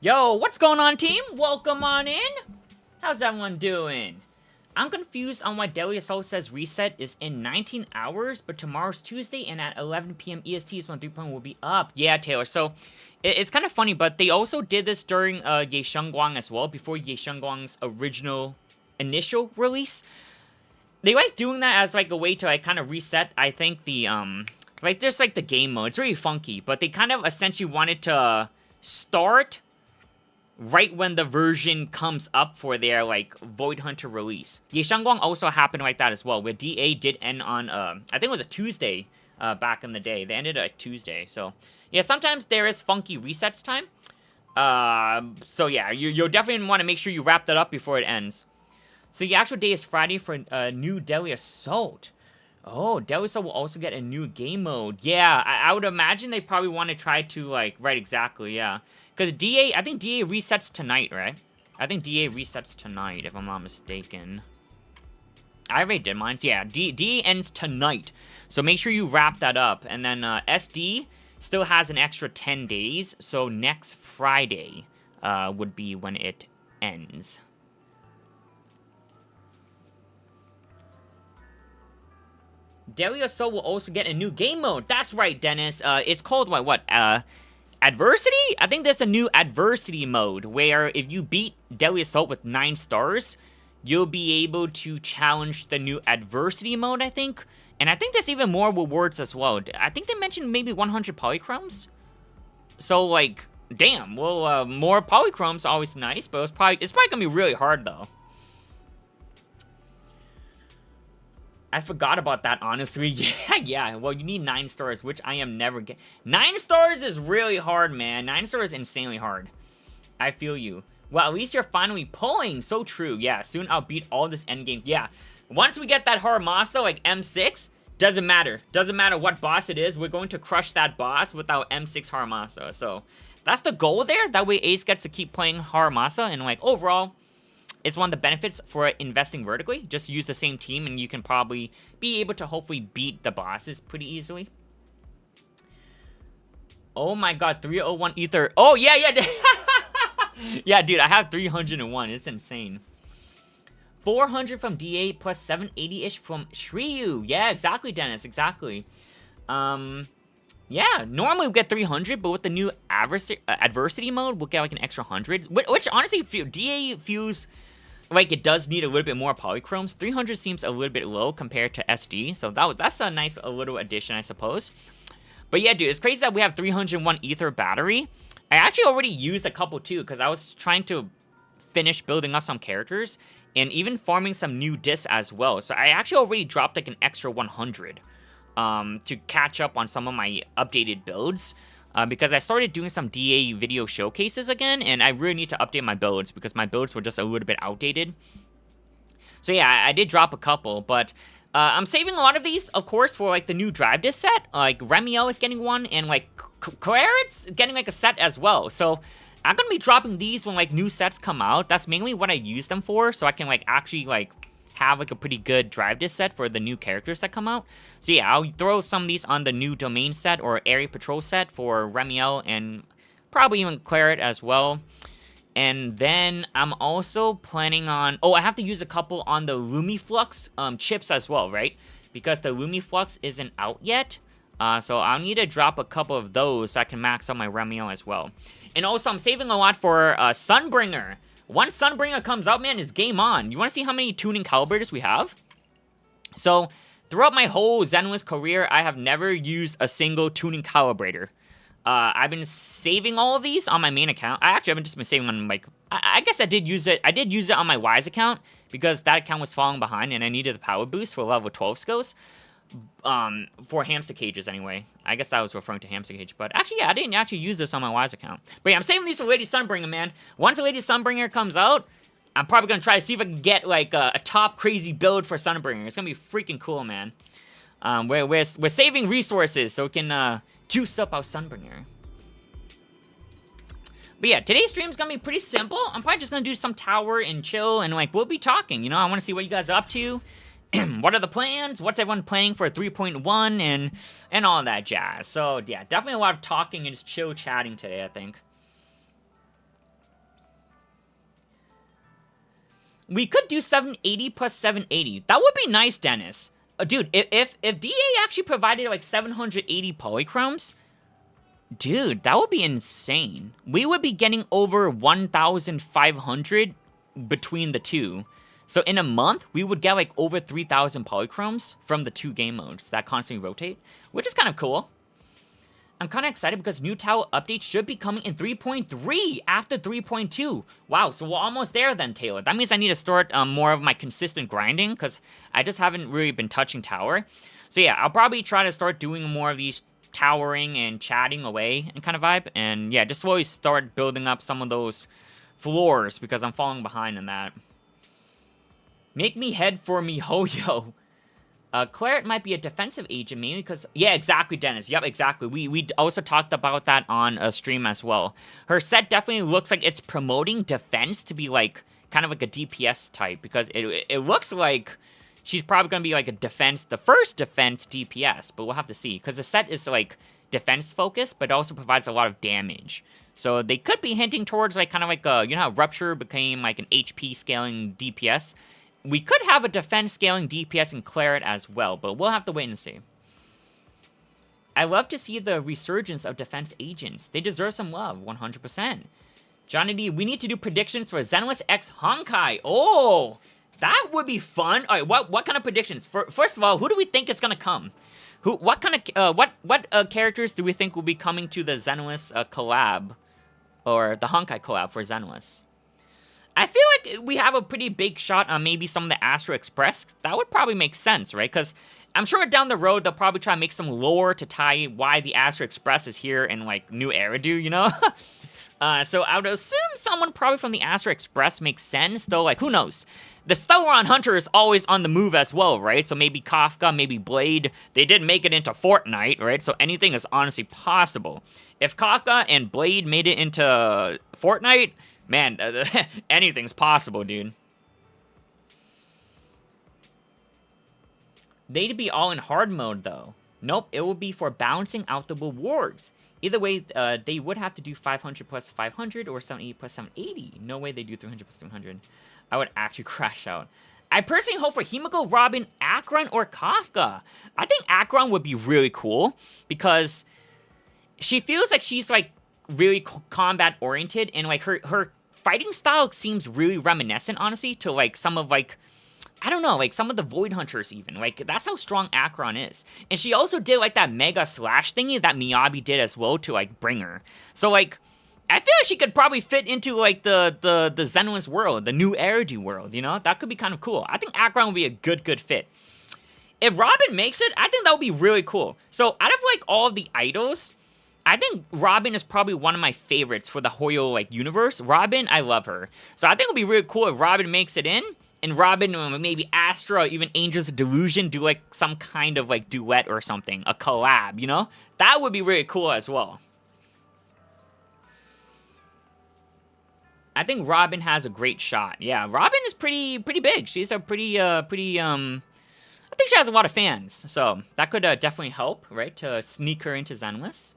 Yo, what's going on, team? Welcome on in. How's everyone doing? I'm confused on why Daily Assault says reset is in 19 hours, but tomorrow's Tuesday and at 11 p.m. EST is when 3.1 will be up. Yeah, Taylor, so it's kind of funny, but they also did this during Ye Shengguang as well, before Ye Shengguang's initial release. They like doing that as like a way to like kind of reset, I think, the, like just like the game mode. It's really funky, but they kind of essentially wanted to start right when the version comes up for their, like, Void Hunter release. Ye Shengguang also happened like that as well, where DA did end on, I think it was a Tuesday, back in the day. They ended at Tuesday, so... Yeah, sometimes there is funky resets time. So yeah, you'll definitely want to make sure you wrap that up before it ends. So the actual day is Friday for a new Deadly Assault. Oh, Deadly Assault will also get a new game mode. Yeah, I would imagine they probably want to try to, like, right, exactly, yeah. Because DA, I think DA resets tonight, right? I think DA resets tonight, if I'm not mistaken. I already did mine. Yeah, DA ends tonight. So make sure you wrap that up. And then SD still has an extra 10 days. So next Friday would be when it ends. Deadly Assault will also get a new game mode. That's right, Dennis. It's called, what? Adversity? I think there's a new adversity mode where if you beat Deadly Assault with 9 stars, you'll be able to challenge the new adversity mode, I think. And I think there's even more rewards as well. I think they mentioned maybe 100 polychromes. So, like, damn. Well, more polychromes always nice, but it's probably gonna be really hard, though. I forgot about that, honestly. Yeah. Well, you need 9 stars, which I am never getting. 9 stars is really hard, man. 9 stars is insanely hard. I feel you. Well, at least you're finally pulling. So true. Yeah, soon I'll beat all this endgame. Yeah. Once we get that Haramasa, like M6, doesn't matter. Doesn't matter what boss it is. We're going to crush that boss with our M6 Haramasa. So, that's the goal there. That way Ace gets to keep playing Haramasa. And, like, overall... It's one of the benefits for investing vertically. Just use the same team and you can probably be able to hopefully beat the bosses pretty easily. Oh my god, 301 Ether. Oh, yeah. Yeah, dude, I have 301. It's insane. 400 from DA plus 780-ish from Shiryu. Yeah, exactly, Dennis. Exactly. Yeah, normally we get 300, but with the new adversity mode, we'll get like an extra 100. Which honestly, DA feels... like, it does need a little bit more polychromes. 300 seems a little bit low compared to SD, so that's a nice little addition, I suppose. But yeah, dude, it's crazy that we have 301 Ether battery. I actually already used a couple, too, because I was trying to finish building up some characters, and even farming some new discs as well. So I actually already dropped, like, an extra 100 to catch up on some of my updated builds. Because I started doing some DA video showcases again, and I really need to update my builds, because my builds were just a little bit outdated. So yeah, I did drop a couple, but I'm saving a lot of these, of course, for, like, the new drive disc set. Like, Remiel is getting one, and, like, Claret's getting, like, a set as well. So I'm gonna be dropping these when, like, new sets come out. That's mainly what I use them for, so I can, like, actually, like... have like a pretty good drive disc set for the new characters that come out. So yeah, I'll throw some of these on the new domain set or area patrol set for Remiel and probably even Claret as well. And then I'm also planning on... oh, I have to use a couple on the Lumiflux chips as well, right? Because the Lumiflux isn't out yet. So I'll need to drop a couple of those so I can max out my Remiel as well. And also, I'm saving a lot for Sunbringer. Once Sunbringer comes out, man, it's game on. You want to see how many tuning calibrators we have? So, throughout my whole Zenless career, I have never used a single tuning calibrator. I've been saving all of these on my main account. I actually haven't just been saving on, like... I guess I did use it. I did use it on my Wise account, because that account was falling behind, and I needed the power boost for level 12 skills. For hamster cages anyway. I guess that was referring to hamster cage, but actually, yeah, I didn't actually use this on my Wise account. But yeah, I'm saving these for Lady Sunbringer, man. Once the Lady Sunbringer comes out, I'm probably gonna try to see if I can get, like, a top crazy build for Sunbringer. It's gonna be freaking cool, man. We're saving resources so we can, juice up our Sunbringer. But yeah, today's stream's gonna be pretty simple. I'm probably just gonna do some tower and chill, and, like, we'll be talking, you know? I wanna see what you guys are up to. What are the plans? What's everyone playing for 3.1 and all that jazz. So yeah, definitely a lot of talking and just chill chatting today, I think. We could do 780 plus 780. That would be nice, Dennis. Dude, if DA actually provided like 780 polychromes, dude, that would be insane. We would be getting over 1,500 between the two. So in a month, we would get like over 3,000 polychromes from the two game modes that constantly rotate, which is kind of cool. I'm kind of excited because new tower updates should be coming in 3.3 after 3.2. Wow, so we're almost there then, Taylor. That means I need to start more of my consistent grinding because I just haven't really been touching tower. So yeah, I'll probably try to start doing more of these towering and chatting away and kind of vibe. And yeah, just slowly start building up some of those floors because I'm falling behind in that. Make me head for MiHoYo. Claret might be a defensive agent, mainly because... Yeah, exactly, Dennis. Yep, exactly. We also talked about that on a stream as well. Her set definitely looks like it's promoting defense to be, like, kind of like a DPS type. Because it looks like she's probably going to be, like, the first defense DPS. But we'll have to see. Because the set is, like, defense-focused, but it also provides a lot of damage. So they could be hinting towards, like, kind of like a... You know how Rupture became, like, an HP scaling DPS? We could have a defense scaling DPS in Claret as well, but we'll have to wait and see. I love to see the resurgence of defense agents. They deserve some love, 100%. Johnity, we need to do predictions for Zenless X Honkai. Oh, that would be fun. All right, what kind of predictions? First of all, who do we think is gonna come? What kind of what characters do we think will be coming to the Zenless collab, or the Honkai collab for Zenless? I feel like we have a pretty big shot on maybe some of the Astro Express. That would probably make sense, right? Because I'm sure down the road, they'll probably try to make some lore to tie why the Astro Express is here in, like, New Eridu, you know? So I would assume someone probably from the Astro Express makes sense, though, like, who knows? The Stellaron Hunter is always on the move as well, right? So maybe Kafka, maybe Blade. They did make it into Fortnite, right? So anything is honestly possible. If Kafka and Blade made it into Fortnite... Man, anything's possible, dude. They'd be all in hard mode, though. Nope, it will be for balancing out the rewards. Either way, they would have to do 500 plus 500 or 780 plus 780. No way they do 300 plus 300. I would actually crash out. I personally hope for Himiko, Robin, Akron, or Kafka. I think Akron would be really cool because she feels like she's, like, really combat-oriented, and, like, her fighting style seems really reminiscent, honestly, to, like, some of, like, I don't know, like, some of the Void Hunters, even. Like, that's how strong Akron is. And she also did, like, that Mega Slash thingy that Miyabi did as well to, like, bring her. So, like, I feel like she could probably fit into, like, the Zenless world, the New Eridu world, you know? That could be kind of cool. I think Akron would be a good fit. If Robin makes it, I think that would be really cool. So, out of, like, all of the idols... I think Robin is probably one of my favorites for the Hoyo, like, universe. Robin, I love her. So I think it would be really cool if Robin makes it in, and Robin, maybe Astra, or even Angels of Delusion do, like, some kind of, like, duet or something. A collab, you know? That would be really cool as well. I think Robin has a great shot. Yeah, Robin is pretty big. She's a I think she has a lot of fans. So that could definitely help, right? To sneak her into Zenless.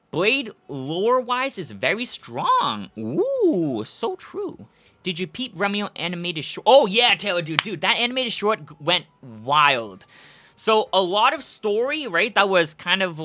Blade, lore-wise, is very strong. Ooh, so true. Did you peep Remio animated short? Oh, yeah, Taylor, dude, that animated short went wild. So, a lot of story, right, that was kind of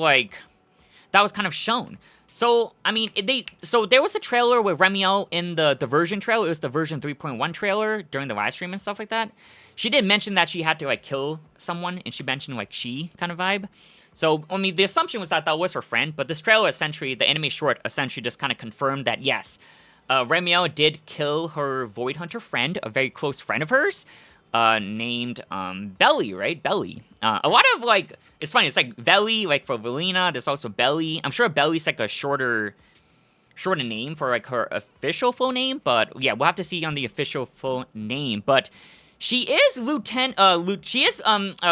shown. So, I mean, there was a trailer with Remio in the version trailer. It was the version 3.1 trailer during the live stream and stuff like that. She did mention that she had to, like, kill someone, and she mentioned, like, she kind of vibe. So, I mean, the assumption was that was her friend, but this trailer essentially, the anime short essentially just kind of confirmed that, yes, Remio did kill her Void Hunter friend, a very close friend of hers, named Belly, right? Belly. A lot of, like, it's funny, it's like Belly, like, for Velina, there's also Belly. I'm sure Belly's, like, a shorter name for, like, her official full name, but, yeah, we'll have to see on the official full name, but she is she is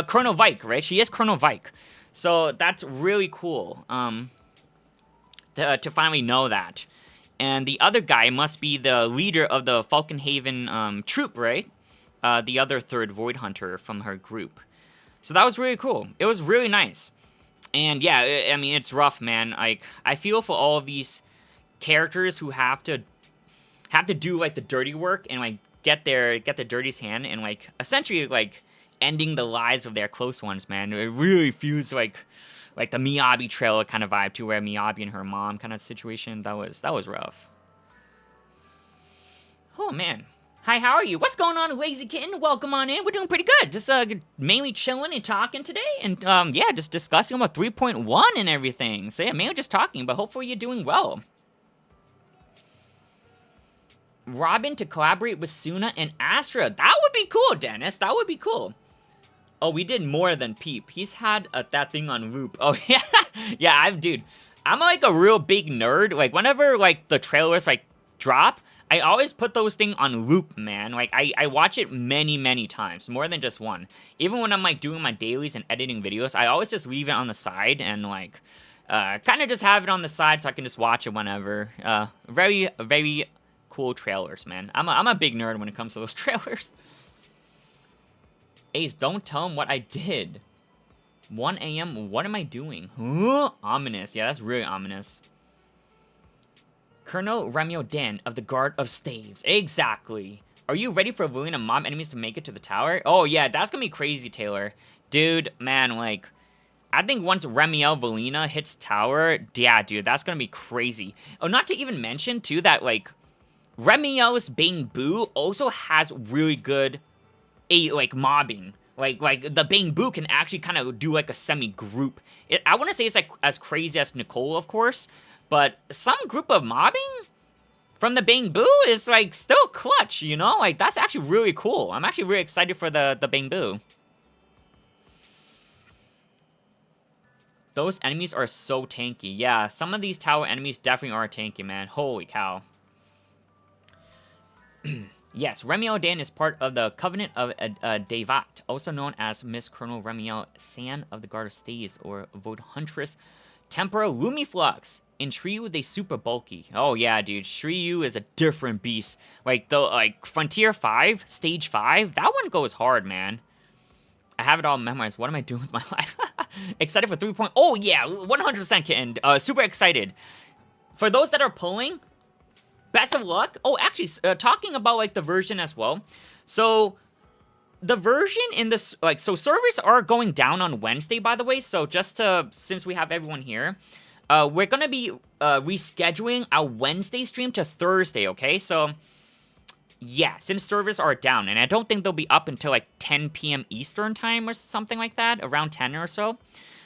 Colonel Vike, right? She is Colonel Vike. So that's really cool to finally know that. And the other guy must be the leader of the Falkenhaven troop, right? The other third Void Hunter from her group. So that was really cool. It was really nice. And yeah, I mean, it's rough, man. Like, I feel for all of these characters who have to do, like, the dirty work and, like, get their dirty's hand and like essentially like ending the lives of their close ones, man. It really feels like the Miyabi trailer kind of vibe too, where Miyabi and her mom kind of situation. That was rough. Oh man. Hi, how are you? What's going on, Lazy Kitten? Welcome on in. We're doing pretty good. Just mainly chilling and talking today, and yeah, just discussing about 3.1 and everything. So yeah, mainly just talking, but hopefully you're doing well. Robin to collaborate with Suna and Astra. That would be cool, Dennis. That would be cool. Oh, we did more than Peep. He's had that thing on loop. Oh yeah, yeah. Dude, I'm like a real big nerd. Like whenever like the trailers like drop, I always put those things on loop, man. Like, I watch it many, many times, more than just one. Even when I'm, like, doing my dailies and editing videos, I always just leave it on the side and, like, kind of just have it on the side so I can just watch it whenever. Very, very cool trailers, man. I'm a big nerd when it comes to those trailers. Ace, don't tell him what I did. 1 a.m., what am I doing? Huh? Ominous. Yeah, that's really ominous. Colonel Remio Den of the Guard of Staves. Exactly. Are you ready for Lillian and mob enemies to make it to the tower? Oh, yeah, that's gonna be crazy, Taylor. Dude, man, like, I think once Remiel Valina hits tower, yeah, dude, that's gonna be crazy. Oh, not to even mention, too, that, like, Remiel's Bang Boo also has really good, mobbing. Like the Bang Boo can actually kind of do, like, a semi-group. I want to say it's, like, as crazy as Nicole, of course, but some group of mobbing from the Bang Boo is, like, still clutch, you know? Like, that's actually really cool. I'm actually really excited for the Bang Boo. Those enemies are so tanky. Yeah, some of these tower enemies definitely are tanky, man. Holy cow. Yes, Remiel Dan is part of the Covenant of Devat, also known as Miss Colonel Remiel San of the Guard of Staves, or Vode Huntress Tempora Lumiflux. In Shiryu, they super bulky. Oh yeah, dude, Shiryu is a different beast. Like, Frontier 5, Stage 5, that one goes hard, man. I have it all memorized. What am I doing with my life? Excited for 3. Oh yeah, 100% Kitten. Super excited. For those that are pulling, best of luck. Oh, actually, talking about, like, the version as well. So, the version in this, like, so servers are going down on Wednesday, by the way. So, since we have everyone here, we're gonna be rescheduling our Wednesday stream to Thursday, okay? So, yeah, since servers are down, and I don't think they'll be up until like 10 p.m. Eastern time or something like that, around 10 or so.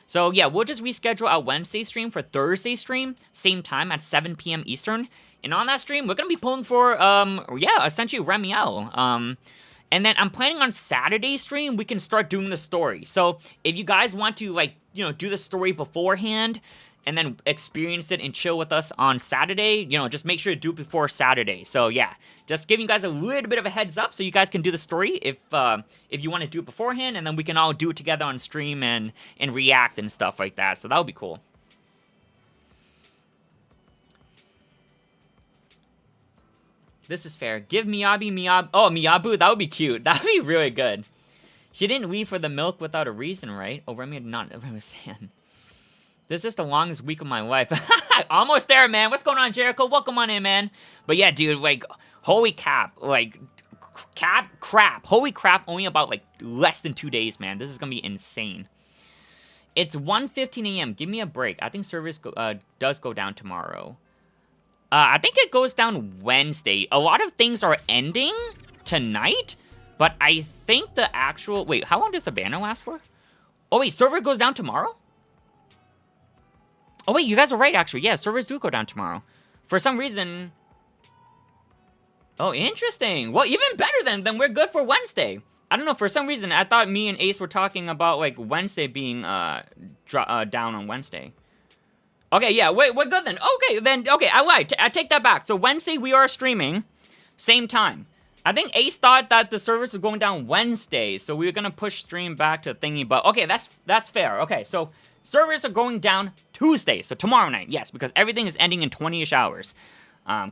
So, yeah, we'll just reschedule our Wednesday stream for Thursday stream, same time at 7 p.m. Eastern. And on that stream, we're gonna be pulling for, yeah, essentially Remiel. And then I'm planning on Saturday stream, we can start doing the story. So, if you guys want to, like, you know, do the story beforehand, and then experience it and chill with us on Saturday, you know, just make sure to do it before Saturday. So yeah, just giving you guys a little bit of a heads up so you guys can do the story if you want to do it beforehand, and then we can all do it together on stream and react and stuff like that. So that would be cool. This is fair. Give Miyabi. Oh, Miyabu, that would be cute. That would be really good. She didn't leave for the milk without a reason, right? Oh, Remy did not understand. This is the longest week of my life. Almost there, man. What's going on, Jericho? Welcome on in, man. But yeah, dude, like, holy crap. Like, crap. Holy crap, only about, like, less than 2 days, man. This is gonna be insane. It's 1:15 a.m. Give me a break. I think service does go down tomorrow. I think it goes down Wednesday. A lot of things are ending tonight, but I think the actual... Wait, how long does the banner last for? Oh, wait, server goes down tomorrow? Oh, wait, you guys are right, actually. Yeah, servers do go down tomorrow. For some reason... Oh, interesting. Well, even better then we're good for Wednesday. I don't know, for some reason, I thought me and Ace were talking about, like, Wednesday being down on Wednesday. Okay, yeah, we're good then. Okay, I lied. I take that back. So Wednesday, we are streaming. Same time. I think Ace thought that the service was going down Wednesday, so we were gonna push stream back to thingy, but okay, that's fair. Okay, so servers are going down Tuesday, so tomorrow night, yes, because everything is ending in 20-ish hours.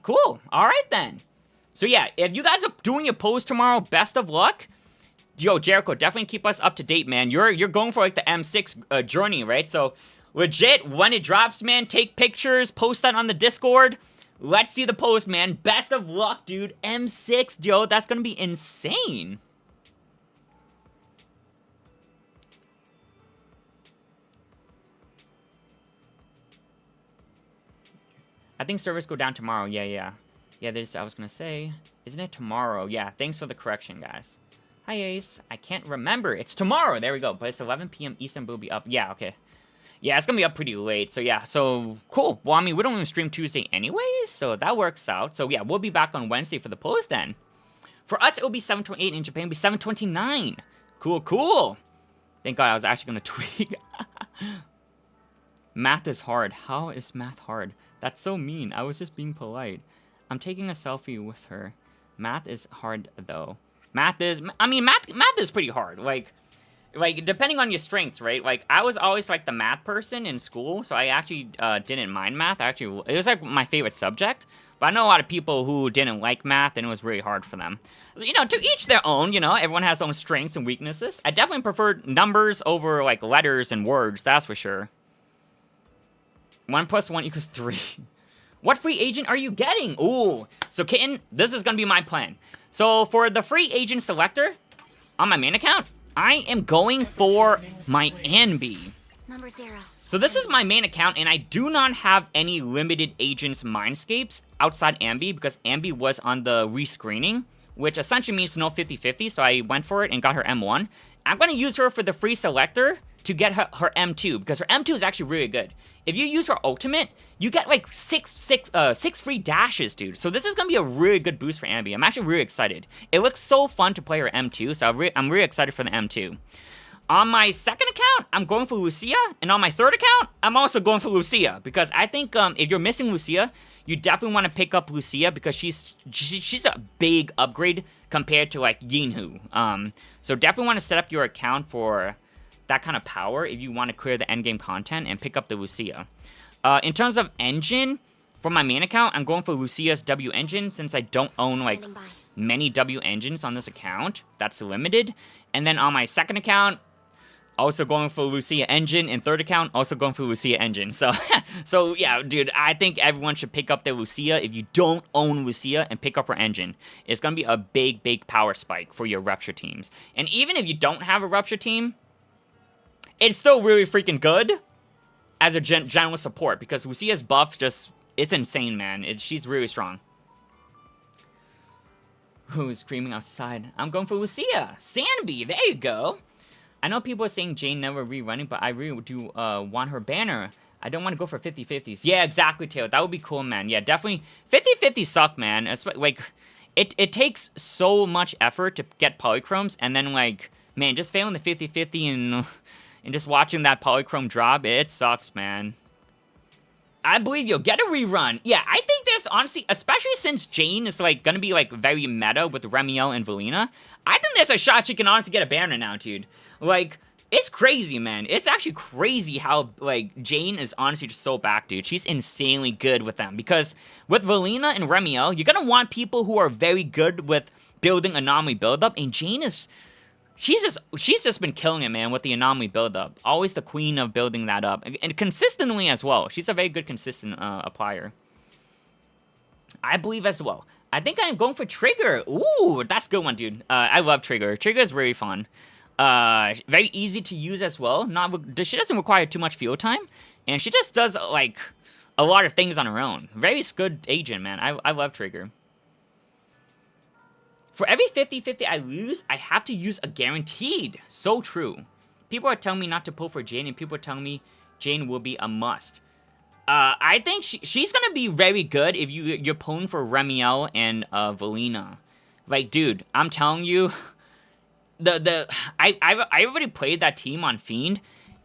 Cool. All right, then. So yeah, if you guys are doing your post tomorrow, best of luck. Yo, Jericho, definitely keep us up to date, man. You're going for, like, the M6 journey, right? So, legit, when it drops, man, take pictures, post that on the Discord. Let's see the post, man. Best of luck, dude. M6, yo. That's gonna be insane. I think servers go down tomorrow. Yeah, I was gonna say, isn't it tomorrow? Yeah, thanks for the correction, guys. Hi, Ace. I can't remember. It's tomorrow. There we go. But it's 11 p.m. Eastern. Will be up. Yeah, okay. Yeah, it's gonna be up pretty late. So yeah, so cool. Well, I mean, we don't even stream Tuesday anyways, so that works out. So yeah, we'll be back on Wednesday for the post then. For us, it will be 7:28. In Japan, it'll be 7:29. Cool. Thank God I was actually gonna tweak. Math is hard. How is math hard? That's so mean. I was just being polite. I'm taking a selfie with her. Math is hard though. Math is pretty hard. Like depending on your strengths, right? Like I was always like the math person in school, so I actually didn't mind math. It was like my favorite subject. But I know a lot of people who didn't like math, and it was really hard for them. You know, to each their own. You know, everyone has their own strengths and weaknesses. I definitely preferred numbers over like letters and words. That's for sure. 1 + 1 = 3. What free agent are you getting? Ooh. So, Kitten, this is going to be my plan. So, for the free agent selector, on my main account, I am going for my Ambi. Number 0. So, this is my main account, and I do not have any limited agents Mindscapes outside Ambi, because Ambi was on the rescreening, which essentially means no 50-50, so I went for it and got her M1. I'm going to use her for the free selector to get her M2, because her M2 is actually really good. If you use her ultimate, you get like six free dashes, dude. So this is gonna be a really good boost for Ambi. I'm actually really excited. It looks so fun to play her M2, so I'm really excited for the M2. On my second account, I'm going for Lucia, and on my third account, I'm also going for Lucia, because I think if you're missing Lucia, you definitely want to pick up Lucia, because she's a big upgrade compared to like Yinhu. So definitely want to set up your account for that kind of power if you want to clear the endgame content and pick up the Lucia. In terms of engine, for my main account, I'm going for Lucia's W engine, since I don't own like many W engines on this account. That's limited. And then on my second account, also going for Lucia engine, and third account, also going for Lucia engine. So, so yeah, dude, I think everyone should pick up their Lucia if you don't own Lucia, and pick up her engine. It's gonna be a big power spike for your Rupture teams. And even if you don't have a Rupture team, it's still really freaking good as a general support, because Lucia's buff it's insane, man. She's really strong. Who's screaming outside? I'm going for Lucia. Sanby, there you go. I know people are saying Jane never rerunning, but I really do want her banner. I don't want to go for 50-50s. Yeah, exactly, Taylor. That would be cool, man. Yeah, definitely. 50-50s suck, man. It's like, it takes so much effort to get polychromes, and then, like, man, just failing the 50-50 and just watching that polychrome drop, it sucks, man. I believe you'll get a rerun. Yeah, I think there's honestly, especially since Jane is like gonna be like very meta with Remiel and Valina, I think there's a shot she can honestly get a banner now, dude. Like, it's crazy, man. It's actually crazy how, like, Jane is honestly just so back, dude. She's insanely good with them, because with Valina and Remiel, you're gonna want people who are very good with building anomaly buildup, and Jane is... She's just been killing it, man, with the anomaly buildup. Always the queen of building that up. And consistently as well. She's a very good consistent applier. I believe as well. I think I'm going for Trigger. Ooh, that's a good one, dude. I love Trigger. Trigger is really fun. Very easy to use as well. She doesn't require too much field time. And she just does, like, a lot of things on her own. Very good agent, man. I love Trigger. For every 50-50 I lose, I have to use a guaranteed. So true. People are telling me not to pull for Jane, and people are telling me Jane will be a must. I think she's gonna be very good if you're pulling for Remiel and Valina. Like, dude, I'm telling you, I already played that team on Fiend,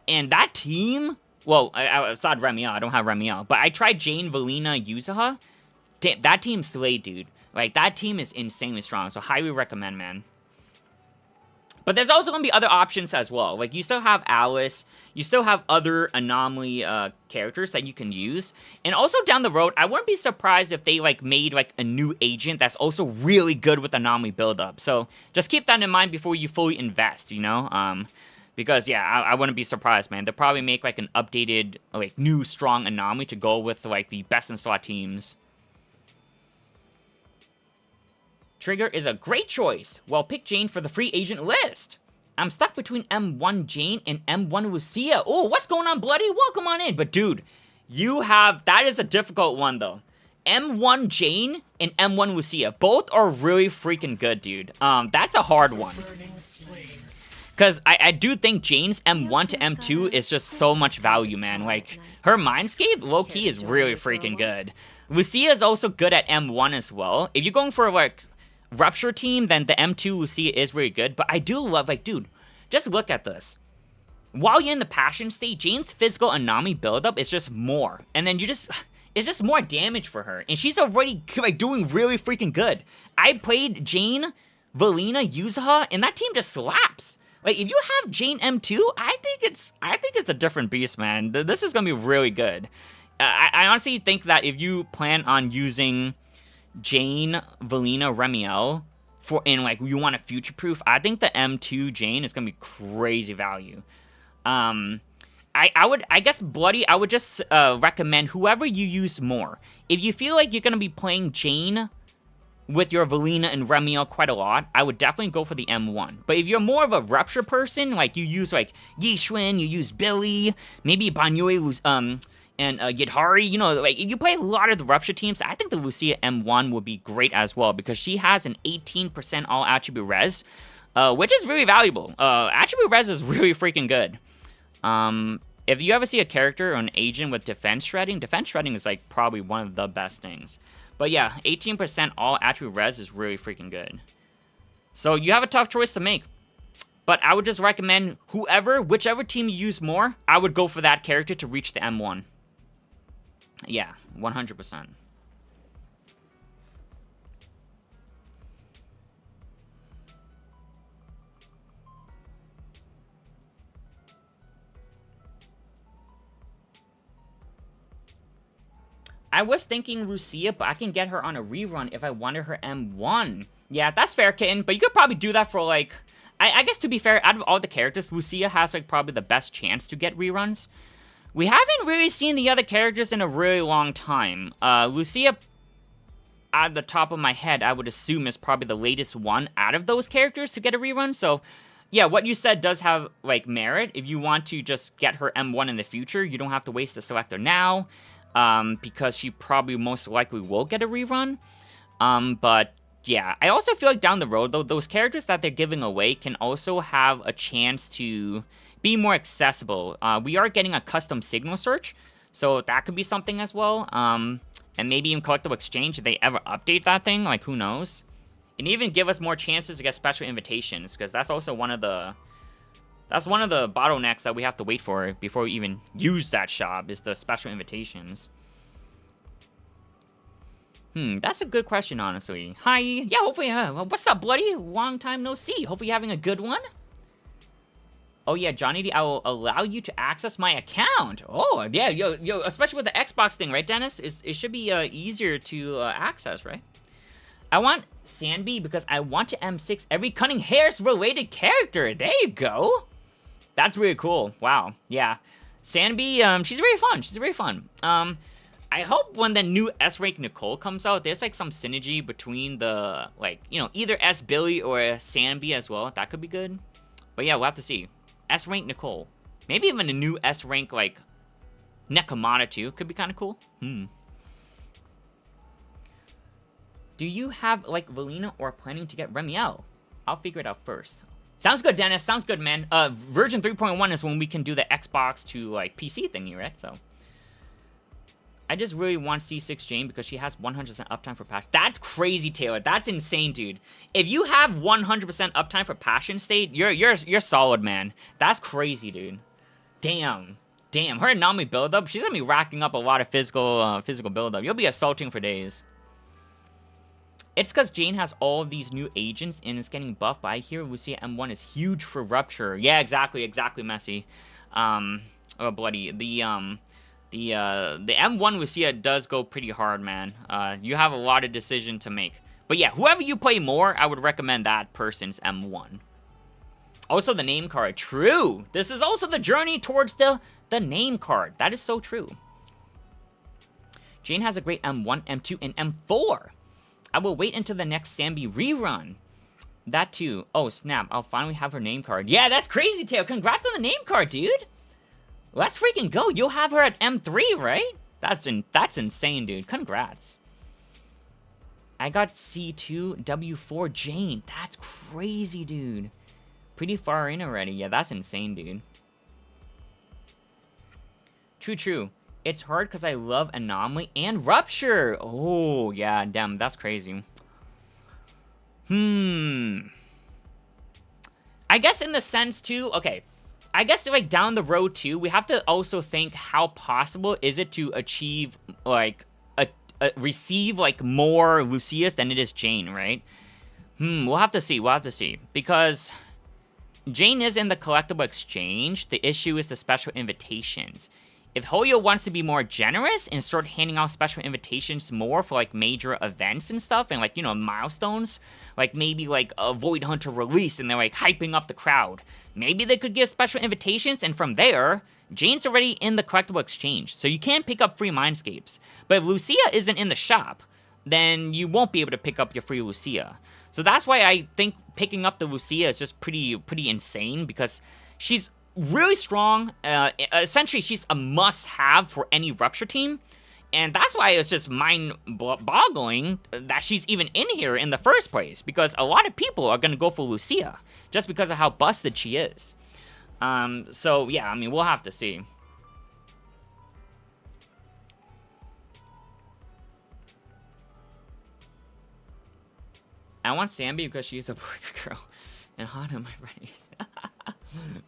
and that team, well, I saw Remiel, I don't have Remiel, but I tried Jane, Valina, Yuzaha. Damn, that team slayed, dude. Like, that team is insanely strong, so highly recommend, man. But there's also going to be other options as well. Like, you still have Alice, you still have other anomaly characters that you can use. And also down the road, I wouldn't be surprised if they, like, made, like, a new agent that's also really good with anomaly buildup. So, just keep that in mind before you fully invest, you know? Because, yeah, I wouldn't be surprised, man. They'll probably make, like, an updated, like, new strong anomaly to go with, like, the best in slot teams. Trigger is a great choice. Well, pick Jane for the free agent list. I'm stuck between M1 Jane and M1 Lucia. Oh, what's going on, Bloody? Welcome on in. But dude, that is a difficult one though. M1 Jane and M1 Lucia, both are really freaking good, dude. That's a hard one. Because I do think Jane's M1 to M2 is just so much value, man. Like, her Mindscape, low-key, is really freaking good. Lucia is also good at M1 as well. If you're going for, like, Rupture team, then the M2 Lucia is really good. But I do love, like, dude, just look at this. While you're in the Passion state, Jane's physical Anami buildup is just more. And then it's just more damage for her. And she's already, like, doing really freaking good. I played Jane, Valina, Yuzaha, and that team just slaps. Like, if you have Jane M2, I think it's a different beast, man. This is gonna be really good. I honestly think that if you plan on using Jane, Valina, Remiel like, you want to future-proof, I think the M2 Jane is gonna be crazy value. I guess, Bloody, I would just recommend whoever you use more. If you feel like you're gonna be playing Jane with your Valina and Remiel quite a lot, I would definitely go for the M1. But if you're more of a Rupture person, like you use like Yishun, you use Billy, maybe Banyue, and Yidhari, you know, like if you play a lot of the Rupture teams, I think the Lucia M1 would be great as well because she has an 18% all attribute res, which is really valuable. Attribute res is really freaking good. If you ever see a character or an agent with defense shredding is like probably one of the best things. But yeah, 18% all attribute res is really freaking good. So you have a tough choice to make. But I would just recommend whichever team you use more, I would go for that character to reach the M1. Yeah, 100%. I was thinking Lucia, but I can get her on a rerun if I wanted her M1. Yeah, that's fair, Kitten, but you could probably do that for, like... I guess, to be fair, out of all the characters, Lucia has, like, probably the best chance to get reruns. We haven't really seen the other characters in a really long time. Lucia, at the top of my head, I would assume is probably the latest one out of those characters to get a rerun, so... Yeah, what you said does have, like, merit. If you want to just get her M1 in the future, you don't have to waste the selector now. Because she probably most likely will get a rerun. But yeah, I also feel like down the road, though, those characters that they're giving away can also have a chance to be more accessible. We are getting a custom signal search, so that could be something as well. And maybe in Collectible Exchange, if they ever update that thing, like, who knows? And even give us more chances to get special invitations, because that's also one of the... That's one of the bottlenecks that we have to wait for before we even use that shop, is the special invitations. That's a good question, honestly. Hi. Yeah, hopefully, what's up, Bloody? Long time no see. Hopefully you're having a good one. Oh, yeah, Johnity, I will allow you to access my account. Oh, yeah, yo, especially with the Xbox thing, right, Dennis? It should be easier to access, right? I want Sanby because I want to M6 every Cunning Hairs related character. There you go. That's really cool. Wow. Yeah. Sanby, she's very fun. She's very fun. I hope when the new S-Rank Nicole comes out, there's, like, some synergy between the, like, you know, either S-Billy or Sanby as well. That could be good. But yeah, we'll have to see. S-Rank Nicole. Maybe even a new S-Rank, like, Nekomata too. Could be kind of cool. Do you have, like, Valina or planning to get Remiel? I'll figure it out first. Sounds good, Dennis. Sounds good, man. Version 3.1 is when we can do the Xbox to, like, PC thingy, right? So, I just really want C6 Jane because she has 100% uptime for Passion. That's crazy, Taylor. That's insane, dude. If you have 100% uptime for Passion State, you're solid, man. That's crazy, dude. Damn. Her Anami build-up, she's gonna be racking up a lot of physical build-up. You'll be assaulting for days. It's because Jane has all of these new agents and is getting buffed, but I hear Lucia M1 is huge for Rupture. Yeah, exactly, Messy. Oh, Bloody. The M1 Lucia does go pretty hard, man. You have a lot of decision to make. But yeah, whoever you play more, I would recommend that person's M1. Also, the name card. True! This is also the journey towards the name card. That is so true. Jane has a great M1, M2, and M4. I will wait until the next Sambi rerun. That too. Oh, snap. I'll finally have her name card. Yeah, that's crazy, Tail. Congrats on the name card, dude. Let's freaking go. You'll have her at M3, right? That's insane, dude. Congrats. I got C2, W4, Jane. That's crazy, dude. Pretty far in already. Yeah, that's insane, dude. True. It's hard because I love Anomaly and Rupture. Oh, yeah, damn. That's crazy. I guess in the sense, too... Okay. I guess, like, down the road, too, we have to also think how possible is it to achieve, like... receive, like, more Lucias than it is Jane, right? We'll have to see. Because Jane is in the collectible exchange. The issue is the special invitations. If Hoyo wants to be more generous and start handing out special invitations more for, like, major events and stuff, and, like, you know, milestones, like, maybe, like, a Void Hunter release, and they're, like, hyping up the crowd, maybe they could give special invitations, and from there, Jane's already in the collectible exchange, so you can pick up free Mindscapes. But if Lucia isn't in the shop, then you won't be able to pick up your free Lucia. So that's why I think picking up the Lucia is just pretty insane, because she's really strong. Essentially, she's a must-have for any Rupture team. And that's why it's just mind-boggling that she's even in here in the first place. Because a lot of people are going to go for Lucia, just because of how busted she is. So, yeah, I mean, we'll have to see. I want Sambi because she's a burger girl. And Hana, my buddies.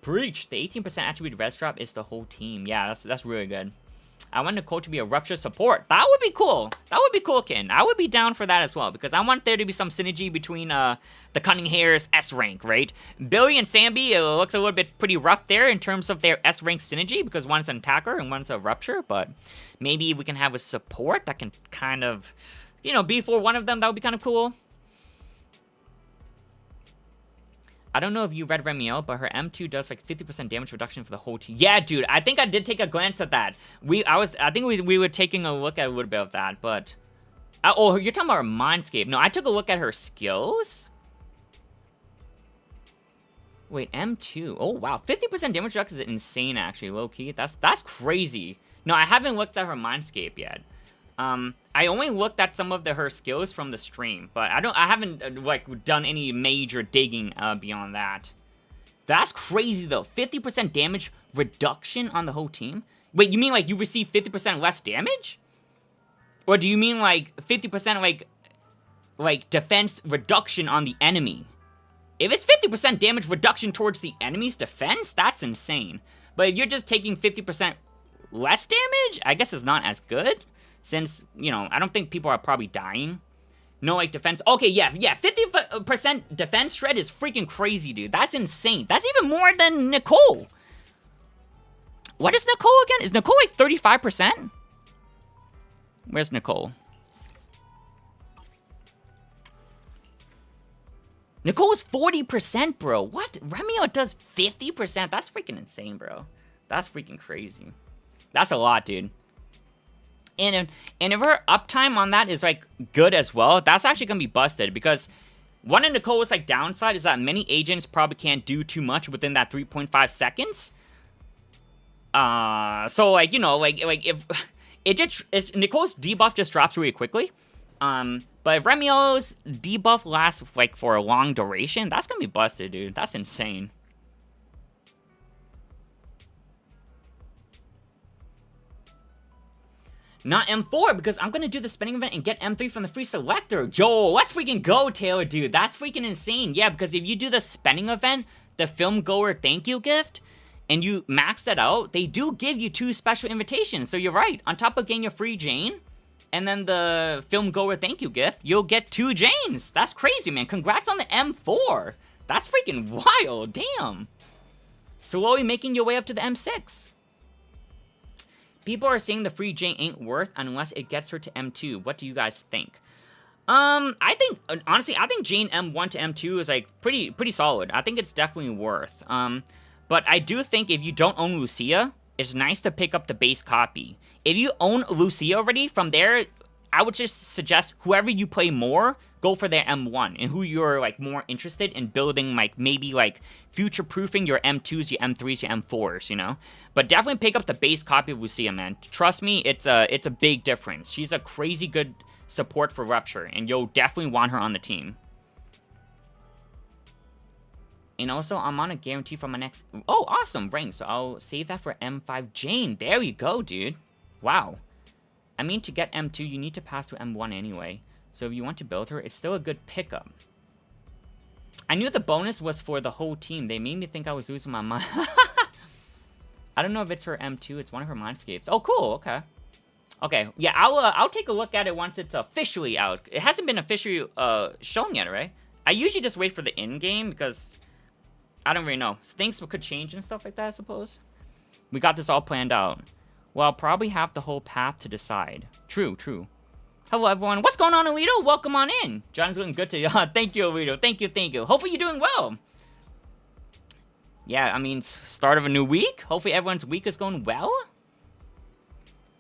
Preach! The 18% attribute res drop is the whole team. Yeah, that's really good. I want Nicole to be a Rupture support. That would be cool. That would be cool, Ken. I would be down for that as well, because I want there to be some synergy between the Cunning Hair's S rank, right? Billy and Sambi, it looks a little bit pretty rough there in terms of their S rank synergy, because one's an attacker and one's a Rupture, but maybe we can have a support that can kind of, you know, be for one of them. That would be kind of cool. I don't know if you read Remiel, but her M2 does like 50% damage reduction for the whole team. Yeah, dude, I think I did take a glance at that. I think we were taking a look at a little bit of that, but... oh, you're talking about her Mindscape. No, I took a look at her skills. Wait, M2. Oh, wow. 50% damage reduction is insane, actually, low-key. That's crazy. No, I haven't looked at her Mindscape yet. I only looked at some of her skills from the stream, but I haven't, like, done any major digging, beyond that. That's crazy, though. 50% damage reduction on the whole team? Wait, you mean, like, you receive 50% less damage? Or do you mean, like, 50%, like, defense reduction on the enemy? If it's 50% damage reduction towards the enemy's defense, that's insane. But if you're just taking 50% less damage, I guess it's not as good. Since, you know, I don't think people are probably dying. No, like, defense. Okay, yeah, 50% defense shred is freaking crazy, dude. That's insane. That's even more than Nicole. What is Nicole again? Is Nicole, like, 35%? Where's Nicole? Nicole's 40%, bro. What? Remio does 50%? That's freaking insane, bro. That's freaking crazy. That's a lot, dude. And if her uptime on that is, like, good as well, that's actually going to be busted, because one of Nicole's, like, downside is that many agents probably can't do too much within that 3.5 seconds. So, like, you know, like if Nicole's debuff just drops really quickly, but if Remio's debuff lasts, like, for a long duration, that's going to be busted, dude. That's insane. Not M4, because I'm going to do the spending event and get M3 from the free selector. Yo, let's freaking go, Taylor, dude. That's freaking insane. Yeah, because if you do the spending event, the film goer thank you gift, and you max that out, they do give you 2 special invitations. So you're right. On top of getting your free Jane, and then the film goer thank you gift, you'll get 2 Janes. That's crazy, man. Congrats on the M4. That's freaking wild. Damn. Slowly making your way up to the M6. People are saying the free Jane ain't worth unless it gets her to M2. What do you guys think? I think, honestly, I think Jane M1 to M2 is, like, pretty solid. I think it's definitely worth. But I do think if you don't own Lucia, it's nice to pick up the base copy. If you own Lucia already, from there, I would just suggest whoever you play more, go for their M1, and who you're like more interested in building, like maybe like future-proofing your M2s, your M3s, your M4s, you know? But definitely pick up the base copy of Lucia, man. Trust me, it's a big difference. She's a crazy good support for Rupture, and you'll definitely want her on the team. And also, I'm on a guarantee for my next... Oh, awesome, rank. So I'll save that for M5 Jane. There you go, dude. Wow. I mean, to get M2, you need to pass to M1 anyway. So if you want to build her, it's still a good pickup. I knew the bonus was for the whole team. They made me think I was losing my mind. I don't know if it's for M2. It's one of her mindscapes. Oh, cool. Okay. Okay. Yeah, I'll take a look at it once it's officially out. It hasn't been officially shown yet, right? I usually just wait for the in-game because I don't really know. Things could change and stuff like that, I suppose. We got this all planned out. Well, I'll probably have the whole path to decide. True, true. Hello, everyone. What's going on, Alito? Welcome on in. John's doing good to you. Thank you, Alito. Thank you, thank you. Hopefully you're doing well. Yeah, I mean, start of a new week. Hopefully everyone's week is going well.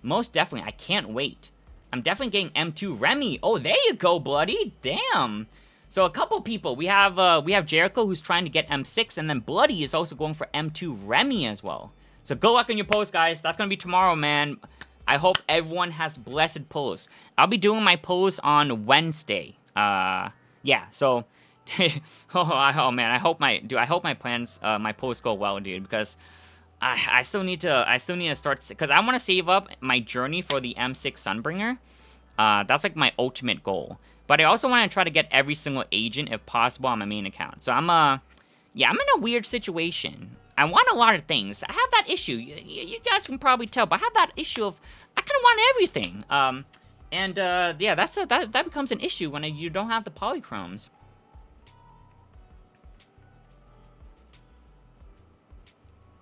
Most definitely. I can't wait. I'm definitely getting M2 Remy. Oh, there you go, Bloody. Damn. So a couple people. We have Jericho who's trying to get M6, and then Bloody is also going for M2 Remy as well. So good luck on your post, guys. That's going to be tomorrow, man. I hope everyone has blessed posts. I'll be doing my posts on Wednesday. Yeah, so... oh, man, I hope my plans, my posts go well, dude, because I still need to start... Because I want to save up my journey for the M6 Sunbringer. That's, like, my ultimate goal. But I also want to try to get every single agent, if possible, on my main account. So yeah, I'm in a weird situation. I want a lot of things. I have that issue. You guys can probably tell, but I have that issue of I kind of want everything. Yeah, that becomes an issue when you don't have the polychromes.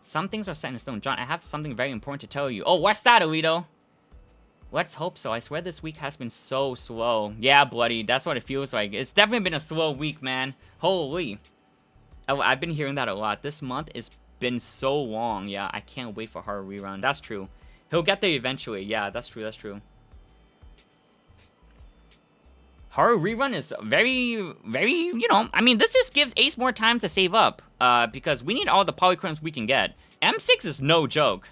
Some things are set in stone. John, I have something very important to tell you. Oh, what's that, Alito? Let's hope so. I swear this week has been so slow. Yeah, Bloody, that's what it feels like. It's definitely been a slow week, man. Holy. I've been hearing that a lot. This month has been so long. Yeah, I can't wait for Haru rerun. That's true. He'll get there eventually. Yeah, that's true. That's true. Haru rerun is very, very, you know, I mean, this just gives Ace more time to save up. Because we need all the polychromes we can get. M6 is no joke.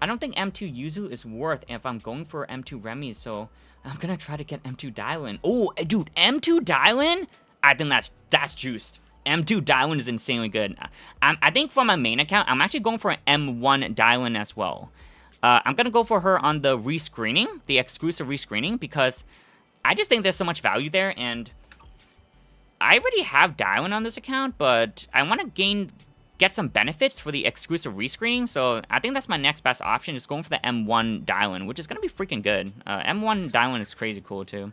I don't think M2 Yuzu is worth if I'm going for M2 Remy, so I'm gonna try to get M2 Dylan. Oh, dude, M2 Dylan? I think that's juiced. M2 Dylan is insanely good. I think for my main account, I'm actually going for an M1 Dylan as well. I'm gonna go for her on the rescreening, the exclusive rescreening, because I just think there's so much value there, and I already have Dylan on this account, but I want to get some benefits for the exclusive rescreening, so I think that's my next best option, is going for the M1 Dylan, which is gonna be freaking good. M1 Dylan is crazy cool, too.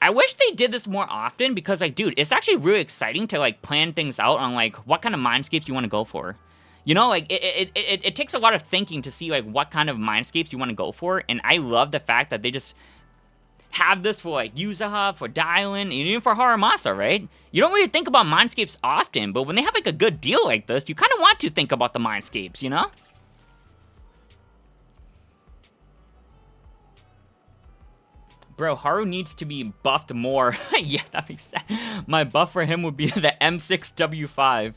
I wish they did this more often, because, like, dude, it's actually really exciting to, like, plan things out on, like, what kind of mindscapes you want to go for. You know, like, it takes a lot of thinking to see, like, what kind of mindscapes you want to go for, and I love the fact that they just have this for, like, Yuzaha, for Dylan, and even for Haramasa, right? You don't really think about mindscapes often, but when they have, like, a good deal like this, you kind of want to think about the mindscapes, you know? Bro, Haru needs to be buffed more. Yeah, that makes sense. My buff for him would be the M6W5.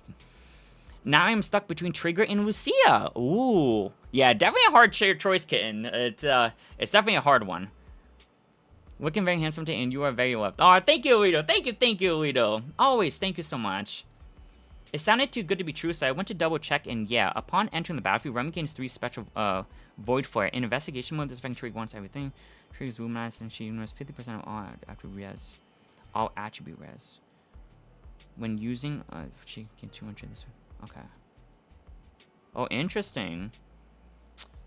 Now I'm stuck between Trigger and Lucia. Ooh. Yeah, definitely a hard choice, Kitten. It's definitely a hard one. Looking very handsome today, and you are very loved. Oh, thank you, Alito. Thank you, Alito. Always, thank you so much. It sounded too good to be true, so I went to double check, and yeah, upon entering the battlefield, Remy gains 3 special Void Flare. In investigation mode, this effect trigger wants everything. Triggers luminized, and she ignores 50% of all attribute res. When using, she can 200 this one. Okay. Oh, interesting.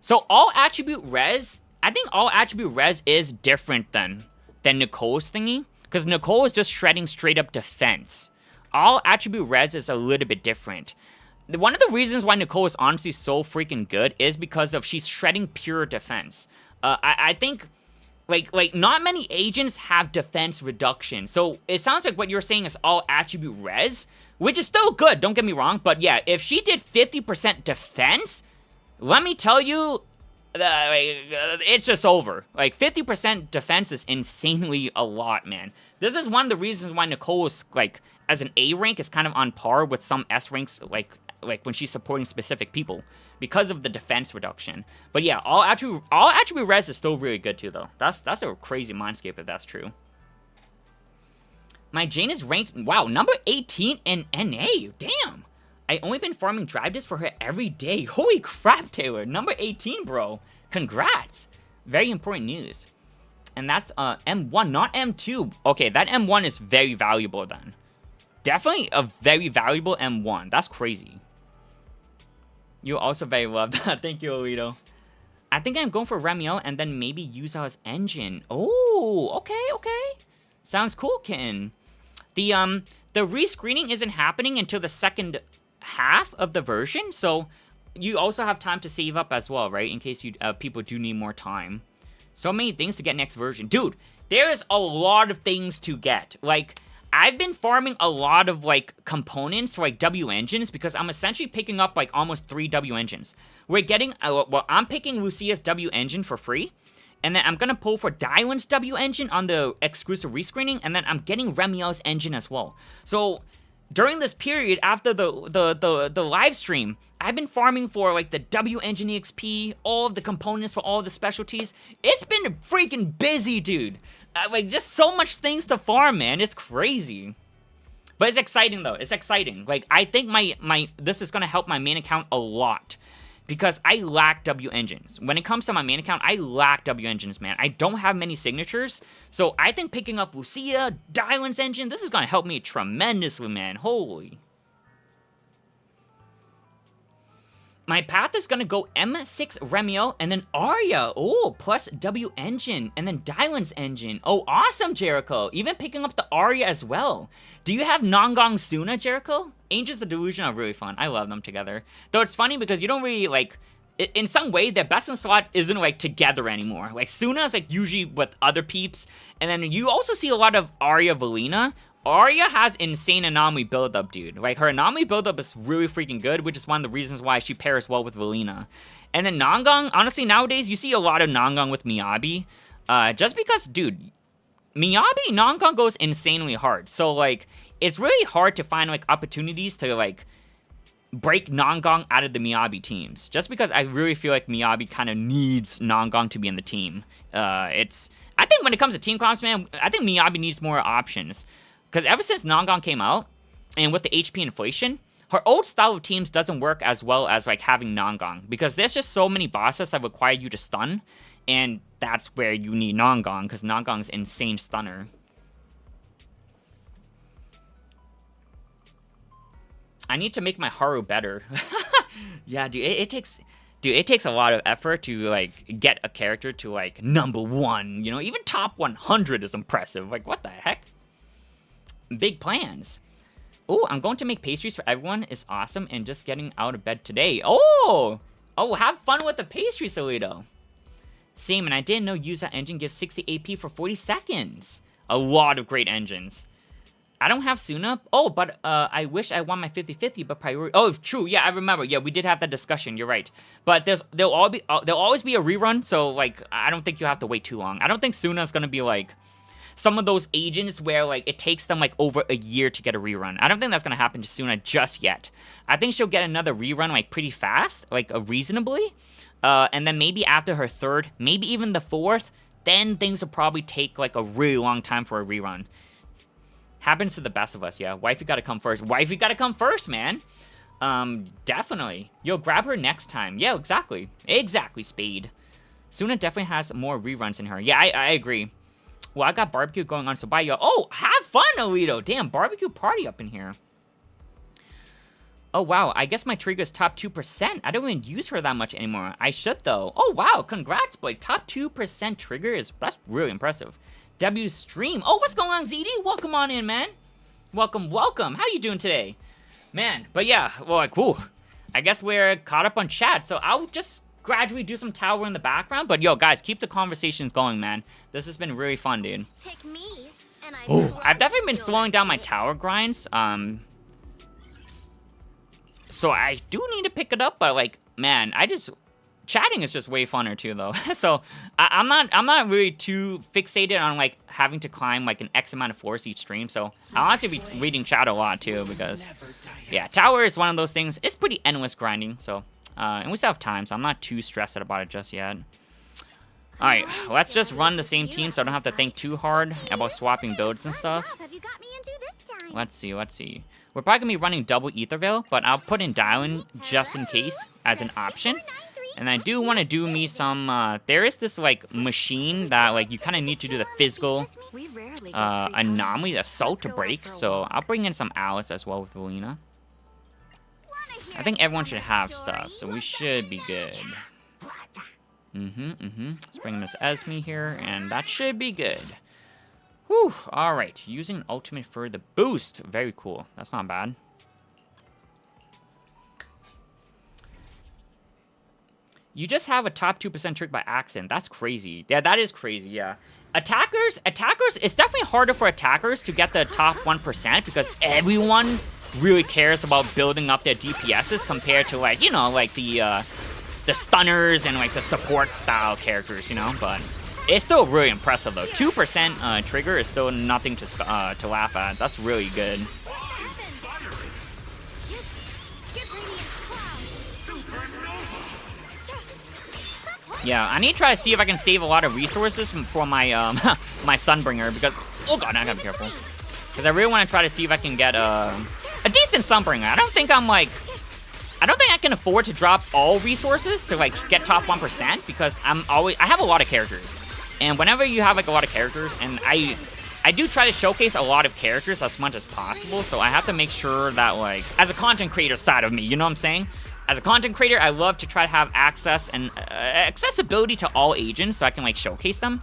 So all attribute res, I think all attribute res is different than Nicole's thingy, because Nicole is just shredding straight up defense. All attribute res is a little bit different. One of the reasons why Nicole is honestly so freaking good is because of she's shredding pure defense. I think, like not many agents have defense reduction. So it sounds like what you're saying is all attribute res, which is still good, don't get me wrong. But yeah, if she did 50% defense, let me tell you, it's just over. Like, 50% defense is insanely a lot, man. This is one of the reasons why Nicole's, like, as an A rank is kind of on par with some S ranks, like when she's supporting specific people, because of the defense reduction. But yeah, all attribute res is still really good too, though. That's a crazy mindscape if that's true. My Jane is ranked, wow, number 18 in NA. Damn. I only been farming drive discs for her every day. Holy crap, Taylor. Number 18, bro. Congrats. Very important news. And that's M1, not M2. Okay, that M1 is very valuable then. Definitely a very valuable M1. That's crazy. You're also very loved. Thank you, Alito. I think I'm going for Remiel and then maybe use our engine. Oh, okay. Sounds cool, Ken. The rescreening isn't happening until the second half of the version, so you also have time to save up as well, right? In case you people do need more time. So many things to get next version. Dude, there is a lot of things to get. Like, I've been farming a lot of, like, components for, like, W engines because I'm essentially picking up, like, almost 3 W engines. We're getting, well, I'm picking Lucia's W engine for free, and then I'm gonna pull for Dylan's W engine on the exclusive rescreening, and then I'm getting Remiel's engine as well. So, during this period, after the live stream, I've been farming for, like, the W engine EXP, all of the components for all of the specialties. It's been freaking busy, dude. Like, just so much things to farm, man. It's crazy. But it's exciting, though. It's exciting. Like, I think this is gonna help my main account a lot. Because I lack W engines. When it comes to my main account, I lack W engines, man. I don't have many signatures. So I think picking up Lucia, Dylan's engine, this is gonna help me tremendously, man. Holy. My path is gonna go M6 Remiel and then Arya. Oh, plus W engine and then Dylan's engine. Oh, awesome, Jericho. Even picking up the Arya as well. Do you have Nongong Suna, Jericho? Angels of Delusion are really fun. I love them together. Though it's funny because you don't really, like, in some way, their best in slot isn't, like, together anymore. Like, Suna is, like, usually with other peeps. And then you also see a lot of Arya Valina. Arya has insane anomaly buildup, dude. Like, her anomaly buildup is really freaking good, which is one of the reasons why she pairs well with Valina. And then Nongong, honestly, nowadays, you see a lot of Nongong with Miyabi. Just because, dude, Miyabi, Nongong goes insanely hard. So, like, it's really hard to find, like, opportunities to, like, break Nongong out of the Miyabi teams. Just because I really feel like Miyabi kind of needs Nongong to be in the team. I think when it comes to team comps, man, I think Miyabi needs more options. Because ever since Nongong came out, and with the HP inflation, her old style of teams doesn't work as well as, like, having Nongong. Because there's just so many bosses that require you to stun, and that's where you need Nongong, because Nongong's insane stunner. I need to make my Haru better. Yeah, dude, it takes a lot of effort to, like, get a character to, like, #1, you know? Even top 100 is impressive. Like, what the heck? Big plans. Oh, I'm going to make pastries for everyone is awesome and just getting out of bed today. Oh, have fun with the pastry, Solito. Same, and I didn't know use that engine gives 60 AP for 40 seconds. A lot of great engines. I don't have Suna. Oh, but I wish I won my 50-50, but priority. Oh, true. Yeah, I remember. Yeah, we did have that discussion. You're right. But there'll always be a rerun. So, like, I don't think you have to wait too long. I don't think Suna's gonna be like some of those agents where, like, it takes them, like, over a year to get a rerun. I don't think that's gonna happen to Suna just yet. I think she'll get another rerun, like, pretty fast, like, reasonably. And then maybe after her third, maybe even the fourth, then things will probably take, like, a really long time for a rerun. Happens to the best of us, yeah. Wifey gotta come first. Wifey gotta come first, man. Definitely. Yo, grab her next time. Yeah, exactly. Exactly, Spade. Suna definitely has more reruns in her. Yeah, I agree. Well, I got barbecue going on, so bye, yo. Oh, have fun, Alito. Damn, barbecue party up in here. Oh, wow. I guess my trigger's top 2%. I don't even use her that much anymore. I should, though. Oh, wow. Congrats, boy. Top 2% trigger that's really impressive. W stream. Oh, what's going on, ZD? Welcome on in, man. Welcome, welcome. How you doing today? Man, but yeah, well, like, whoo. I guess we're caught up on chat, so I'll just gradually do some tower in the background. But yo, guys, keep the conversations going, man. This has been really fun, dude. Pick me, and I've definitely been slowing down my tower grinds. So I do need to pick it up, but like, man, I just chatting is just way funner too, though. So I'm not really too fixated on like having to climb like an X amount of floors each stream. So I'll honestly be reading chat a lot too, because yeah, tower is one of those things. It's pretty endless grinding. So and we still have time, so I'm not too stressed about it just yet. All right, let's just run the same team, so I don't have to think too hard about swapping builds and stuff. Let's see. We're probably gonna be running double Ether Veil, but I'll put in Dial-In just in case as an option. And I do want to do me some, there is this, like, machine that, like, you kind of need to do the physical anomaly, assault to break. So I'll bring in some Alice as well with Valina. I think everyone should have stuff, so we should be good. Let's bring Miss Esme here, and that should be good. Whew, alright. Using an ultimate for the boost. Very cool. That's not bad. You just have a top 2% trick by accident. That's crazy. Yeah, that is crazy, yeah. Attackers, it's definitely harder for attackers to get the top 1% because everyone really cares about building up their DPSs compared to, like, you know, like the stunners and, like, the support style characters, you know, but it's still really impressive, though. 2% trigger is still nothing to laugh at. That's really good. Yeah, I need to try to see if I can save a lot of resources for my my Sunbringer, because oh god, I gotta be careful. Because I really want to try to see if I can get a decent Sunbringer. I don't think I can afford to drop all resources to like get top 1%, because I have a lot of characters, and whenever you have like a lot of characters, and I do try to showcase a lot of characters as much as possible, so I have to make sure that, like, as a content creator side of me, you know what I'm saying? As a content creator, I love to try to have access and accessibility to all agents so I can, like, showcase them.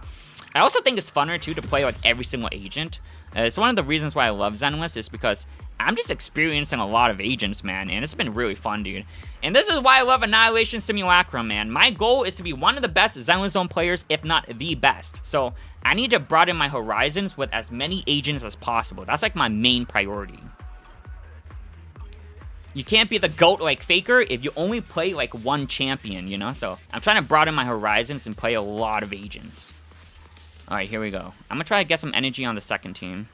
I also think it's funner, too, to play, like, every single agent. It's one of the reasons why I love Zenless, is because I'm just experiencing a lot of agents, man, and it's been really fun, dude. And this is why I love Annihilation Simulacrum, man. My goal is to be one of the best Zenless Zone players, if not the best. So I need to broaden my horizons with as many agents as possible. That's, like, my main priority. You can't be the GOAT like Faker if you only play like one champion, you know? So I'm trying to broaden my horizons and play a lot of agents. Alright, here we go. I'm gonna try to get some energy on the second team.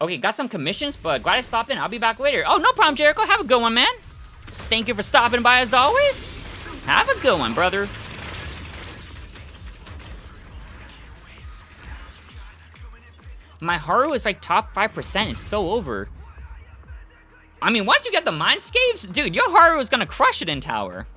Okay, got some commissions, but glad I stopped in. I'll be back later. Oh, no problem, Jericho. Have a good one, man. Thank you for stopping by as always. Have a good one, brother. My Haru is like top 5%. It's so over. I mean, once you get the Mindscapes, dude, your Haru is gonna crush it in tower.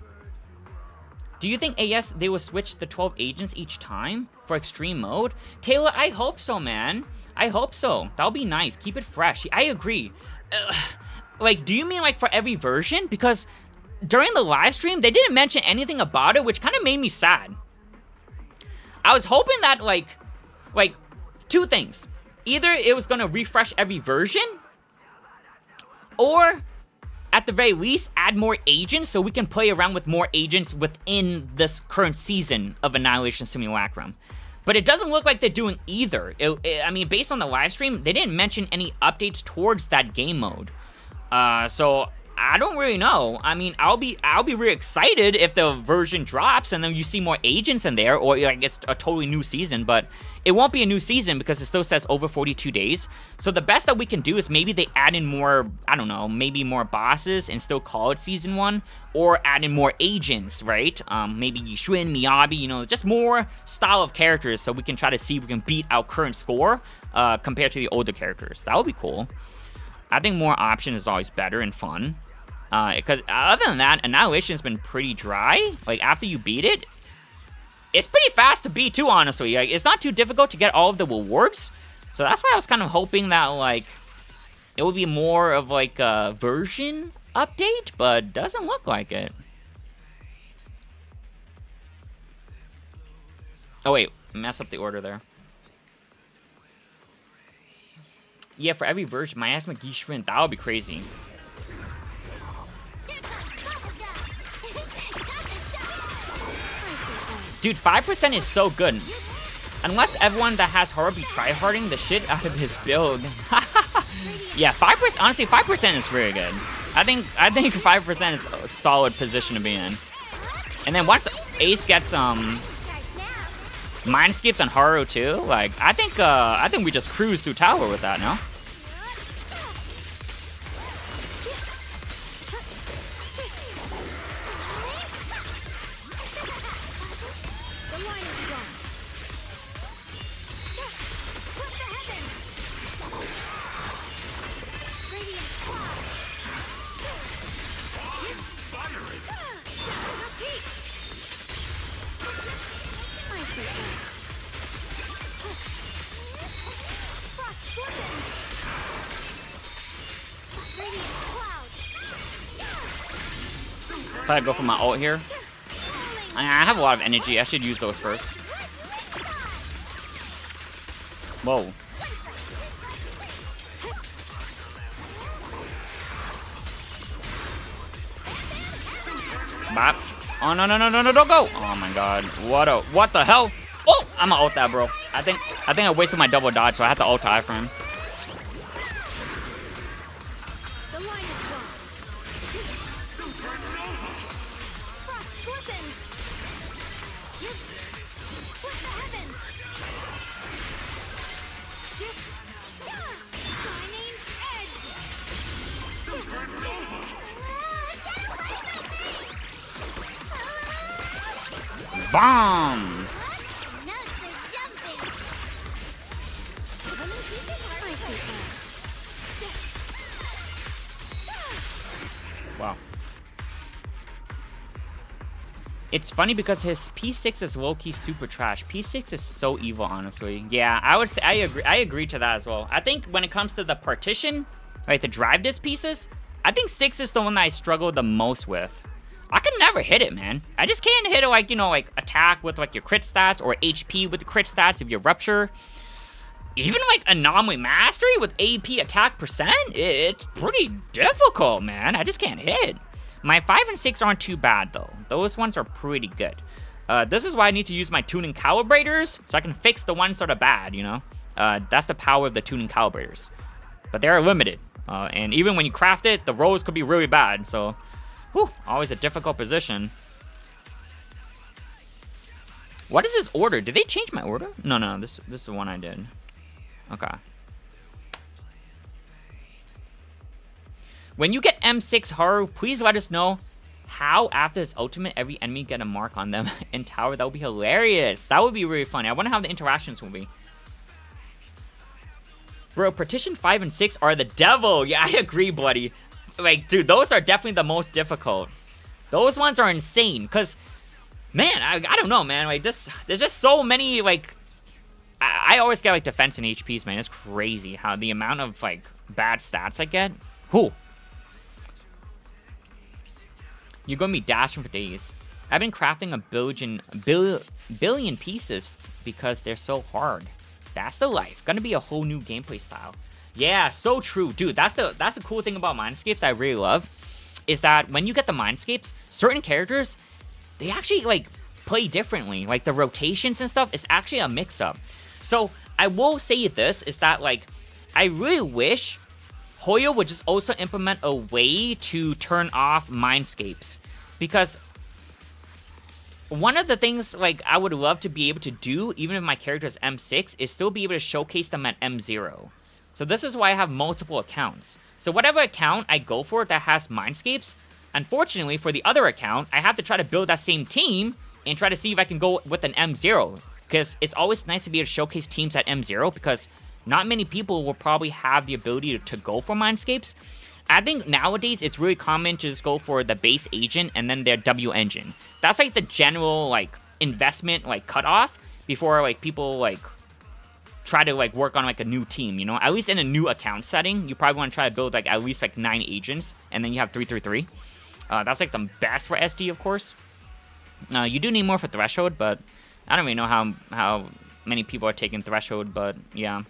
Do you think AS, they will switch the 12 agents each time for extreme mode? Taylor, I hope so, man. I hope so. That'll be nice. Keep it fresh. I agree. Like, do you mean like for every version? Because during the live stream, they didn't mention anything about it, which kind of made me sad. I was hoping that like two things. Either it was gonna refresh every version, or at the very least, add more agents so we can play around with more agents within this current season of Annihilation Simulacrum. But it doesn't look like they're doing either. I mean, based on the live stream, they didn't mention any updates towards that game mode. So I don't really know. I mean, I'll be really excited if the version drops and then you see more agents in there, or like it's a totally new season, but it won't be a new season because it still says over 42 days. So the best that we can do is maybe they add in more, I don't know, maybe more bosses and still call it Season 1, or add in more agents, right? Maybe Yishuin, Miyabi, you know, just more style of characters so we can try to see if we can beat our current score compared to the older characters. That would be cool. I think more options is always better and fun. Because other than that, Annihilation's been pretty dry. Like, after you beat it, it's pretty fast to beat too, honestly. Like, it's not too difficult to get all of the rewards. So that's why I was kind of hoping that, like, it would be more of, like, a version update, but doesn't look like it. Oh, wait. Mess up the order there. Yeah, for every version, Miasma Gishrin, that would be crazy. Dude, 5% is so good. Unless everyone that has Haru be tryharding the shit out of his build. Yeah, 5%. Honestly, 5% is really good. I think 5% is a solid position to be in. And then once Ace gets mind skips on Haru too, like I think we just cruise through tower with that, no? Probably go for my ult here. I have a lot of energy. I should use those first. Whoa. Bop. Oh no, don't go! Oh my god. What the hell? Oh! I'm gonna ult that, bro. I think I wasted my double dodge, so I have to ult high for him. Bomb! Wow. It's funny because his P6 is low-key super trash. P6 is so evil, honestly. Yeah, I would say I agree to that as well. I think when it comes to the partition, like the drive disc pieces, I think 6 is the one that I struggle the most with. I can never hit it, man. I just can't hit it, like, you know, like attack with like your crit stats or HP with the crit stats if you rupture. Even like Anomaly Mastery with AP attack percent, it's pretty difficult, man. I just can't hit. My 5 and 6 aren't too bad though. Those ones are pretty good. This is why I need to use my tuning calibrators so I can fix the ones that are bad, you know? That's the power of the tuning calibrators. But they're limited. And even when you craft it, the rolls could be really bad, so... Whew, always a difficult position. What is this order? Did they change my order? No, this is the one I did. Okay. When you get M6 Haru, please let us know how after this ultimate every enemy get a mark on them in tower. That would be hilarious. That would be really funny. I wonder how the interactions will be. Bro, partition 5 and 6 are the devil. Yeah, I agree, buddy. Like, dude, those are definitely the most difficult. Those ones are insane, because, man, I don't know, man. Like, there's just so many, like, I always get, like, defense and HPs, man. It's crazy how the amount of, like, bad stats I get. Whew. You're going to be dashing for days. I've been crafting a billion pieces because they're so hard. That's the life. Gonna be a whole new gameplay style. Yeah, so true. Dude, that's the cool thing about Mindscapes I really love, is that when you get the Mindscapes, certain characters, they actually, like, play differently. Like, the rotations and stuff is actually a mix-up. So, I will say this, is that, like, I really wish Hoyo would just also implement a way to turn off Mindscapes. Because one of the things, like, I would love to be able to do, even if my character is M6, is still be able to showcase them at M0. So this is why I have multiple accounts. So whatever account I go for that has Mindscapes, unfortunately for the other account, I have to try to build that same team and try to see if I can go with an M0. Because it's always nice to be able to showcase teams at M0, because not many people will probably have the ability to go for Mindscapes. I think nowadays it's really common to just go for the base agent and then their W engine. That's like the general, like, investment, like, cutoff before, like, people, like, try to, like, work on, like, a new team, you know? At least in a new account setting, you probably want to try to build, like, at least, like, 9 agents, and then you have 333. That's, like, the best for SD, of course. You do need more for Threshold, but I don't really know how many people are taking Threshold, but, yeah.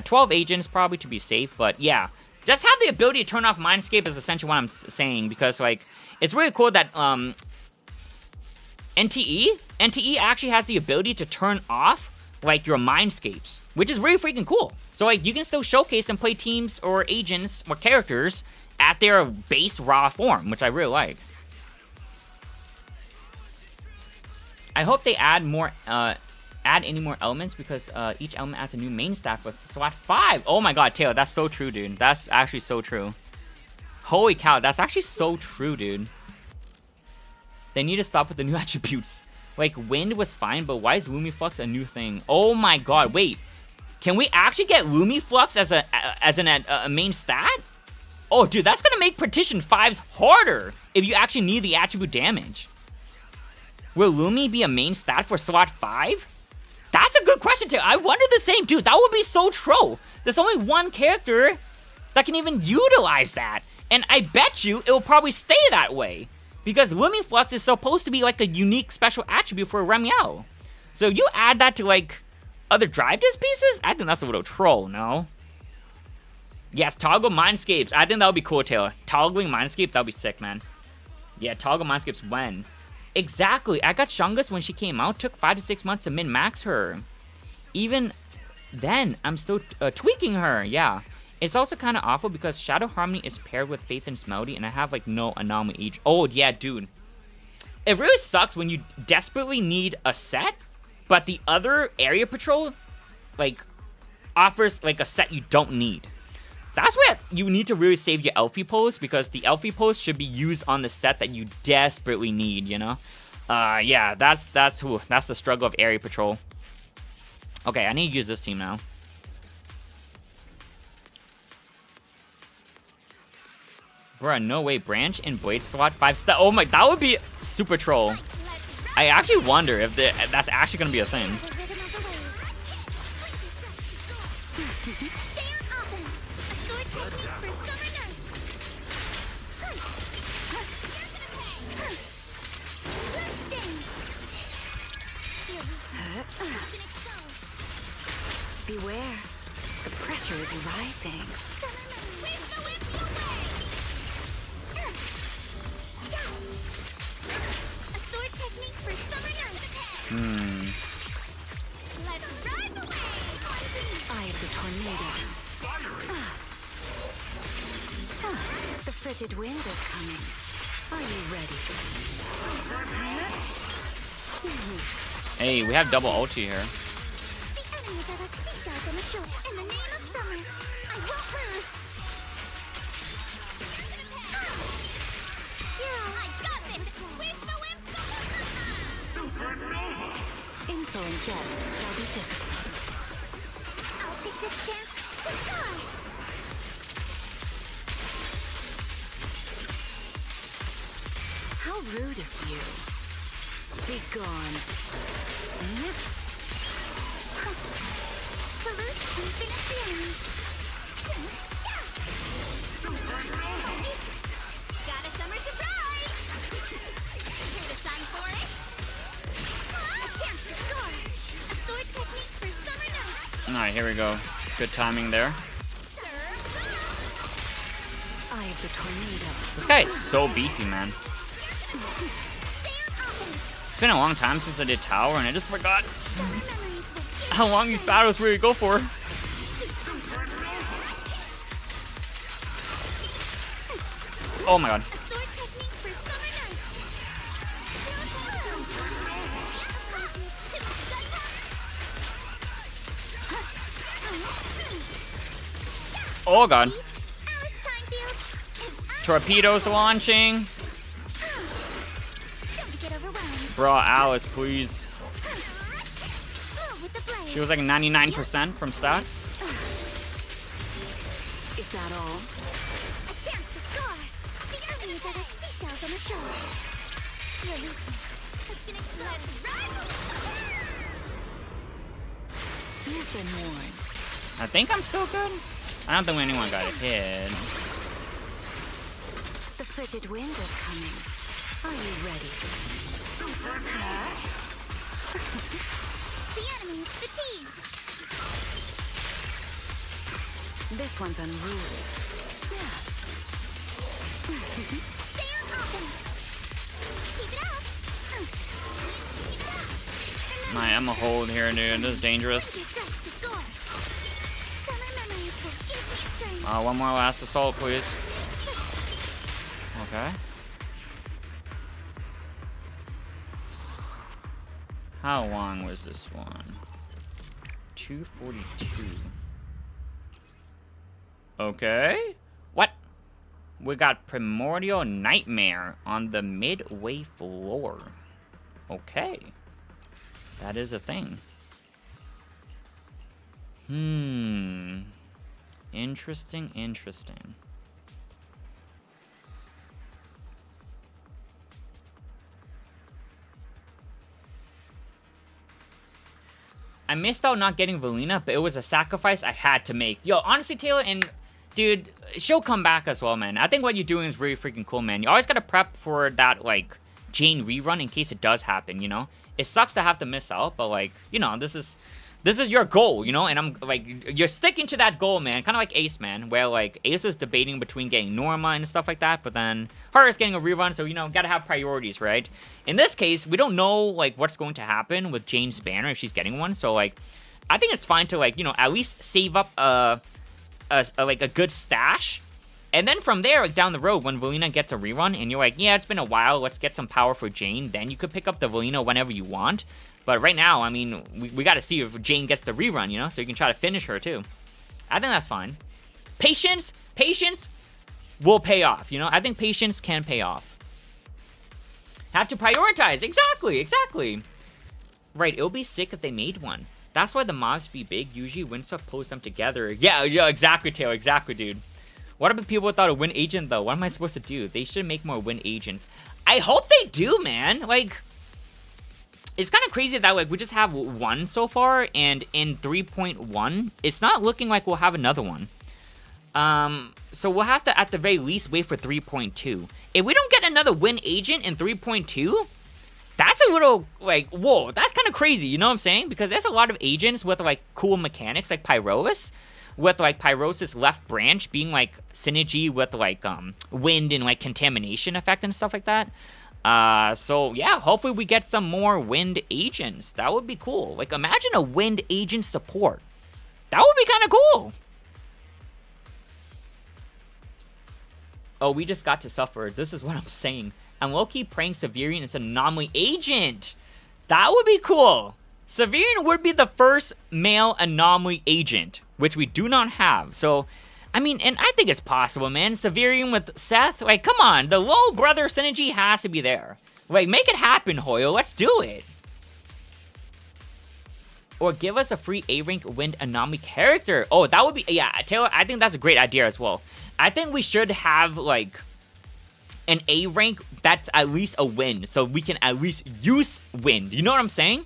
12 agents, probably, to be safe, but, yeah. Just have the ability to turn off Mindscape is essentially what I'm saying, because, like, it's really cool that, NTE actually has the ability to turn off like your mindscapes, which is really freaking cool. So like you can still showcase and play teams or agents or characters at their base raw form, which I really like. I hope they add any more elements because each element adds a new main stat with SWAT 5. Oh my god, Taylor, that's so true, dude. That's actually so true. Holy cow, that's actually so true, dude. They need to stop with the new attributes. Like, wind was fine, but why is Lumiflux a new thing? Oh my god, wait. Can we actually get Lumiflux as a main stat? Oh, dude, that's gonna make Partition 5s harder if you actually need the attribute damage. Will Lumi be a main stat for SWAT 5? That's a good question, too. I wonder the same, dude. That would be so true. There's only one character that can even utilize that. And I bet you it will probably stay that way. Because Lumiflux is supposed to be like a unique special attribute for Remiel. So you add that to like other drive disc pieces? I think that's a little troll, no? Yes, toggle mindscapes. I think that would be cool, Taylor. Toggling mindscape, that would be sick, man. Yeah, toggle mindscapes when? Exactly. I got Shungus when she came out. Took 5 to 6 months to min-max her. Even then, I'm still tweaking her. Yeah. It's also kind of awful because Shadow Harmony is paired with Faith and Melody, and I have like no anomaly each. Oh yeah, dude. It really sucks when you desperately need a set, but the other area patrol like offers like a set you don't need. That's where you need to really save your Elfie pose, because the Elfie pose should be used on the set that you desperately need, you know? Yeah, that's the struggle of area patrol. Okay, I need to use this team now. Bruh, no way. Branch and Blade SWAT 5 stat. Oh my, that would be super troll. I actually wonder if that's actually gonna be a thing. Beware, the pressure is rising. A sword technique for summer nights. Let's ride the wave. Eye of the tornado. The frigid wind is coming. Are you ready? Hey, we have double ulti here. In the name of summer, I won't lose. I got this. With the wind. Supernova. Insolent guests shall be disciplined. I'll take this chance to score. How rude of you. Be gone. Salute infinite feeling. Got a summer surprise. Here to sign for it. A chance to score. A sword technique for summer nights. Alright, here we go. Good timing there. Eye of the tornado. This guy is so beefy, man. It's been a long time since I did Tower, and I just forgot how long these battles really go for. Oh my god. Oh god. Torpedoes launching. Bro, Alice, please. She was like 99% from stat. Is that all? A chance to score. The enemies are like seashells on the shore. Your weakness has been exposed. You've been warned. I think I'm still good. I don't think anyone got a hit. The frigid wind is coming. Are you ready? The enemy is fatigued. This one's unruly. Yeah. Stay on offense. Keep it up. I'm a hold here, dude. This is dangerous. One more last assault, please. Okay. How long was this one? 242. Okay. What? We got Primordial Nightmare on the midway floor. Okay. That is a thing. Interesting, interesting. I missed out not getting Valina, but it was a sacrifice I had to make. Yo, honestly, Taylor, and dude, she'll come back as well, man. I think what you're doing is really freaking cool, man. You always gotta prep for that, like, Jane rerun in case it does happen, you know? It sucks to have to miss out, but, like, you know, this is your goal, you know? And I'm, like, you're sticking to that goal, man. Kind of like Ace, man, where, like, Ace was debating between getting Norma and stuff like that, but then Haru's getting a rerun, so, you know, gotta have priorities, right? In this case, we don't know, like, what's going to happen with Jane's banner if she's getting one, so, like, I think it's fine to, like, you know, at least save up like a good stash, and then from there, like, down the road, when Valina gets a rerun and you're like, yeah, it's been a while, let's get some power for Jane, then you could pick up the Valina whenever you want. But right now, I mean, we gotta see if Jane gets the rerun, you know, so you can try to finish her too. I think that's fine. Patience will pay off, you know. I think patience can pay off. Have to prioritize. Exactly. Right, it'll be sick if they made one. That's why the mobs be big. Usually Winstuff post them together. Yeah, exactly, Taylor. Exactly, dude. What about people without a win agent, though? What am I supposed to do? They should make more win agents. I hope they do, man. Like, it's kind of crazy that, like, we just have one so far, and in 3.1, it's not looking like we'll have another one. So we'll have to, at the very least, wait for 3.2. If we don't get another win agent in 3.2... that's a little, like, whoa, that's kind of crazy, you know what I'm saying? Because there's a lot of agents with, like, cool mechanics, like Pyrosis, with, like, Pyrosis left branch being, like, synergy with, like, wind and, like, contamination effect and stuff like that. So, yeah, hopefully we get some more wind agents. That would be cool. Like, imagine a wind agent support. That would be kind of cool. Oh, we just got to suffer. This is what I'm saying. I'm low-key praying Severian is an anomaly agent. That would be cool. Severian would be the first male anomaly agent, which we do not have. So, I mean, and I think it's possible, man. Severian with Seth, like, come on. The low brother synergy has to be there. Like, make it happen, Hoyo. Let's do it. Or give us a free A-rank wind anomaly character. Oh, that would be, yeah, Taylor, I think that's a great idea as well. I think we should have, like, an A rank that's at least a win, so we can at least use wind. You know what I'm saying?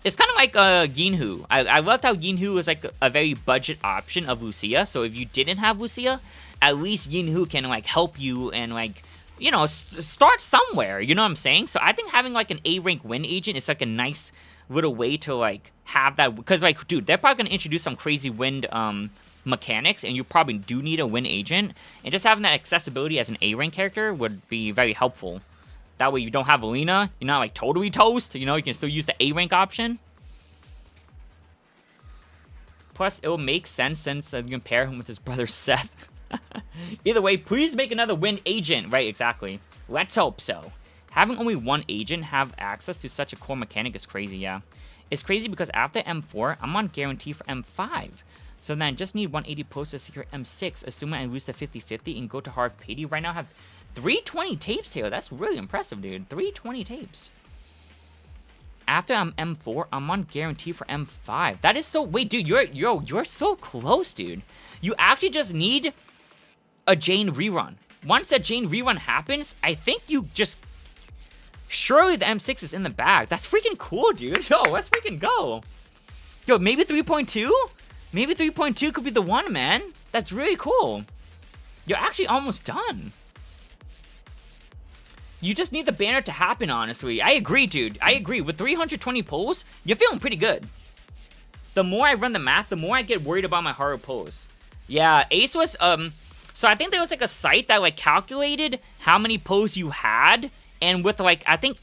It's kind of like Ginhu. I loved how Ginhu was like a very budget option of Lucia. So if you didn't have Lucia, at least Ginhu can like help you and like, you know, start somewhere. You know what I'm saying? So I think having like an A rank win agent is like a nice little way to like have that, because like, dude, they're probably gonna introduce some crazy wind mechanics, and you probably do need a win agent, and just having that accessibility as an A rank character would be very helpful. That way you don't have Alina, you're not like totally toast, you know, you can still use the A rank option. Plus, it will make sense since you can pair him with his brother Seth. Either way, please make another win agent. Right, exactly. Let's hope so. Having only one agent have access to such a core mechanic is crazy, yeah. It's crazy because after M4, I'm on guarantee for M5. So then I just need 180 posts to secure M6, assuming I lose to 50-50 and go to hard pity. Right now I have 320 tapes, Taylor. That's really impressive, dude. 320 tapes. After I'm M4, I'm on guarantee for M5. That is so... Wait, dude, you're so close, dude. You actually just need a Jane rerun. Once a Jane rerun happens, I think you just... Surely the M6 is in the bag. That's freaking cool, dude. Yo, let's freaking go. Yo, maybe 3.2? Maybe 3.2 could be the one, man. That's really cool. You're actually almost done. You just need the banner to happen, honestly. I agree, dude. I agree. With 320 pulls, you're feeling pretty good. The more I run the math, the more I get worried about my Haru pulls. Yeah, Ace was, so I think there was like a site that like calculated how many pulls you had, and with like, I think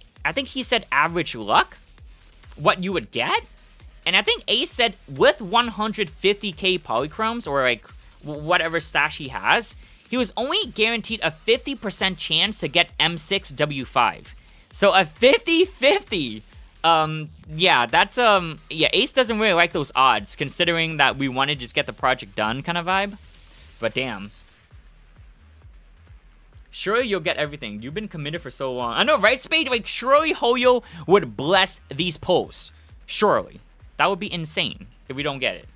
he said average luck. what you would get. And I think Ace said with 150k polychromes, or like whatever stash he has, he was only guaranteed a 50% chance to get M6W5. So a 50-50. Yeah, that's, yeah, Ace doesn't really like those odds, considering that we want to just get the project done kind of vibe. But damn. Surely you'll get everything. You've been committed for so long. I know, right, Spade? Like, surely Hoyo would bless these posts. Surely. That would be insane if we don't get it.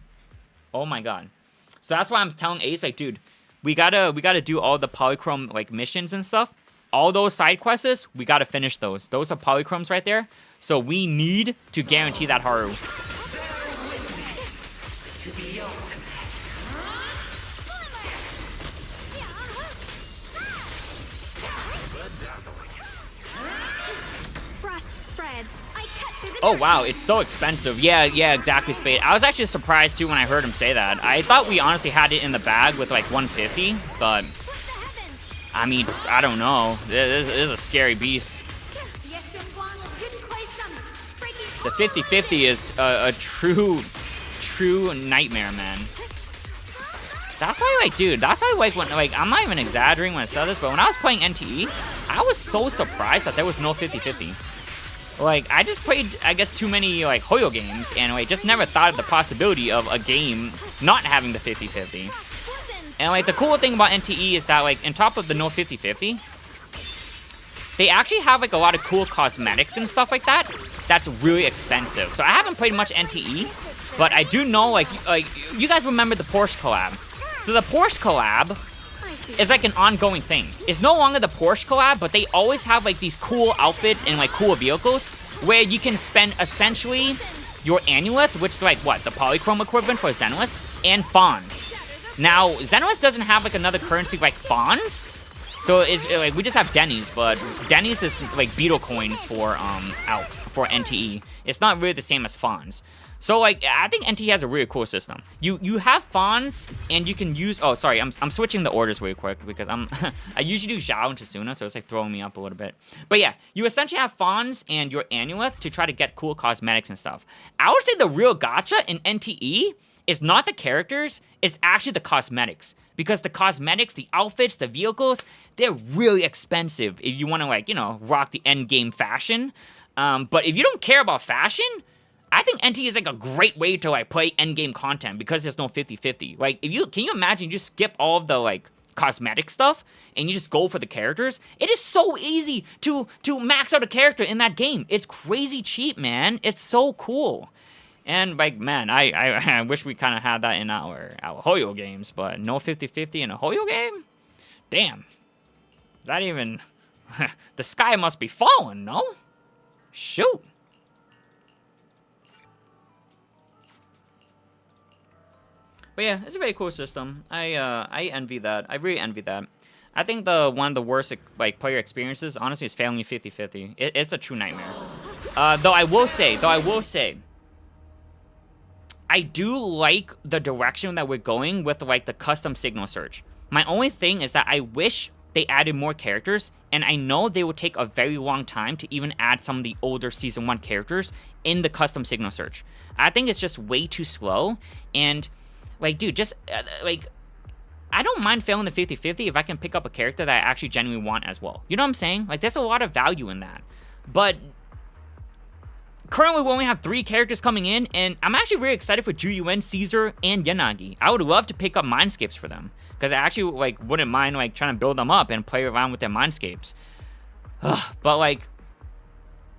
Oh my god. So that's why I'm telling Ace, like, dude, we gotta do all the polychrome, like, missions and stuff. All those side quests, we gotta finish those. Those are polychromes right there. So we need to guarantee that Haru. Oh wow, it's so expensive. Yeah, exactly, Spade. I was actually surprised too when I heard him say that. I thought we honestly had it in the bag with like 150, but I mean, I don't know. This is a scary beast. The 50-50 is a true nightmare, man. That's why, like, dude, that's why, like, when, like, I'm not even exaggerating when I say this, but when I was playing NTE, I was so surprised that there was no 50-50. Like, I just played, I guess, too many, like, Hoyo games, and, like, just never thought of the possibility of a game not having the 50-50. And, like, the cool thing about NTE is that, like, on top of the no 50-50, they actually have, like, a lot of cool cosmetics and stuff like that that's really expensive. So I haven't played much NTE, but I do know, like you guys remember the Porsche collab. So the Porsche collab is like an ongoing thing. It's no longer the Porsche collab, but they always have like these cool outfits and like cool vehicles where you can spend essentially your Annuith, which is like what, the polychrome equivalent for Zenless, and Fawns. Now, Zenless doesn't have like another currency like Fawns. So it's like we just have Denny's, but Denny's is like Beetle coins for for NTE. It's not really the same as Fawns. So like I think NTE has a really cool system. You have Fawns and you can use, oh sorry, I'm switching the orders really quick because I usually do Zhao and Tasuna, so it's like throwing me up a little bit. But yeah, you essentially have Fawns and your Amulet to try to get cool cosmetics and stuff. I would say the real gacha in NTE is not the characters, it's actually the cosmetics. Because the cosmetics, the outfits, the vehicles, they're really expensive if you want to, like, you know, rock the end game fashion. But if you don't care about fashion, I think NT is like a great way to like play end game content because there's no 50-50. Like, if you can you imagine you just skip all of the like cosmetic stuff and you just go for the characters? It is so easy to max out a character in that game. It's crazy cheap, man. It's so cool. And, like, man, I wish we kind of had that in our Hoyo games, but no 50-50 in a Hoyo game? Damn. That even... the sky must be falling, no? Shoot. But yeah, it's a very cool system. I envy that. I really envy that. I think one of the worst, like, player experiences, honestly, is failing 50-50. It's a true nightmare. Though I will say... I do like the direction that we're going with, like, the custom signal search. My only thing is that I wish they added more characters, and I know they would take a very long time to even add some of the older Season 1 characters in the custom signal search. I think it's just way too slow, and, like, dude, just, like, I don't mind failing the 50-50 if I can pick up a character that I actually genuinely want as well. You know what I'm saying? Like, there's a lot of value in that. But... currently, we only have 3 characters coming in, and I'm actually really excited for Juyuan, Caesar, and Yanagi. I would love to pick up Mindscapes for them, because I actually, like, wouldn't mind, like, trying to build them up and play around with their Mindscapes. But, like,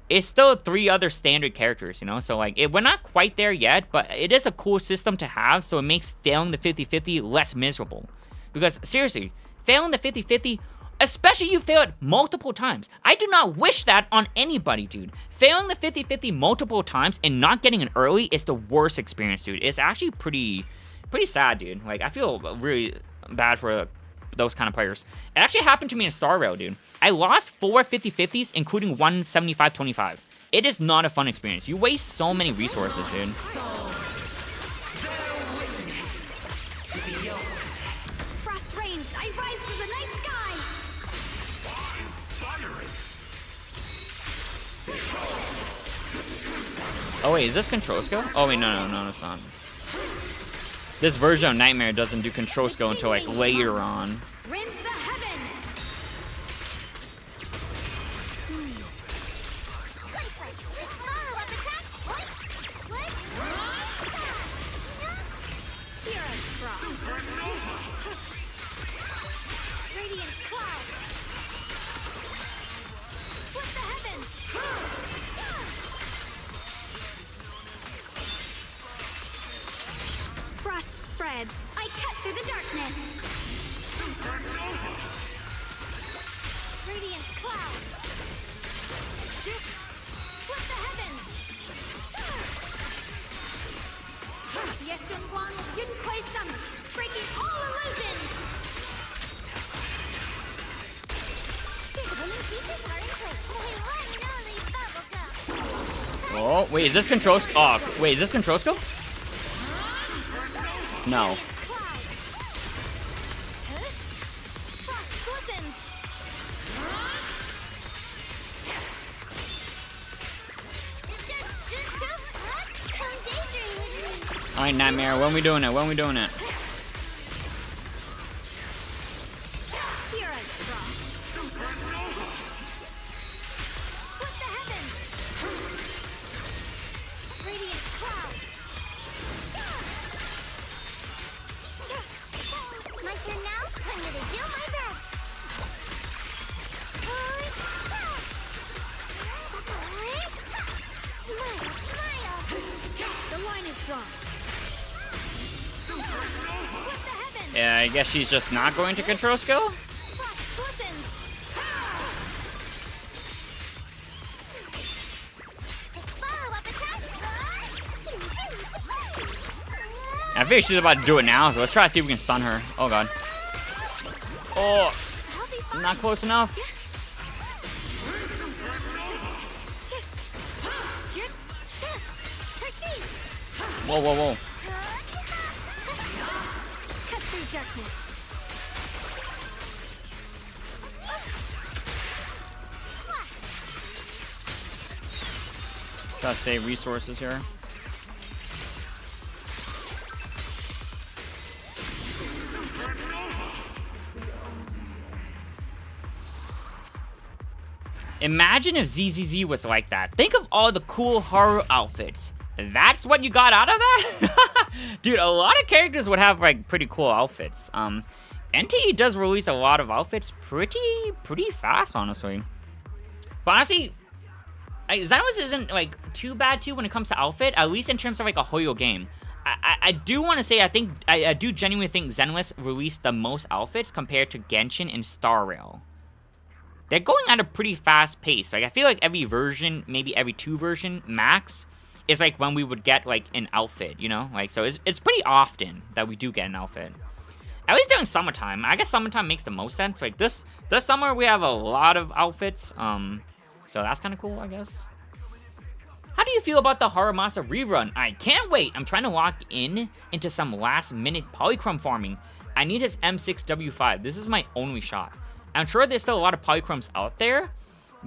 it's still 3 other standard characters, you know? So, like, we're not quite there yet, but it is a cool system to have, so it makes failing the 50-50 less miserable. Because, seriously, failing the 50-50... especially you fail it multiple times. I do not wish that on anybody, dude. Failing the 50-50 multiple times and not getting it early is the worst experience, dude. It's actually pretty sad, dude. Like, I feel really bad for those kind of players. It actually happened to me in Star Rail, dude. I lost 4 50-50s, including 1 75-25. It is not a fun experience. You waste so many resources, dude. Oh wait, is this control skill? Oh wait, no, it's not. This version of Nightmare doesn't do control skill until like later on. Rends the heavens. Follow-up attack. Flip. Here I draw. Radiant cloud. Flip the heavens. Frost spreads. I cut through the darkness. Radiant cloud. Flip the heavens. Yes, and one didn't play some, breaking all illusions. Suitable new pieces are in place. Only one and only bubblegum. Oh wait, is this control skill? Oh wait, is this control skill? No. Alright, Nightmare, when we doing it? When we doing it? Here I draw. Flip the heavens. Radiant cloud. My turn now. I'm gonna do my best. Smile, smile. The line is drawn. Yeah, I guess she's just not going to control skill? I figure she's about to do it now, so let's try to see if we can stun her. Oh god. Oh, not close enough. Whoa, whoa, whoa. Cut through darkness. Gotta save resources here. Imagine if ZZZ was like that. Think of all the cool horror outfits. That's what you got out of that? Dude, a lot of characters would have like pretty cool outfits. NTE does release a lot of outfits pretty fast, honestly. But honestly, Zenless isn't like too bad too when it comes to outfit, at least in terms of like a Hoyo game. I do want to say I do genuinely think Zenless released the most outfits compared to Genshin and Star Rail. They're going at a pretty fast pace. Like I feel like every version, maybe every 2 version max, is like when we would get like an outfit, you know? Like so it's pretty often that we do get an outfit. At least during summertime. I guess summertime makes the most sense. Like this summer we have a lot of outfits. So that's kind of cool, I guess. How do you feel about the Horror Monster rerun? I can't wait. I'm trying to lock into some last minute polychrome farming. I need his M6W5. This is my only shot. I'm sure there's still a lot of polychromes out there.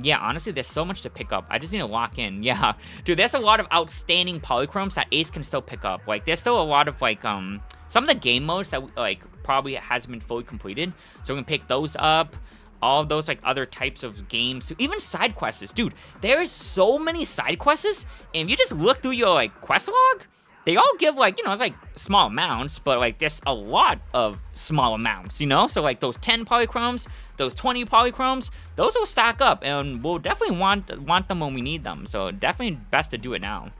Yeah, honestly, there's so much to pick up. I just need to lock in. Yeah, dude, there's a lot of outstanding polychromes that Ace can still pick up. Like, there's still a lot of, like, some of the game modes that, like, probably hasn't been fully completed. So we can pick those up. All of those, like, other types of games. Even side quests. Dude, there's so many side quests. And if you just look through your, like, quest log, they all give, like, you know, it's, like, small amounts. But, like, there's a lot of small amounts, you know? So, like, those 10 polychromes, those 20 polychromes, those will stack up. And we'll definitely want them when we need them. So, definitely best to do it now.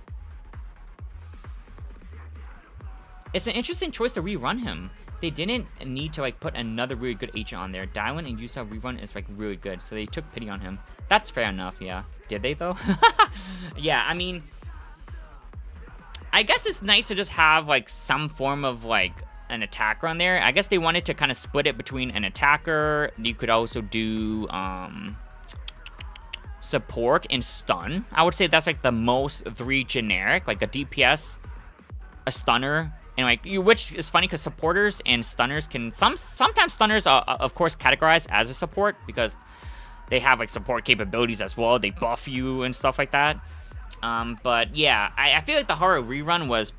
It's an interesting choice to rerun him. They didn't need to, like, put another really good agent on there. Daiwon and Yusa rerun is, like, really good. So, they took pity on him. That's fair enough, yeah. Did they, though? Yeah, I mean, I guess it's nice to just have, like, some form of, like, an attacker on there. I guess they wanted to kind of split it between an attacker. You could also do support and stun. I would say that's, like, the most 3 generic. Like, a DPS, a stunner, and, like, which is funny because supporters and stunners can... Sometimes stunners are, of course, categorized as a support because they have, like, support capabilities as well. They buff you and stuff like that. But yeah, I feel like the Haru rerun was,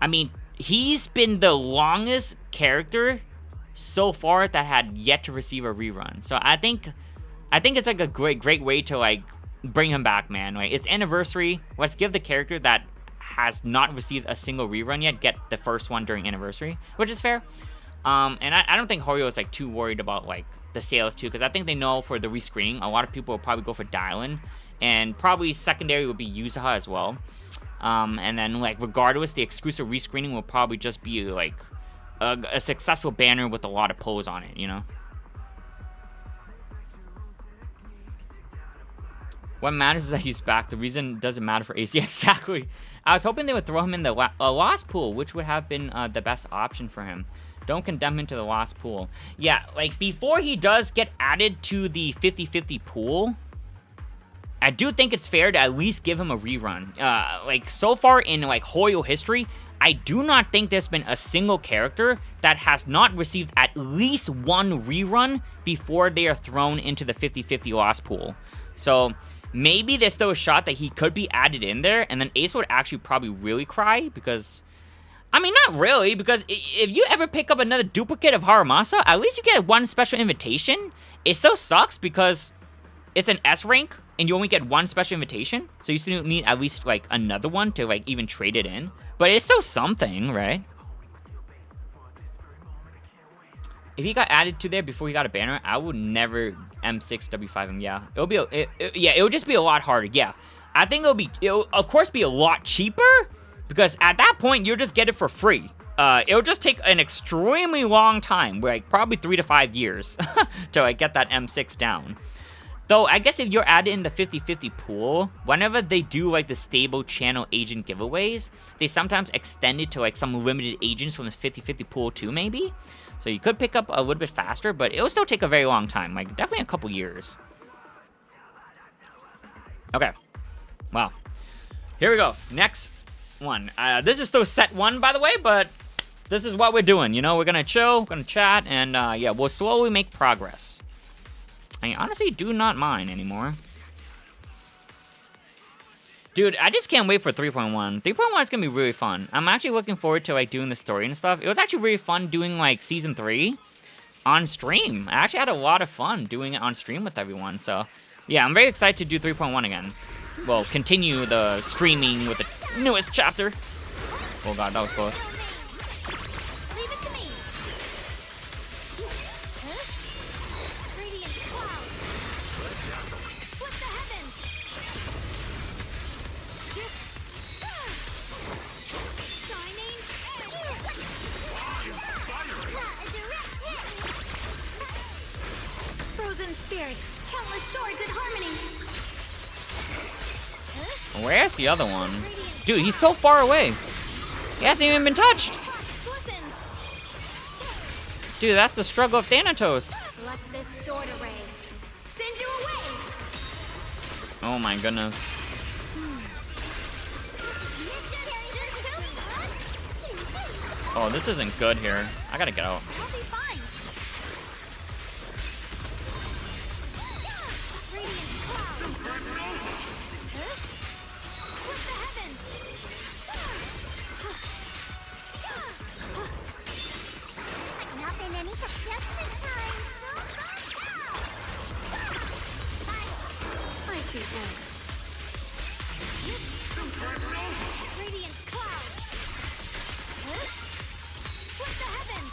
I mean, he's been the longest character so far that had yet to receive a rerun. So I think it's like a great way to like bring him back, man. Like, it's anniversary. Let's give the character that has not received a single rerun yet get the first one during anniversary, which is fair. And I don't think Horio is like too worried about like the sales too, because I think they know for the rescreening, a lot of people will probably go for Dylan, and probably secondary would be Yuzaha as well. And then like regardless, the exclusive rescreening will probably just be like a successful banner with a lot of pulls on it, you know. What matters is that he's back. The reason doesn't matter for AC. Exactly. I was hoping they would throw him in the lost pool, which would have been the best option for him. Don't condemn him to the lost pool. Yeah, like before he does get added to the 50-50 pool, I do think it's fair to at least give him a rerun. Like so far in like Hoyo history, I do not think there's been a single character that has not received at least one rerun before they are thrown into the 50-50 lost pool. So maybe there's still a shot that he could be added in there, and then Ace would actually probably really cry, because, I mean, not really, because if you ever pick up another duplicate of Haramasa, at least you get one special invitation. It still sucks because it's an S rank, and you only get one special invitation, so you still need at least, like, another one to, like, even trade it in. But it's still something, right? If he got added to there before he got a banner, I would never M6W5 him. Yeah, it'll be it would just be a lot harder. Yeah, I think it'll of course be a lot cheaper, because at that point you'll just get it for free. It'll just take an extremely long time, like probably 3 to 5 years to like get that M6 down. Though I guess if you're added in the 50-50 pool, whenever they do like the stable channel agent giveaways, they sometimes extend it to like some limited agents from the 50-50 pool too, maybe. So you could pick up a little bit faster, but it'll still take a very long time, like definitely a couple years. Okay. Wow. Here we go. Next one. This is still set 1, by the way, but this is what we're doing. You know, we're gonna chill, we're gonna chat, and yeah, we'll slowly make progress. I honestly do not mind anymore. Dude, I just can't wait for 3.1. 3.1 is gonna be really fun. I'm actually looking forward to like doing the story and stuff. It was actually really fun doing like season 3 on stream. I actually had a lot of fun doing it on stream with everyone. So yeah, I'm very excited to do 3.1 again. Well, continue the streaming with the newest chapter. Oh god, that was close. Leave it to me. Radiant clouds. Split the heavens. Shining edge. Not a direct hit. Frozen spirits. Countless swords in harmony. Where's the other one? Dude, he's so far away. He hasn't even been touched. Dude, that's the struggle of Thanatos. Let this sword array send you away. Oh my goodness. Oh, this isn't good here. I gotta get out. I'll be fine. Radiant cloud. Split the heavens. Not been any success this time. I see edge. Radiant cloud. Split the heavens.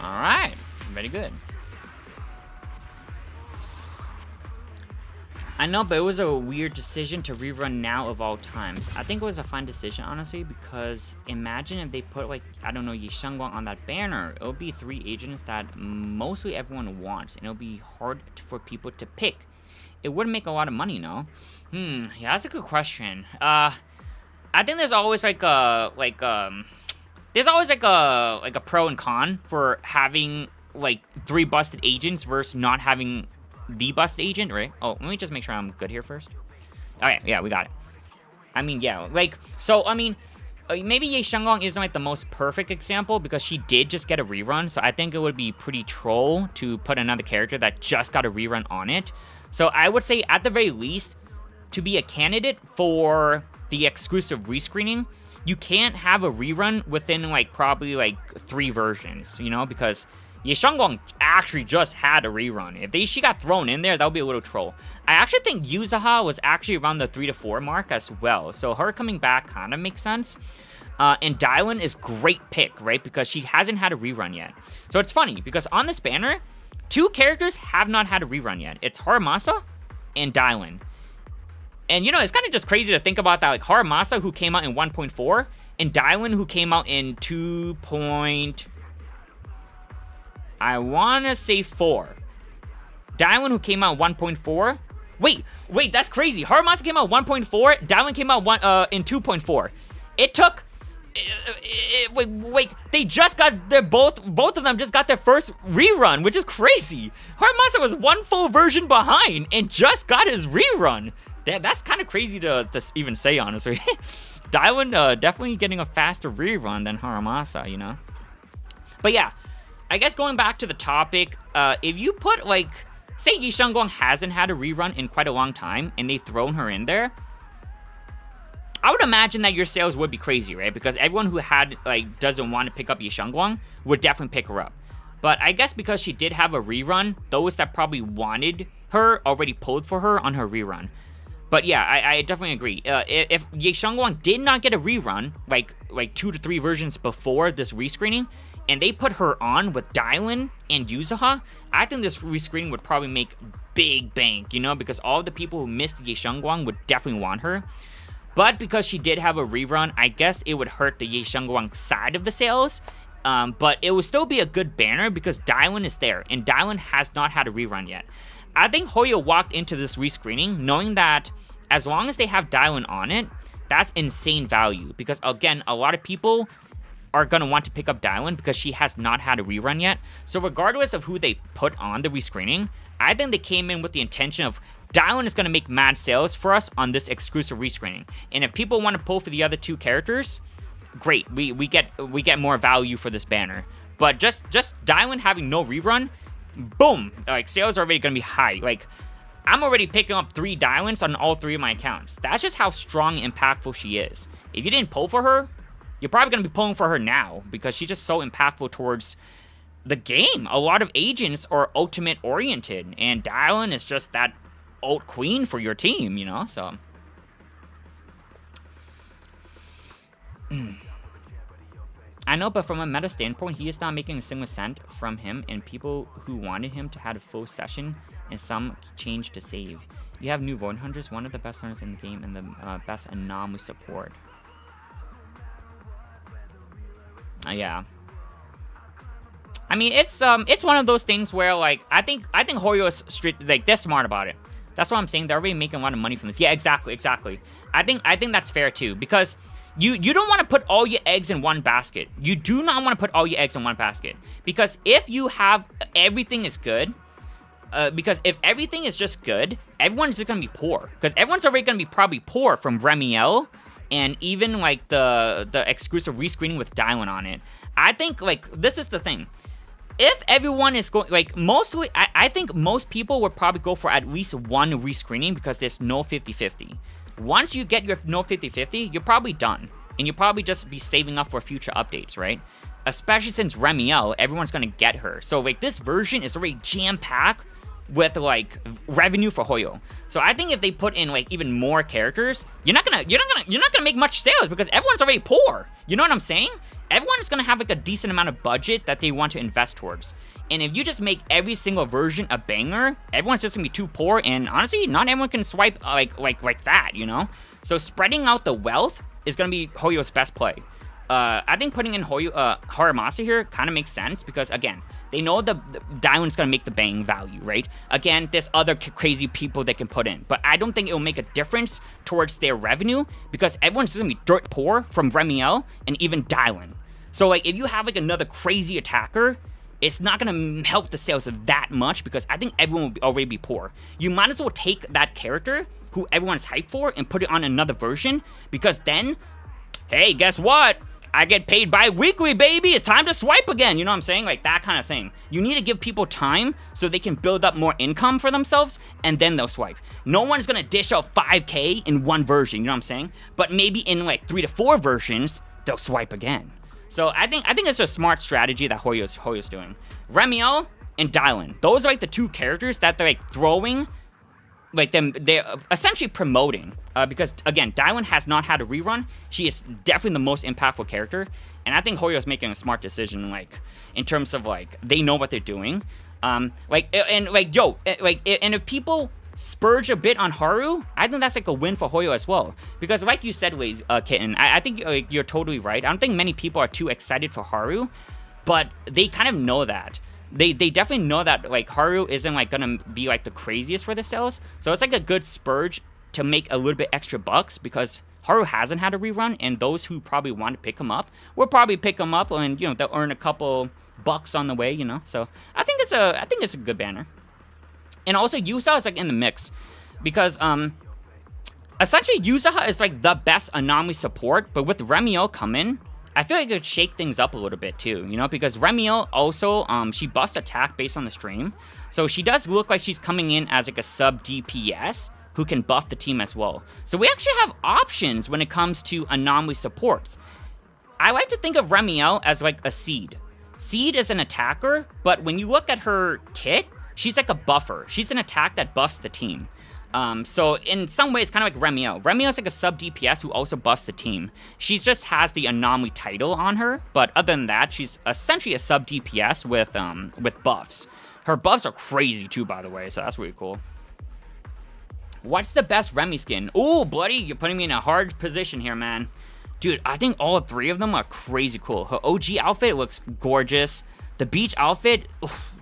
All right, very good. I know, but it was a weird decision to rerun now of all times. I think it was a fine decision, honestly, because imagine if they put, like, I don't know, Yishengwang on that banner. It'll be 3 agents that mostly everyone wants, and it'll be hard for people to pick. It wouldn't make a lot of money, no? Yeah, that's a good question. I think there's always, like, there's always, like a pro and con for having, like, 3 busted agents versus not having the busted agent, right? Oh, let me just make sure I'm good here first. Okay, yeah, we got it. I mean, yeah, like, so, I mean, maybe Ye Shenggong isn't, like, the most perfect example because she did just get a rerun, so I think it would be pretty troll to put another character that just got a rerun on it. So I would say, at the very least, to be a candidate for the exclusive rescreening, you can't have a rerun within, like, probably, like, 3 versions, you know? Because Ye Xiangguang actually just had a rerun. If she got thrown in there, that would be a little troll. I actually think Yuzaha was actually around the 3 to 4 mark as well. So her coming back kind of makes sense. And Dylan is great pick, right? Because she hasn't had a rerun yet. So it's funny, because on this banner, 2 characters have not had a rerun yet. It's Haramasa and Dylan. And, you know, it's kind of just crazy to think about that. Like, Haramasa, who came out in 1.4, and Dylan, who came out in 2. I want to say 4. Dylan, who came out 1.4. Wait, that's crazy. Haramasa came out 1.4. Dylan came out in 2.4. It took... wait, they just got their both of them just got their first rerun, which is crazy. Haramasa was 1 full version behind and just got his rerun. That's kind of crazy to even say, honestly. Dylan definitely getting a faster rerun than Haramasa, you know? But yeah, I guess going back to the topic, if you put, like, say Ye Xiangguang hasn't had a rerun in quite a long time, and they've thrown her in there, I would imagine that your sales would be crazy, right? Because everyone who doesn't want to pick up Ye Xiangguang would definitely pick her up. But I guess because she did have a rerun, those that probably wanted her already pulled for her on her rerun. But yeah, I definitely agree. If Ye Xiangguang did not get a rerun, like 2 to 3 versions before this rescreening, and they put her on with Dylan and Yuzaha, I think this rescreening would probably make big bank, you know? Because all the people who missed Ye Xiangguang would definitely want her. But because she did have a rerun, I guess it would hurt the Ye Xiangguang side of the sales. But it would still be a good banner because Dylan is there, and Dylan has not had a rerun yet. I think Hoyo walked into this rescreening knowing that as long as they have Dylan on it, that's insane value. Because again, a lot of people are going to want to pick up Dylan because she has not had a rerun yet. So regardless of who they put on the rescreening, I think they came in with the intention of Dylan is going to make mad sales for us on this exclusive rescreening. And if people want to pull for the other 2 characters, great. We get more value for this banner. But just Dylan having no rerun, boom, like sales are already going to be high. Like, I'm already picking up 3 Dylans on all 3 of my accounts. That's just how strong and impactful she is. If you didn't pull for her, you're probably going to be pulling for her now because she's just so impactful towards the game. A lot of agents are ultimate oriented, and Dylan is just that ult queen for your team, you know? So I know, but from a meta standpoint, he is not making a single cent from him, and people who wanted him to have a full session and some change to save. You have new Void Hunters, one of the best hunters in the game, and the best anomaly support. Yeah. I mean, it's one of those things where, like, I think Hoyo is like, they're smart about it. That's what I'm saying. They're already making a lot of money from this. Yeah, exactly. I think that's fair too, because you don't want to put all your eggs in one basket. You do not want to put all your eggs in one basket, because if you have everything is good, because if everything is just good, everyone's just gonna be poor, because everyone's already gonna be probably poor from Remiel, and even like the exclusive rescreening with Dylan on it. I think, like, this is the thing. If everyone is going, like, mostly, I think most people would probably go for at least 1 rescreening because there's no 50-50. Once you get your no 50-50, you're probably done. And you'll probably just be saving up for future updates, right? Especially since Remiel, everyone's gonna get her. So, like, this version is already jam-packed with, like, revenue for Hoyo. So I think if they put in, like, even more characters, you're not gonna make much sales because everyone's already poor. You know what I'm saying? Everyone's gonna have, like, a decent amount of budget that they want to invest towards. And if you just make every single version a banger, everyone's just gonna be too poor, and honestly, not everyone can swipe like that, you know? So spreading out the wealth is gonna be Hoyo's best play. I think putting in Haramasa here kind of makes sense because, again, they know the Dylan's gonna make the bang value, right? Again, there's other crazy people they can put in, but I don't think it will make a difference towards their revenue because everyone's just gonna be dirt poor from Remiel and even Dylan. So, like, if you have, like, another crazy attacker, it's not gonna help the sales that much because I think everyone will already be poor. You might as well take that character who everyone's hyped for and put it on another version, because then, hey, guess what? I get paid bi-weekly, baby. It's time to swipe again. You know what I'm saying? Like that kind of thing. You need to give people time so they can build up more income for themselves, and then they'll swipe. No one's gonna dish out 5K in one version, you know what I'm saying? But maybe in like 3 to 4 versions, they'll swipe again. So I think it's a smart strategy that Hoyo's doing. Remiel and Dylan. Those are like the 2 characters that they're like throwing, like they're essentially promoting. Because again, Dylan has not had a rerun. She is definitely the most impactful character. And I think Hoyo's making a smart decision, like, in terms of like, they know what they're doing. And if people spurge a bit on Haru, I think that's like a win for Hoyo as well. Because like you said, Kitten, I think you're totally right. I don't think many people are too excited for Haru, but they kind of know that. They definitely know that like Haru isn't like gonna be like the craziest for the sales. So it's like a good spurge to make a little bit extra bucks, because Haru hasn't had a rerun, and those who probably want to pick him up will probably pick him up, and you know, they'll earn a couple bucks on the way, you know. So I think it's a good banner. And also Yusaha is like in the mix, because essentially Yusaha is like the best anomaly support, but with Remiel coming, I feel like it could shake things up a little bit too, you know, because Remiel also she buffs attack based on the stream, so she does look like she's coming in as like a sub DPS who can buff the team as well. So we actually have options when it comes to anomaly supports. I like to think of Remiel as like a Seed. Seed is an attacker, but when you look at her kit, she's like a buffer. She's an attack that buffs the team. So in some ways, kind of like Remiel. Remiel's like a sub DPS who also buffs the team. She just has the anomaly title on her, but other than that, she's essentially a sub DPS with buffs. Her buffs are crazy too, by the way, so that's really cool. What's the best Remy skin? Ooh, buddy, you're putting me in a hard position here, man. Dude, I think all 3 of them are crazy cool. Her OG outfit looks gorgeous. The beach outfit, oof,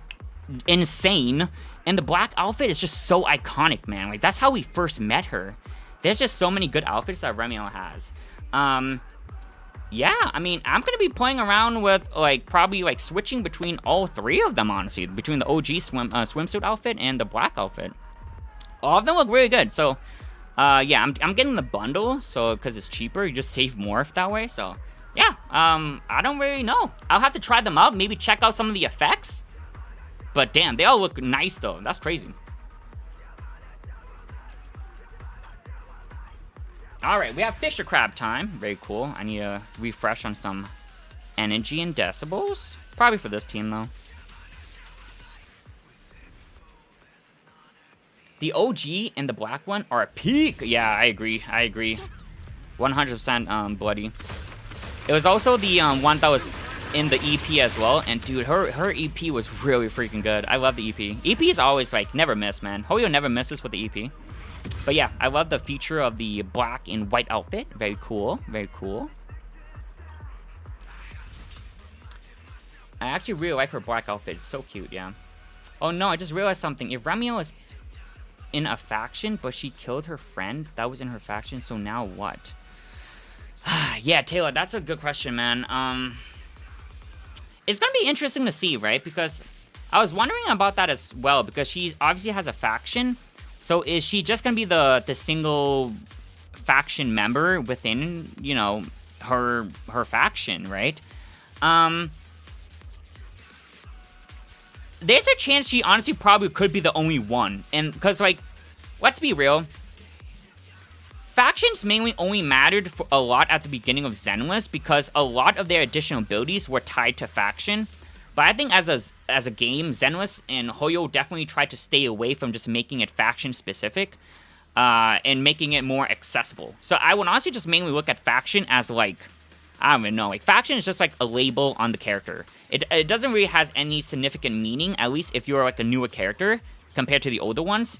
insane. And the black outfit is just so iconic, man. Like, that's how we first met her. There's just so many good outfits that Remiel has. Yeah, I mean, I'm gonna be playing around with, like, probably, like, switching between all 3 of them, honestly. Between the OG swimsuit outfit and the black outfit. All of them look really good, so, yeah, I'm getting the bundle, so, because it's cheaper, you just save more that way, so, yeah, I don't really know. I'll have to try them out, maybe check out some of the effects, but damn, they all look nice, though. That's crazy. Alright, we have Fisher Crab time. Very cool. I need to refresh on some energy and decibels. Probably for this team, though. The OG and the black one are a peak. Yeah, I agree. 100% bloody. It was also the one that was in the EP as well. And dude, her EP was really freaking good. I love the EP. EP is always like never miss, man. Hoyo never misses with the EP. But yeah, I love the feature of the black and white outfit. Very cool. Very cool. I actually really like her black outfit. It's so cute, yeah. Oh no, I just realized something. If Remiel is in a faction, but she killed her friend that was in her faction, so now what? Yeah, Taylor, that's a good question, man. It's gonna be interesting to see, right? Because I was wondering about that as well, because she obviously has a faction. So is she just gonna be the single faction member within, you know, her faction, right? There's a chance she honestly probably could be the only one. And because, like, let's be real, factions mainly only mattered for a lot at the beginning of Zenless because a lot of their additional abilities were tied to faction. But I think as a game, Zenless and Hoyo definitely tried to stay away from just making it faction specific and making it more accessible. So I would honestly just mainly look at faction as, like, I don't even know. Like, faction is just like a label on the character. It doesn't really has any significant meaning, at least if you're like a newer character compared to the older ones,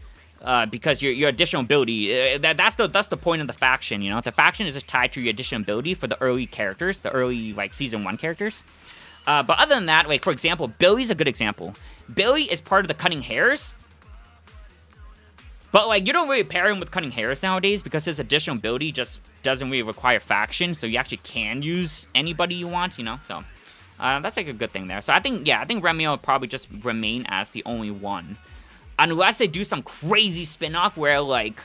because your additional ability, that's the point of the faction, you know? The faction is just tied to your additional ability for the early characters, the early, like, Season 1 characters. But other than that, like, for example, Billy's a good example. Billy is part of the Cutting Hairs, but, like, you don't really pair him with Cutting Hairs nowadays because his additional ability just doesn't really require faction, so you actually can use anybody you want, you know? So, that's, like, a good thing there. So I think Remiel will probably just remain as the only one. Unless they do some crazy spin-off where, like,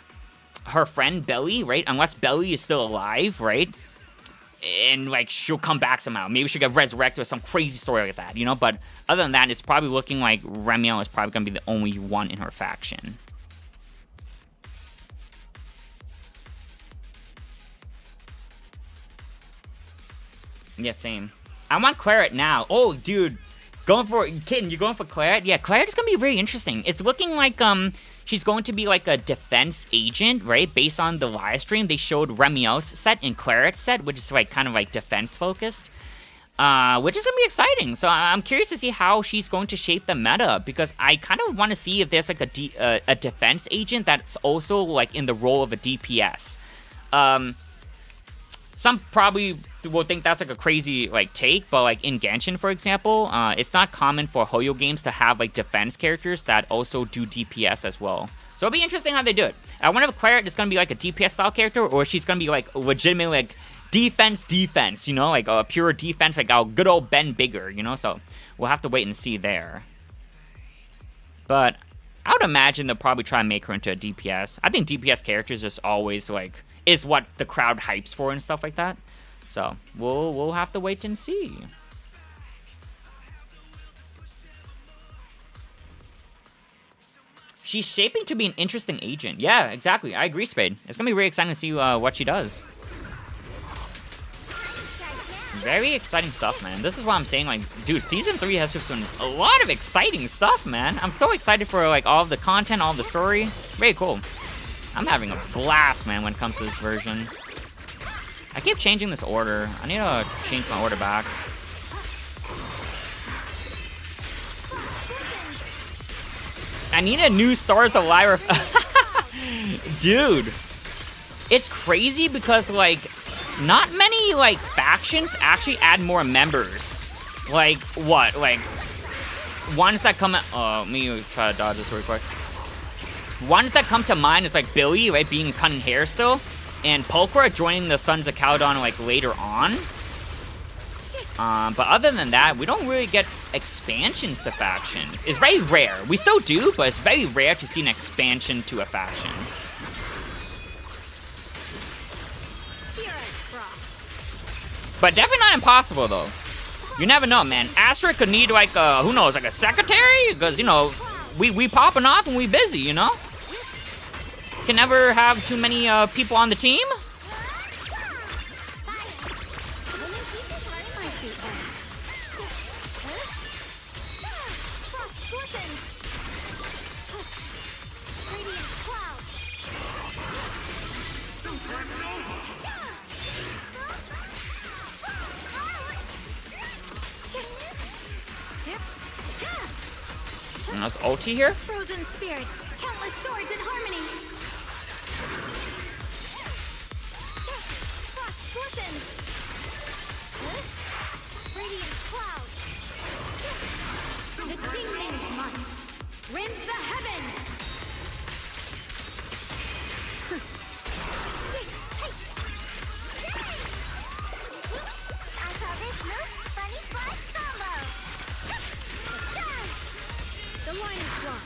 her friend Belly, right? Unless Belly is still alive, right? and like she'll come back somehow. Maybe she'll get resurrected or some crazy story like that, you know? But other than that, it's probably looking like Remiel is probably going to be the only one in her faction. Yeah, same. I want Claret now. Oh, dude. Kitten, you're going for Claret? Yeah, Claret is going to be very interesting. It's looking like, she's going to be like a defense agent, right? Based on the live stream, they showed Remiel's set and Claret's set, which is like kind of like defense focused. Which is going to be exciting. So I'm curious to see how she's going to shape the meta, because I kind of want to see if there's like a defense agent that's also like in the role of a DPS. Some probably will think that's like a crazy like take, but like in Genshin, for example, it's not common for Hoyo games to have like defense characters that also do DPS as well. So it'll be interesting how they do it. I wonder if Claret is going to be like a DPS style character, or she's going to be like legitimately like defense, you know, like a pure defense, like our good old Ben Bigger, you know. So we'll have to wait and see there. But I would imagine they'll probably try and make her into a DPS. I think DPS characters is always like is what the crowd hypes for and stuff like that. So we'll have to wait and see. She's shaping to be an interesting agent. Yeah, exactly. I agree, Spade. It's gonna be really exciting to see what she does. Very exciting stuff, man. This is what I'm saying. Like, dude, season 3 has just been a lot of exciting stuff, man. I'm so excited for like all of the content, all of the story. Very cool. I'm having a blast, man, when it comes to this version. I keep changing this order. I need to change my order back. I need a new Stars of Lyra. Dude, it's crazy because, like, not many, like, factions actually add more members. Like, what? Like, ones that come at... let me try to dodge this real quick. Ones that come to mind is, like, Billy, right, being cutting hair still. And Pokora joining the Sons of Caledon, like, later on. But other than that, we don't really get expansions to factions. It's very rare. We still do, but it's very rare to see an expansion to a faction. But definitely not impossible, though. You never know, man. Astra could need, like, who knows, like a secretary? Because, you know, we popping off and we busy, you know? Can never have too many people on the team. And that's ulti here. Frozen spirits, countless swords in harmony. Radiant cloud. The Kingman's might rends the heavens. I call this move Funny Slice Combo. The line is drawn.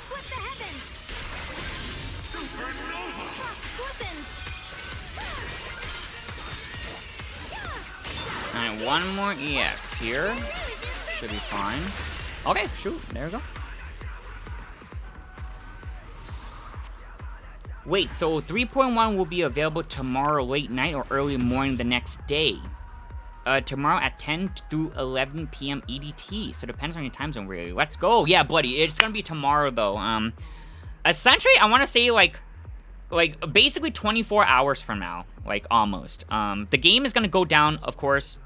Split the heavens. Alright, one more EX here. Should be fine. Okay, shoot, there we go. Wait, so 3.1 will be available tomorrow late night or early morning the next day. Tomorrow at 10 through 11 p.m. EDT. So it depends on your time zone, really. Let's go. Yeah, buddy, it's gonna be tomorrow, though. Essentially, I want to say, like basically 24 hours from now, like almost. The game is gonna go down, of course,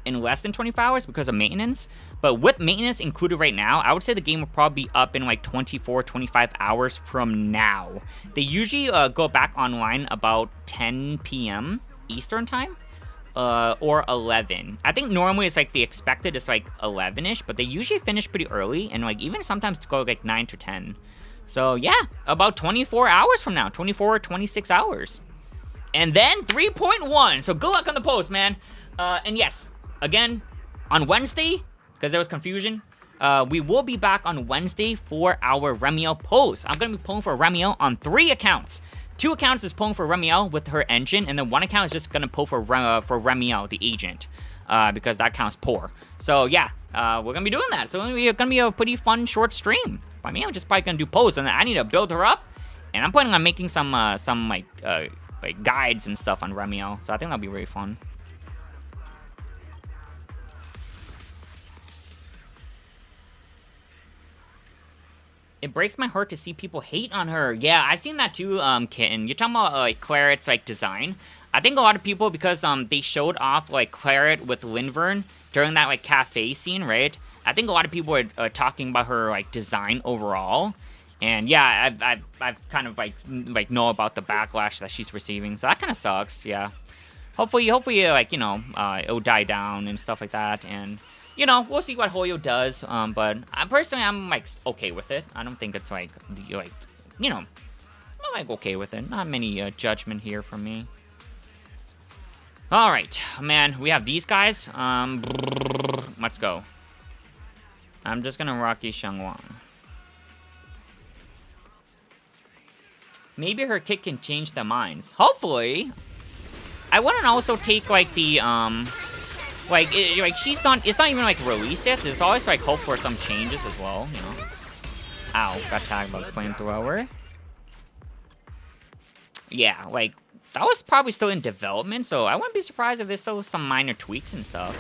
in less than 24 hours because of maintenance. But with maintenance included right now, I would say the game will probably be up in like 24, 25 hours from now. They usually go back online about 10 p.m. Eastern time. Or 11. I think normally it's like the expected is like 11ish, but they usually finish pretty early and like even sometimes go like 9 to 10. So yeah, about 24 hours from now, 24 26 hours. And then 3.1. So good luck on the post, man. And yes, again, on Wednesday, because there was confusion, we will be back on Wednesday for our Remiel post. I'm going to be pulling for Remiel on 3 accounts. 2 accounts is pulling for Remiel with her engine, and then 1 account is just gonna pull for Remiel, the agent, because that account's poor. So yeah, we're gonna be doing that. So it's gonna be a pretty fun short stream. I mean, I'm just probably gonna do posts, and then I need to build her up, and I'm planning on making some like guides and stuff on Remiel. So I think that'll be really fun. It breaks my heart to see people hate on her. Yeah, I've seen that too, Kitten. You're talking about, like, Claret's, like, design. I think a lot of people, because, they showed off, like, Claret with Linvern during that, like, cafe scene, right? I think a lot of people are talking about her, like, design overall. And, yeah, I've kind of, like, know about the backlash that she's receiving. So that kind of sucks, yeah. Hopefully, like, you know, it'll die down and stuff like that, and... You know, we'll see what Hoyo does, but personally, I'm, like, okay with it. I don't think it's, like, you know, I'm, like, okay with it. Not many judgment here from me. All right, man, we have these guys. Let's go. I'm just gonna Rocky Shangwang. Maybe her kit can change their minds. Hopefully. I wouldn't also take, like, the, like, she's not, it's not even, like, released yet. There's always, like, hope for some changes as well, you know. Ow, got tagged by the flamethrower. Yeah, like, that was probably still in development, so I wouldn't be surprised if there's still some minor tweaks and stuff.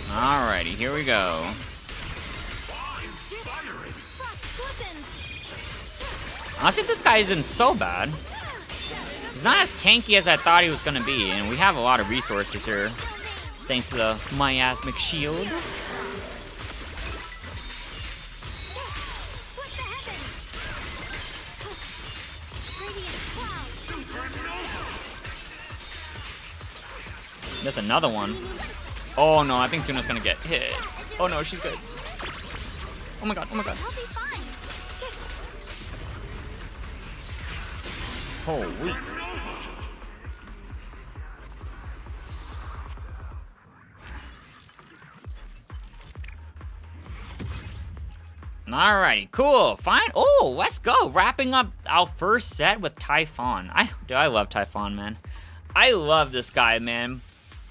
Alrighty, here we go. Honestly, this guy isn't so bad. He's not as tanky as I thought he was gonna be, and we have a lot of resources here, thanks to the miasmic shield. There's another one. Oh no, I think Suna's gonna get hit. Oh no, she's good. Oh my god, oh my god. Holy. Alrighty, cool, fine. Oh, let's go. Wrapping up our first set with Typhon. I love Typhon, man. I love this guy, man.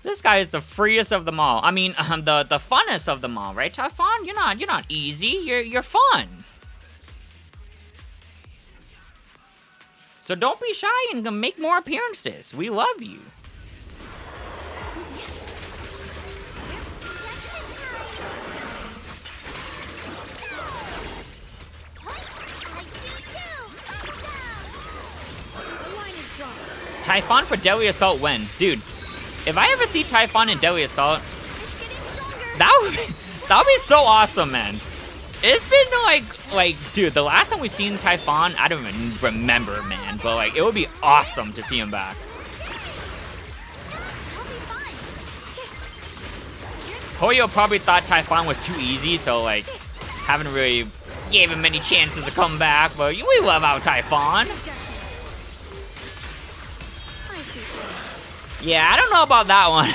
This guy is the freest of them all. I mean, the funnest of them all, right, Typhon? You're not easy. You're fun. So don't be shy and make more appearances. We love you. Typhon for Deadly Assault when? Dude, if I ever see Typhon in Deadly Assault, that would be so awesome, man. It's been like, dude, the last time we seen Typhon, I don't even remember, man. But like, it would be awesome to see him back. Hoyo probably thought Typhon was too easy, so like, haven't really gave him many chances to come back. But we love our Typhon. Yeah, I don't know about that one.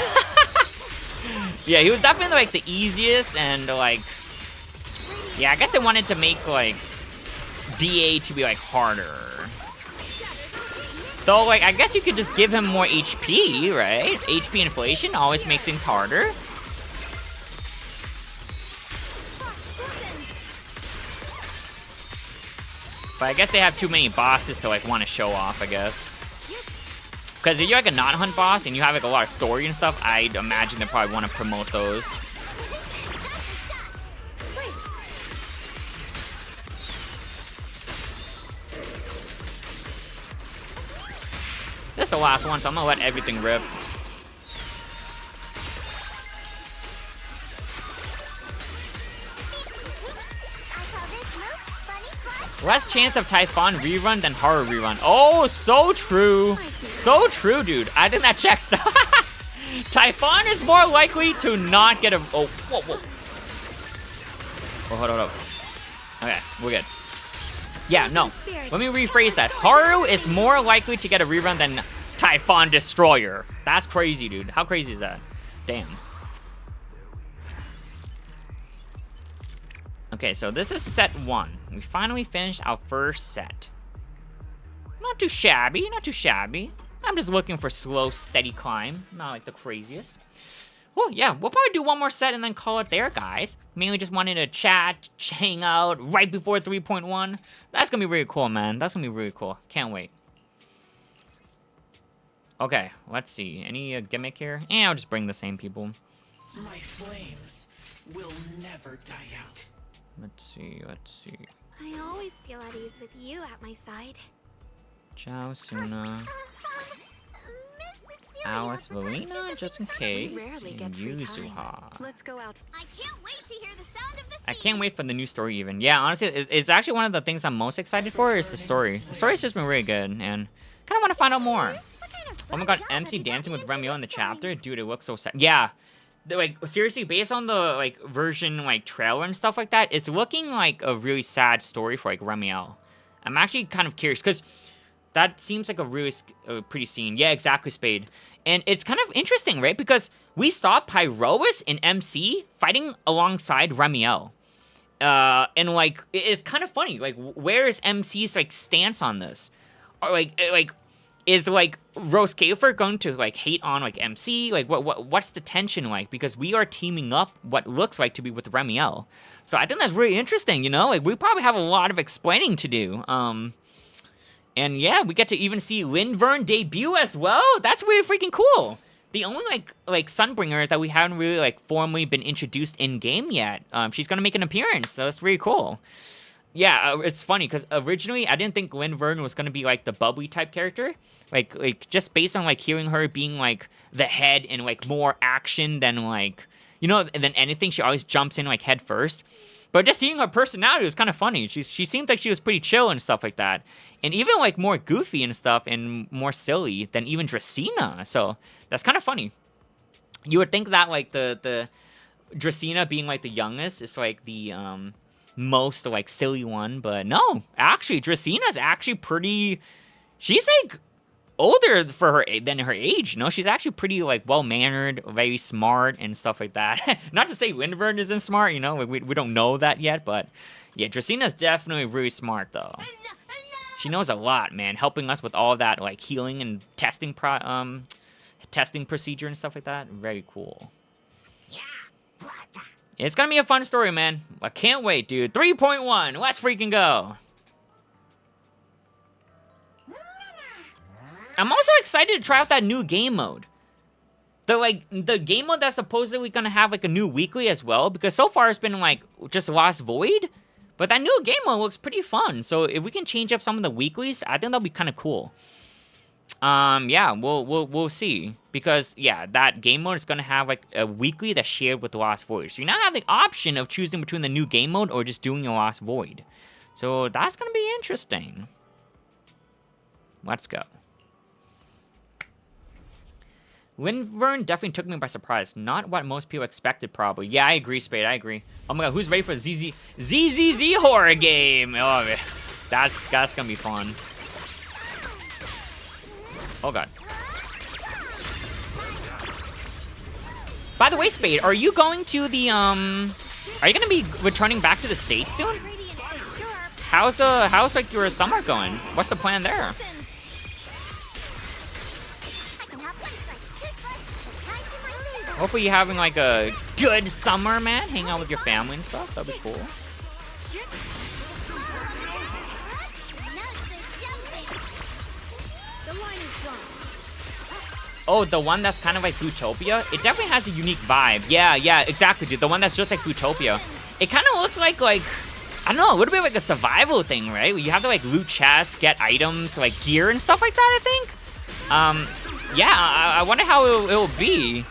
Yeah, he was definitely like the easiest, and like, yeah, I guess they wanted to make like DA to be like harder. Though, like, I guess you could just give him more HP, right? HP inflation always makes things harder. But I guess they have too many bosses to like want to show off, I guess. Because if you're like a non-hunt boss and you have like a lot of story and stuff, I'd imagine they probably want to promote those. This is the last one, so I'm gonna let everything rip. Less chance of Typhon rerun than Haru rerun. Oh, so true. So true, dude. I think that checks. Typhon is more likely to not get a... Oh, whoa, whoa. Oh, hold on. Okay, we're good. Yeah, no. Let me rephrase that. Haru is more likely to get a rerun than Typhon Destroyer. That's crazy, dude. How crazy is that? Damn. Okay, so this is set 1. We finally finished our first set. Not too shabby, not too shabby. I'm just looking for slow, steady climb. Not like the craziest. Well, yeah, we'll probably do one more set and then call it there, guys. Mainly just wanted to chat, hang out right before 3.1. That's gonna be really cool, man. That's gonna be really cool. Can't wait. Okay, let's see. Any gimmick here? Yeah, I'll just bring the same people. My flames will never die out. Let's see. I always feel at ease with you at my side. Ciao, Suna. Alice, Valina, just in case. And Yuzuha. Let's go out. I can't wait to hear the sound of the sea. I can't wait for the new story even. Yeah, honestly, it's actually one of the things I'm most excited for is the story. The story's just been really good and kind of want to find out more. Oh my god, MC dancing with Remio in the chapter? Dude, it looks so sad. Yeah. Like, seriously, based on the, like, version, like, trailer and stuff like that, it's looking like a really sad story for, like, Remiel. I'm actually kind of curious, because that seems like a really pretty scene. Yeah, exactly, Spade. And it's kind of interesting, right? Because we saw Pyrois in MC fighting alongside Remiel. And, like, it's kind of funny. Like, where is MC's, like, stance on this? Or, like, is, like, Rose Kafer going to, like, hate on, like, MC? Like, what's the tension like? Because we are teaming up what looks like to be with Remiel. So I think that's really interesting, you know? Like, we probably have a lot of explaining to do. And yeah, we get to even see Linvern debut as well. That's really freaking cool. The only, like Sunbringer that we haven't really, like, formally been introduced in-game yet. She's gonna make an appearance, so that's really cool. Yeah, it's funny, because originally, I didn't think Linvern was gonna be, like, the bubbly type character. Like, just based on, like, hearing her being, like, the head and, like, more action than, like, you know, than anything, she always jumps in, like, head first. But just seeing her personality was kind of funny. She seemed like she was pretty chill and stuff like that. And even, like, more goofy and stuff and more silly than even Dracena. So, that's kind of funny. You would think that, like, the Dracena being, like, the youngest is, like, the, most, like, silly one. But no, actually, Dracena's actually pretty... She's, like, older for her than her age, you know? She's actually pretty, like, well-mannered, very smart and stuff like that. Not to say Linvern isn't smart, you know? We don't know that yet, but... Yeah, Dracena's definitely really smart, though. She knows a lot, man, helping us with all that, like, healing and testing procedure and stuff like that. Very cool. It's gonna be a fun story, man. I can't wait, dude. 3.1, let's freaking go. I'm also excited to try out that new game mode. The game mode that's supposedly gonna have, like, a new weekly as well, because so far it's been, like, just Lost Void. But that new game mode looks pretty fun, so if we can change up some of the weeklies, I think that'll be kind of cool. Yeah, we'll see. Because, yeah, that game mode is gonna have, like, a weekly that's shared with the Lost Void. So you now have the option of choosing between the new game mode or just doing a Lost Void. So that's gonna be interesting. Let's go. Linvern definitely took me by surprise. Not what most people expected, probably. Yeah, I agree, Spade. I agree. Oh my god, who's ready for a ZZZ horror game? Oh, man. That's gonna be fun. Oh god. By the way, Spade, are you going to the, are you gonna be returning back to the States soon? How's like, your summer going? What's the plan there? Hopefully you're having, like, a good summer, man. Hang out with your family and stuff. That'd be cool. Oh, the one that's kind of like Utopia? It definitely has a unique vibe. Yeah, exactly, dude. The one that's just like Utopia. It kind of looks like, I don't know, a little bit like a survival thing, right? Where you have to, like, loot chests, get items, like, gear and stuff like that, I think. Yeah, I wonder how it'll be.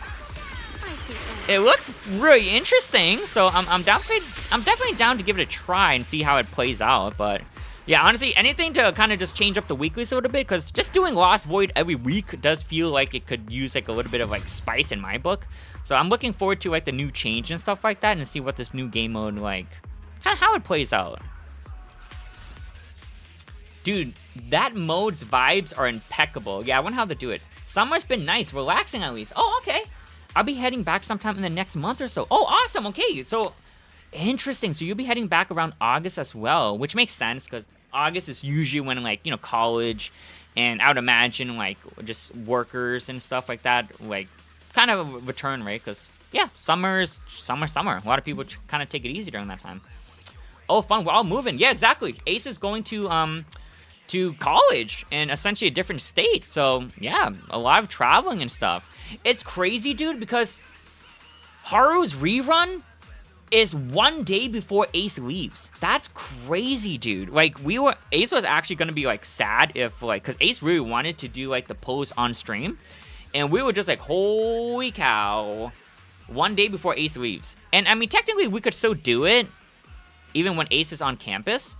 It looks really interesting, so I'm definitely down to give it a try and see how it plays out. But Yeah, honestly, anything to kind of just change up the weeklies a little bit, because just doing Lost Void every week does feel like it could use like a little bit of like spice in my book. So I'm looking forward to like the new change and stuff like that, and see what this new game mode like, kind of how it plays out. Dude, that mode's vibes are impeccable. Yeah, I wonder how to do it. Summer's been nice, relaxing at least. Oh, okay. I'll be heading back sometime in the next month or so. Oh, awesome. Okay, so interesting. So you'll be heading back around August as well, which makes sense because August is usually when, like, you know, college and I would imagine, like, just workers and stuff like that, like, kind of a return, right? Because, yeah, summer. A lot of people kind of take it easy during that time. Oh, fun. We're all moving. Yeah, exactly. Ace is going to college in essentially a different state. So, yeah, a lot of traveling and stuff. It's crazy, dude, because Haru's rerun is 1 day before Ace leaves. That's crazy, dude. Like, Ace was actually going to be, like, sad if, like, because Ace really wanted to do, like, the pose on stream. And we were just like, holy cow, 1 day before Ace leaves. And, I mean, technically, we could still do it, even when Ace is on campus.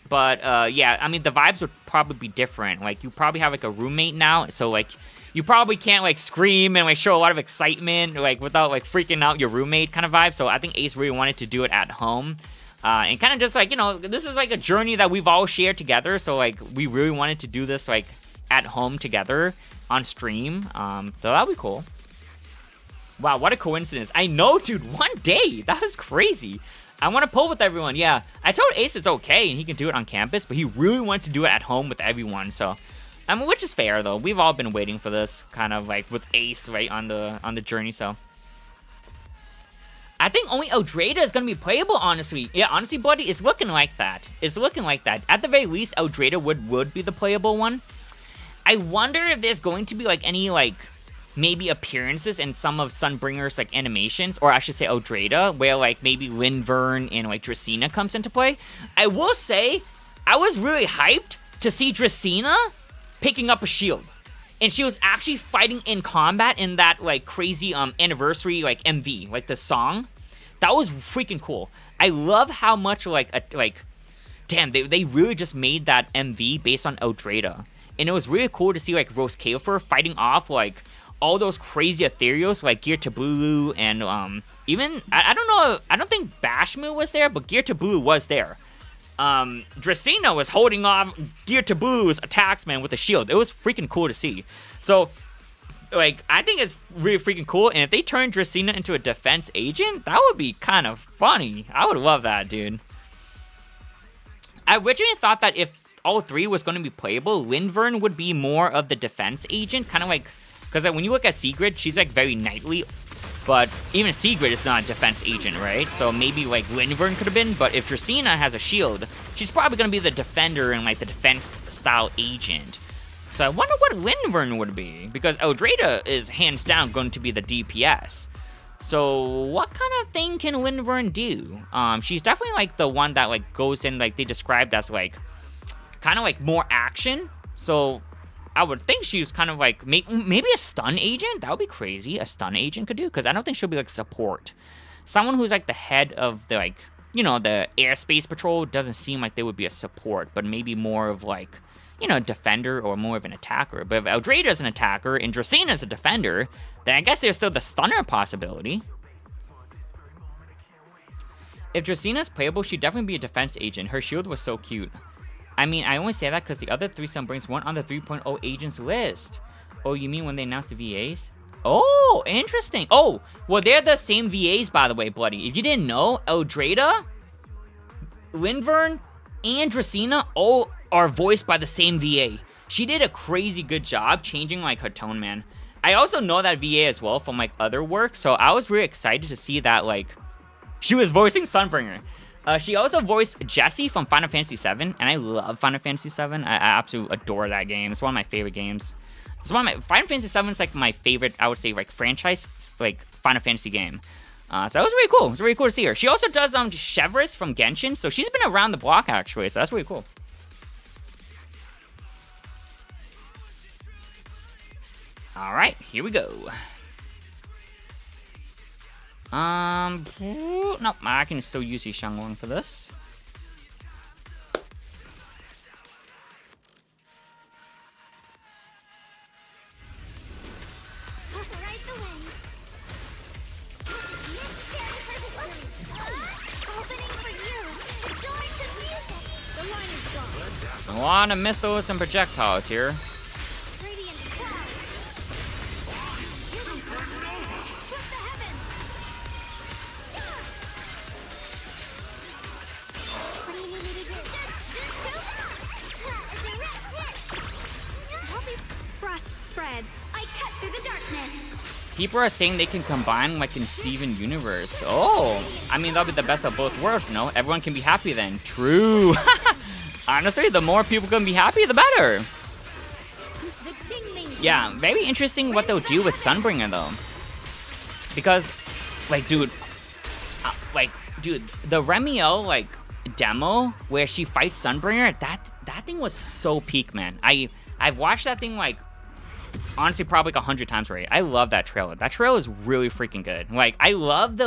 But, yeah, I mean, the vibes would probably be different. Like, you probably have, like, a roommate now, so, like, you probably can't, like, scream and, like, show a lot of excitement, like, without, like, freaking out your roommate kind of vibe. So I think Ace really wanted to do it at home. And kind of just, like, you know, this is, like, a journey that we've all shared together. So, like, we really wanted to do this, like, at home together on stream. So that'll be cool. Wow, what a coincidence. I know, dude, 1 day. That was crazy. I want to pull with everyone, yeah. I told Ace it's okay and he can do it on campus, but he really wanted to do it at home with everyone, so... I mean, which is fair, though. We've all been waiting for this, kind of, like, with Ace, right, on the journey, so... I think only Eldrada is going to be playable, honestly. Yeah, honestly, buddy, it's looking like that. It's looking like that. At the very least, Eldrada would be the playable one. I wonder if there's going to be, like, any, like... maybe appearances in some of Sunbringer's, like, animations, or I should say Eldrada, where, like, maybe Linvern and, like, Dracaena comes into play. I will say, I was really hyped to see Dracaena picking up a shield. And she was actually fighting in combat in that, like, crazy, anniversary, like, MV, like, the song. That was freaking cool. I love how much, damn, they really just made that MV based on Eldrada. And it was really cool to see, like, Rose Kafer fighting off, like, all those crazy ethereals like Gear Tabulu and even I don't know, I don't think Bashmu was there, but Gear Tabulu was there. Dracaena was holding off Gear Tabulu's attacks, man, with a shield. It was freaking cool to see. So, like, I think it's really freaking cool. And if they turn Dracaena into a defense agent, that would be kind of funny. I would love that, dude. I originally thought that if all three was going to be playable, Linvern would be more of the defense agent, kind of like. Because when you look at Sigrid, she's, like, very knightly. But even Sigrid is not a defense agent, right? So maybe, like, Linvern could have been. But if Dracaena has a shield, she's probably going to be the defender and, like, the defense-style agent. So I wonder what Linvern would be. Because Eldrada is, hands down, going to be the DPS. So what kind of thing can Linvern do? She's definitely, like, the one that, like, goes in, like, they described as, like, kind of, like, more action. So... I would think she was kind of like, maybe a stun agent? That would be crazy. A stun agent could do, because I don't think she'll be like support. Someone who's like the head of the, like, you know, the airspace patrol doesn't seem like they would be a support, but maybe more of like, you know, a defender or more of an attacker. But if Eldrada is an attacker and Dracaena is a defender, then I guess there's still the stunner possibility. If Dracaena's playable, she'd definitely be a defense agent. Her shield was so cute. I mean, I only say that because the other three Sunbrings weren't on the 3.0 agents list. Oh, you mean when they announced the VAs? Oh, interesting. Oh, well, they're the same VAs, by the way, Bloody. If you didn't know, Eldrada, Linvern, and Dracaena all are voiced by the same VA. She did a crazy good job changing, like, her tone, man. I also know that VA as well from, like, other work, so I was really excited to see that, like, she was voicing Sunbringer. She also voiced Jessie from Final Fantasy VII, and I love Final Fantasy VII. I absolutely adore that game. It's one of my favorite games. It's one of my Final Fantasy VII is like my favorite, I would say, like franchise, like Final Fantasy game. So that was really cool. It was really cool to see her. She also does Chevres from Genshin, so she's been around the block actually. So that's really cool. All right, here we go. Nope, I can still use Yishanglong for this. A lot of missiles and projectiles here. Radiant cloud. Split the heavens. What do you need me to do? Healthy frost spreads. I cut through the darkness. People are saying they can combine like in Steven Universe. Oh, I mean, that'll be the best of both worlds, no? Everyone can be happy then. True. Honestly, the more people can be happy, the better. The Tingling. Yeah, very interesting what they'll do with Sunbringer, though. Because, like, dude, the Remio, like, demo where she fights Sunbringer, that thing was so peak, man. I've watched that thing, like, honestly, probably like 100 times already. I love that trailer. That trailer is really freaking good. Like, I love the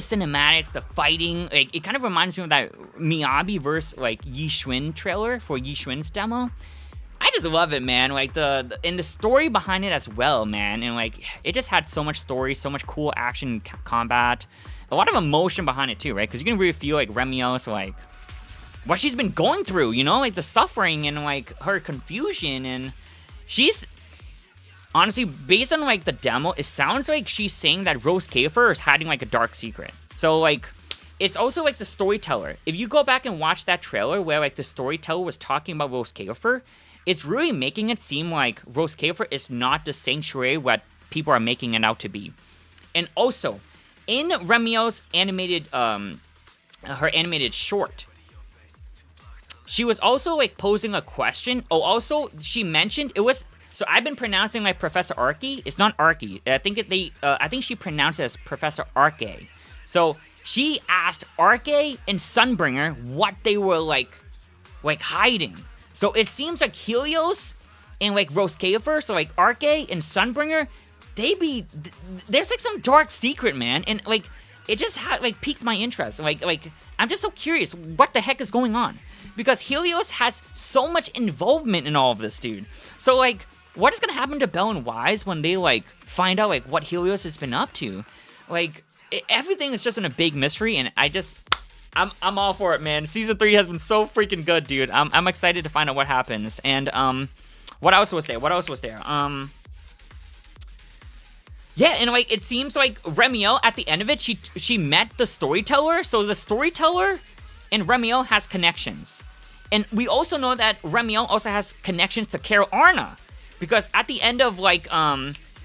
cinematics, the fighting. Like, it kind of reminds me of that Miyabi versus, like, Yi Xuan trailer for Yi Xuan's demo. I just love it, man. Like, and the story behind it as well, man. And, like, it just had so much story, so much cool action combat. A lot of emotion behind it, too, right? Because you can really feel, like, Remio's, like, what she's been going through, you know? Like, the suffering and, like, her confusion. And she's... honestly, based on, like, the demo, it sounds like she's saying that Rose Kafer is hiding, like, a dark secret. So, like, it's also, like, the storyteller. If you go back and watch that trailer where, like, the storyteller was talking about Rose Kafer, it's really making it seem like Rose Kafer is not the sanctuary what people are making it out to be. And also, in Remio's animated, her animated short, she was also, like, posing a question. Oh, also, she mentioned, it was... so I've been pronouncing like Professor Arky. It's not Arky. I think she pronounced it as Professor Arke. So she asked Arke and Sunbringer what they were like hiding. So it seems like Helios and like Rose Kafer, so like Arke and Sunbringer, there's like some dark secret, man. And like it just had like piqued my interest. Like I'm just so curious what the heck is going on. Because Helios has so much involvement in all of this, dude. So like, what is gonna happen to Belle and Wise when they like find out like what Helios has been up to? Like everything is just in a big mystery, and I'm all for it, man. Season 3 has been so freaking good, dude. I'm excited to find out what happens. And what else was there? Yeah, and like it seems like Remio at the end of it, she met the storyteller. So the storyteller and Remio has connections, and we also know that Remio also has connections to Carol Arna. Because at the end of like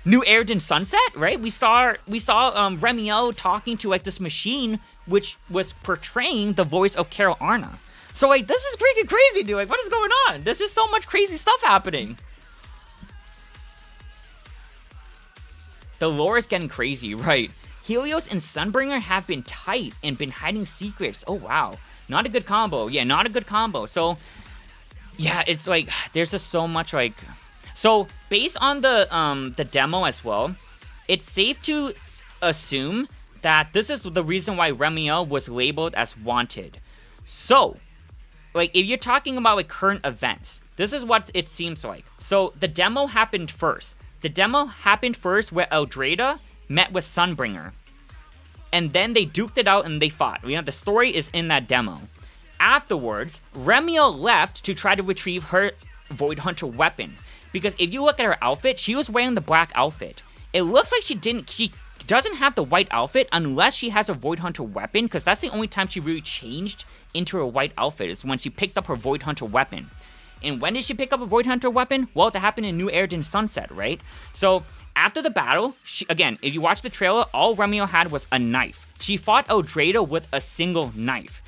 New Airden Sunset, right? We saw Remio talking to like this machine which was portraying the voice of Carol Arna. So like this is freaking crazy, dude. Like what is going on? There's just so much crazy stuff happening. The lore is getting crazy, right? Helios and Sunbringer have been tight and been hiding secrets. Oh wow. Not a good combo. Yeah, not a good combo. So yeah, it's like there's just so much like. So, based on the demo as well, it's safe to assume that this is the reason why Remio was labeled as wanted. So, like, if you're talking about, like, current events, this is what it seems like. So, the demo happened first. The demo happened first where Eldrada met with Sunbringer. And then they duked it out and they fought. You know, the story is in that demo. Afterwards, Remio left to try to retrieve her Void Hunter weapon. Because if you look at her outfit, she was wearing the black outfit. It looks like she doesn't have the white outfit unless she has a Void Hunter weapon, because that's the only time she really changed into a white outfit, is when she picked up her Void Hunter weapon. And when did she pick up a Void Hunter weapon? Well, that happened in New Airden Sunset, right? So, after the battle, again, if you watch the trailer, all Remio had was a knife. She fought Eldrada with a single knife.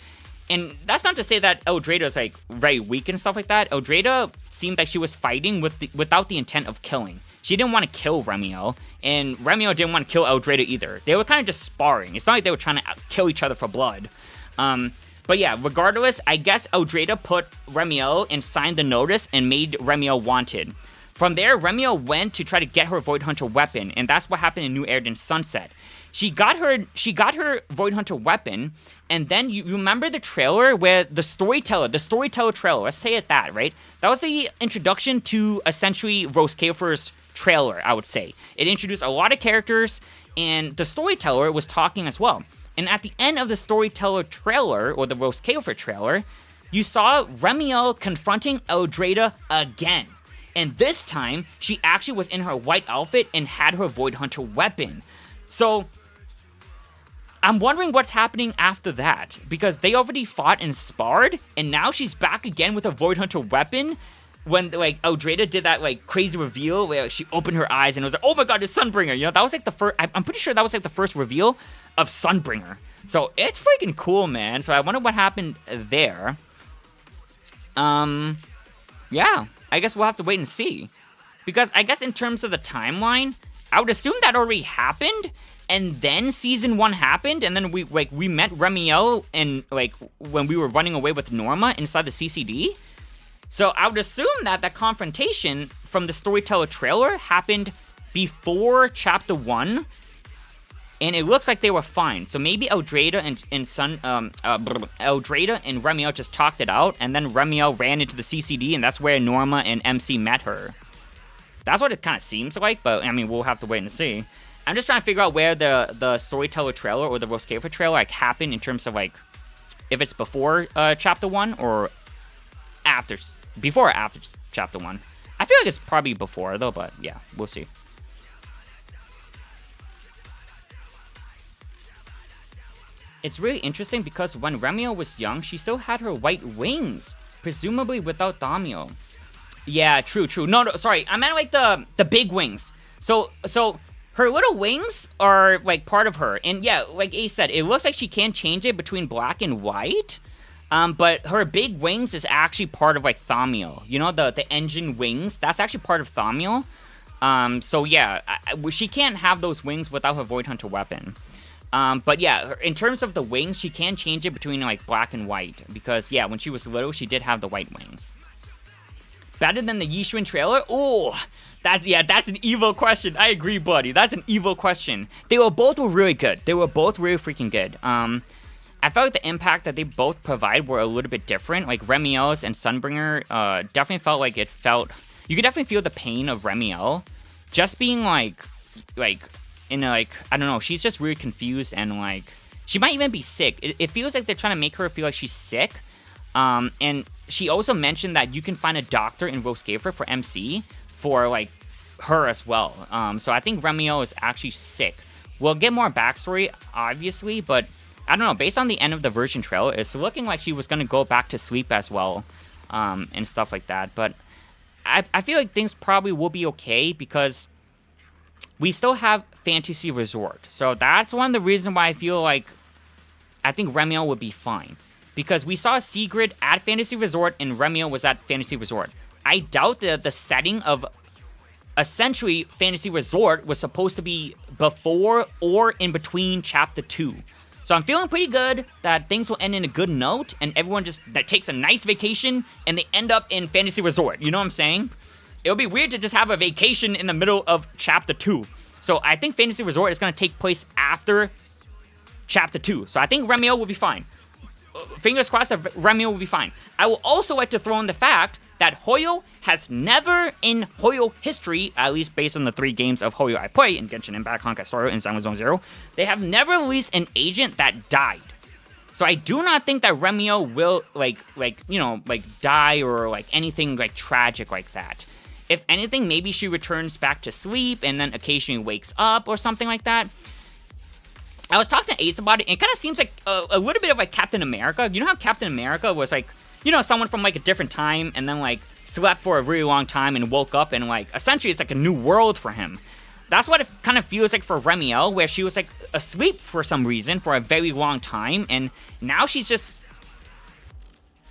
And that's not to say that Eldrada is like very weak and stuff like that. Eldrada seemed like she was fighting without the intent of killing. She didn't want to kill Remio, and Remio didn't want to kill Eldrada either. They were kind of just sparring. It's not like they were trying to kill each other for blood. But yeah, regardless, I guess Eldrada put Remio and signed the notice and made Remio wanted. From there, Remio went to try to get her Void Hunter weapon, and that's what happened in New Airden Sunset. She got her Void Hunter weapon, and then you remember the trailer where the storyteller trailer, let's say it that, right? That was the introduction to essentially Rose Kafer's trailer, I would say. It introduced a lot of characters, and the storyteller was talking as well. And at the end of the storyteller trailer, or the Rose Kafer trailer, you saw Remiel confronting Eldrada again. And this time, she actually was in her white outfit and had her Void Hunter weapon. So, I'm wondering what's happening after that. Because they already fought and sparred, and now she's back again with a Void Hunter weapon. When, like, Eldrada did that, like, crazy reveal where she opened her eyes and it was like, oh my god, it's Sunbringer. You know, that was like the first, I'm pretty sure that was like the first reveal of Sunbringer. So, it's freaking cool, man. So, I wonder what happened there. Yeah. I guess we'll have to wait and see. Because I guess in terms of the timeline, I would assume that already happened, and then Season 1 happened, and then we met Remiel and, like, when we were running away with Norma inside the CCD. So I would assume that that confrontation from the Storyteller trailer happened before Chapter 1, and it looks like they were fine. So maybe Eldrada and Eldrada and Remiel just talked it out, and then Remiel ran into the CCD, and that's where Norma and MC met her. That's what it kind of seems like, but I mean, we'll have to wait and see. I'm just trying to figure out where the Storyteller trailer or the Roscafer trailer like happened in terms of like if it's before Chapter 1 or after, before or after Chapter 1. I feel like it's probably before though, but yeah, we'll see. It's really interesting because when Remiel was young, she still had her white wings, presumably without Damiel. Yeah, true. No, sorry. I meant like the big wings. So her little wings are like part of her. And yeah, like Ace said, it looks like she can change it between black and white. But her big wings is actually part of like Thamiel. You know, the engine wings, that's actually part of Thamiel. So yeah, she can't have those wings without her Void Hunter weapon. But yeah, in terms of the wings, she can change it between like black and white. Because yeah, when she was little, she did have the white wings. Better than the Yishuan trailer? Oh, that's an evil question. I agree, buddy. That's an evil question. They were both really good. They were both really freaking good. I felt like the impact that they both provide were a little bit different. Like Remiel's and Sunbringer definitely felt like you could definitely feel the pain of Remiel. Just being like in a, like, I don't know, she's just really confused and like, she might even be sick. It feels like they're trying to make her feel like she's sick. And she also mentioned that you can find a doctor in Roscafer for MC for like her as well. So I think Remiel is actually sick. We'll get more backstory, obviously, but I don't know. Based on the end of the version trailer, it's looking like she was going to go back to sleep as well, and stuff like that. But I feel like things probably will be okay because we still have Fantasy Resort. So that's one of the reasons why I feel like I think Remiel would be fine. Because we saw Sigrid at Fantasy Resort and Remiel was at Fantasy Resort. I doubt that the setting of essentially Fantasy Resort was supposed to be before or in between Chapter 2. So I'm feeling pretty good that things will end in a good note and everyone just that takes a nice vacation and they end up in Fantasy Resort. You know what I'm saying? It'll be weird to just have a vacation in the middle of Chapter 2. So I think Fantasy Resort is going to take place after Chapter 2. So I think Remiel will be fine. Fingers crossed that Remiel will be fine. I will also like to throw in the fact that Hoyo has never in Hoyo history, at least based on the 3 games of Hoyo I play, in Genshin Impact, Honkai Star Rail, and Silent Zone Zero, they have never released an agent that died. So I do not think that Remiel will, die or, like, anything, like, tragic like that. If anything, maybe she returns back to sleep and then occasionally wakes up or something like that. I was talking to Ace about it, and it kind of seems like a little bit of, like, Captain America. You know how Captain America was, like, you know, someone from, like, a different time and then, like, slept for a really long time and woke up and, like, essentially it's, like, a new world for him. That's what it kind of feels like for Remiel, where she was, like, asleep for some reason for a very long time, and now she's just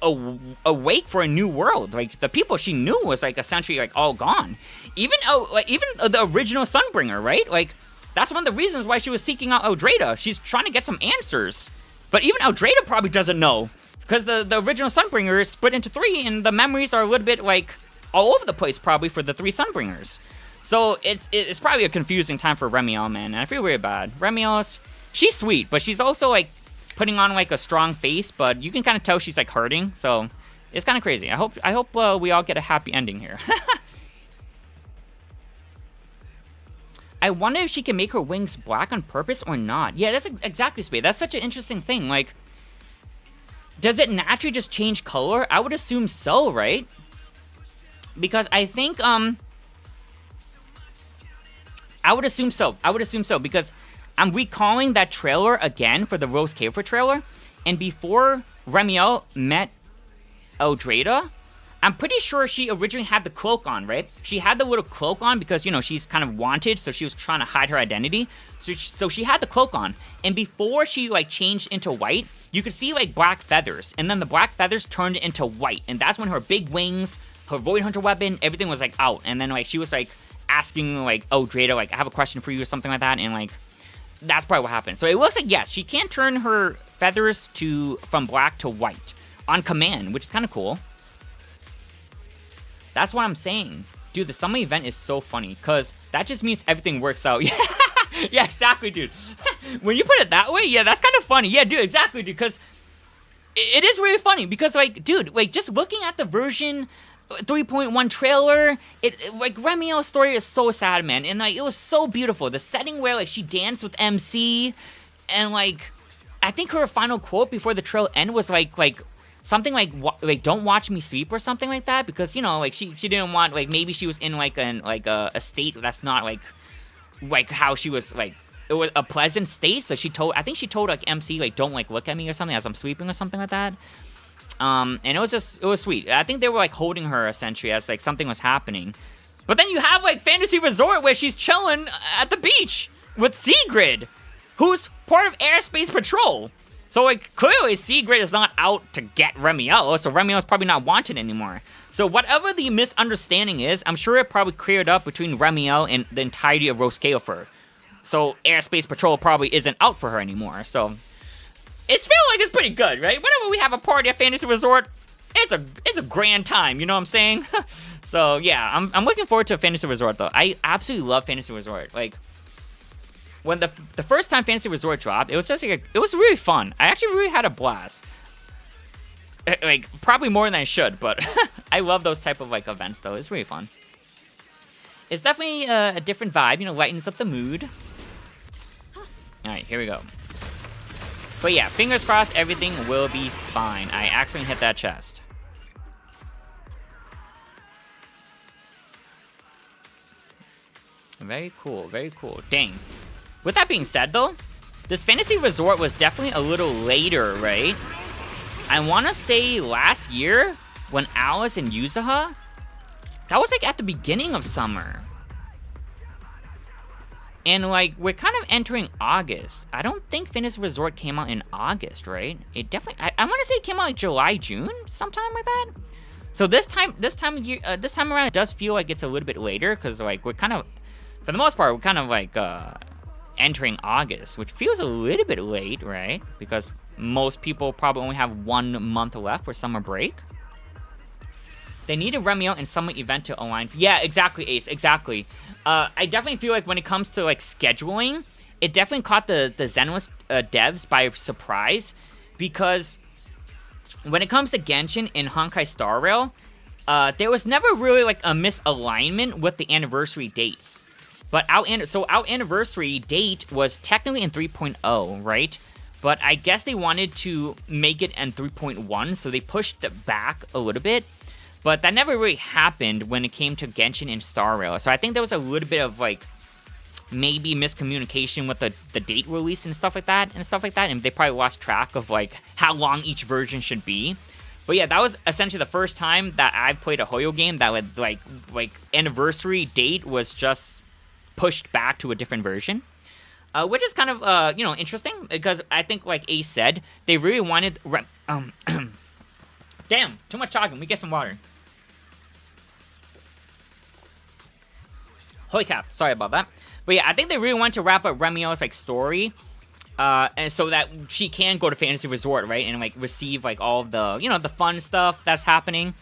awake for a new world. Like, the people she knew was, like, essentially, like, all gone. Even the original Sunbringer, right? Like, that's one of the reasons why she was seeking out Eldrada. She's trying to get some answers. But even Eldrada probably doesn't know. Because the original Sunbringer is split into 3, and the memories are a little bit, like, all over the place probably for the 3 Sunbringers. So it's probably a confusing time for Remiel, man. And I feel really bad. Remiel, she's sweet, but she's also, like, putting on, like, a strong face. But you can kind of tell she's, like, hurting. So it's kind of crazy. I hope we all get a happy ending here. I wonder if she can make her wings black on purpose or not. Yeah, that's exactly, Spade. That's such an interesting thing. Like, does it naturally just change color? I would assume so, right? Because I think, I would assume so. I would assume so, because I'm recalling that trailer again for the Rose Cafer trailer, and before Remiel met Eldrada, I'm pretty sure she originally had the cloak on, right? She had the little cloak on because, you know, she's kind of wanted, so she was trying to hide her identity. So she had the cloak on, and before she, like, changed into white, you could see, like, black feathers, and then the black feathers turned into white, and that's when her big wings, her Void Hunter weapon, everything was, like, out, and then, like, she was, like, asking, like, oh, Drada, like, I have a question for you or something like that, and, like, that's probably what happened. So it looks like, yes, she can turn her feathers from black to white on command, which is kind of cool. That's what I'm saying. Dude, the summer event is so funny, because that just means everything works out. Yeah, yeah, exactly, dude. When you put it that way, yeah, that's kind of funny. Yeah, dude, exactly, dude, because it is really funny, because, like, dude, like, just looking at the version 3.1 trailer, like, Remiel's story is so sad, man, and, like, it was so beautiful. The setting where, like, she danced with MC, and, like, I think her final quote before the trailer end was, like, something like don't watch me sleep or something like that, because, you know, like, she didn't want, like, maybe she was in, like, a state that's not, like how she was, like, it was a pleasant state, so I think she told, like, MC, like, don't, like, look at me or something as I'm sleeping or something like that. And it was sweet. I think they were, like, holding her, essentially, as, like, something was happening. But then you have, like, Fantasy Resort, where she's chilling at the beach with Sigrid, who's part of Airspace Patrol. So, like, clearly Sigrid is not out to get Remiel, so Remiel's probably not wanted anymore. So whatever the misunderstanding is, I'm sure it probably cleared up between Remiel and the entirety of Rose Cafer. So Airspace Patrol probably isn't out for her anymore, so it's feeling like it's pretty good, right? Whenever we have a party at Fantasy Resort, it's a grand time, you know what I'm saying? So yeah, I'm looking forward to Fantasy Resort, though. I absolutely love Fantasy Resort. Like, when the first time Fantasy Resort dropped, it was just like, it was really fun. I actually really had a blast. Like, probably more than I should, but I love those type of, like, events, though. It's really fun. It's definitely a different vibe, you know, lightens up the mood. Alright, here we go. But yeah, fingers crossed, everything will be fine. I accidentally hit that chest. Very cool, very cool. Dang. With that being said, though, this Fantasy Resort was definitely a little later, right? I want to say last year, when Alice and Yuzuha, that was, like, at the beginning of summer. And, like, we're kind of entering August. I don't think Fantasy Resort came out in August, right? It definitely, I want to say it came out like July, June, sometime like that. So this time around, it does feel like it's a little bit later, because, like, we're kind of, for the most part, we're kind of, like, entering August, which feels a little bit late, right? Because most people probably only have 1 month left for summer break. They need a Remiel and summer event to align. Yeah, exactly, Ace, exactly. I definitely feel like when it comes to, like, scheduling, it definitely caught the Zenless devs by surprise, because when it comes to Genshin and Honkai Star Rail, there was never really, like, a misalignment with the anniversary dates. But our anniversary date was technically in 3.0, right? But I guess they wanted to make it in 3.1, so they pushed it back a little bit. But that never really happened when it came to Genshin and Star Rail. So I think there was a little bit of, like, maybe miscommunication with the date release and stuff like that. And they probably lost track of, like, how long each version should be. But yeah, that was essentially the first time that I've played a Hoyo game that would, like anniversary date was just pushed back to a different version. Which is kind of, you know, interesting, because I think, like Ace said, they really wanted... Damn, too much talking. Let me get some water. Holy crap, sorry about that. But yeah, I think they really want to wrap up Remiel's, like, story, and so that she can go to Fantasy Resort, right, and, like, receive, like, all of the, you know, the fun stuff that's happening.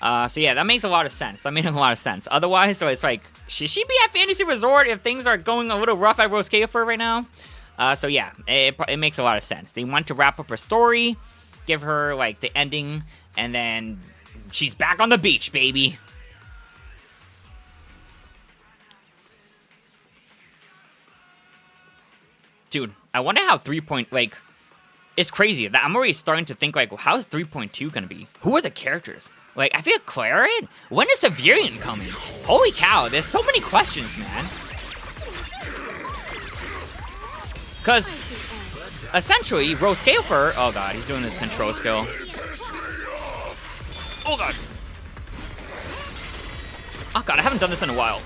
So yeah, that makes a lot of sense. That made a lot of sense. Otherwise, so it's like, should she be at Fantasy Resort if things are going a little rough at Rose Cafer right now? So yeah, it makes a lot of sense. They want to wrap up her story, give her, like, the ending, and then she's back on the beach, baby. Dude, I wonder how 3. Like, it's crazy that I'm already starting to think like, well, how's 3.2 gonna be? Who are the characters? Like, I feel Claret? When is Severian coming? Holy cow, there's so many questions, man. Because, essentially, Roskafer, oh god, he's doing his control skill. Oh god. Oh god, I haven't done this in a while.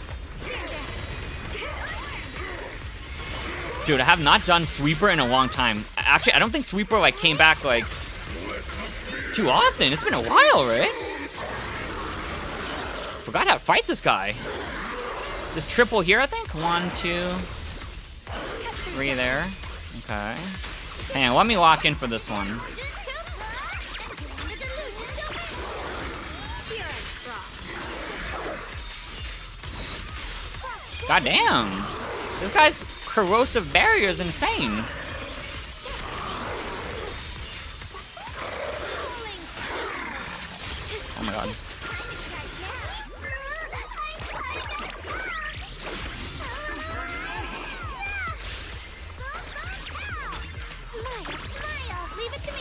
Dude, I have not done Sweeper in a long time. Actually, I don't think Sweeper, like, came back, like, too often. It's been a while, right? Forgot how to fight this guy. This triple here, I think? 1, 2, 3 there. Okay. Hang on, let me lock in for this one. God damn. This guy's corrosive barrier is insane. Oh my god. Leave it to me.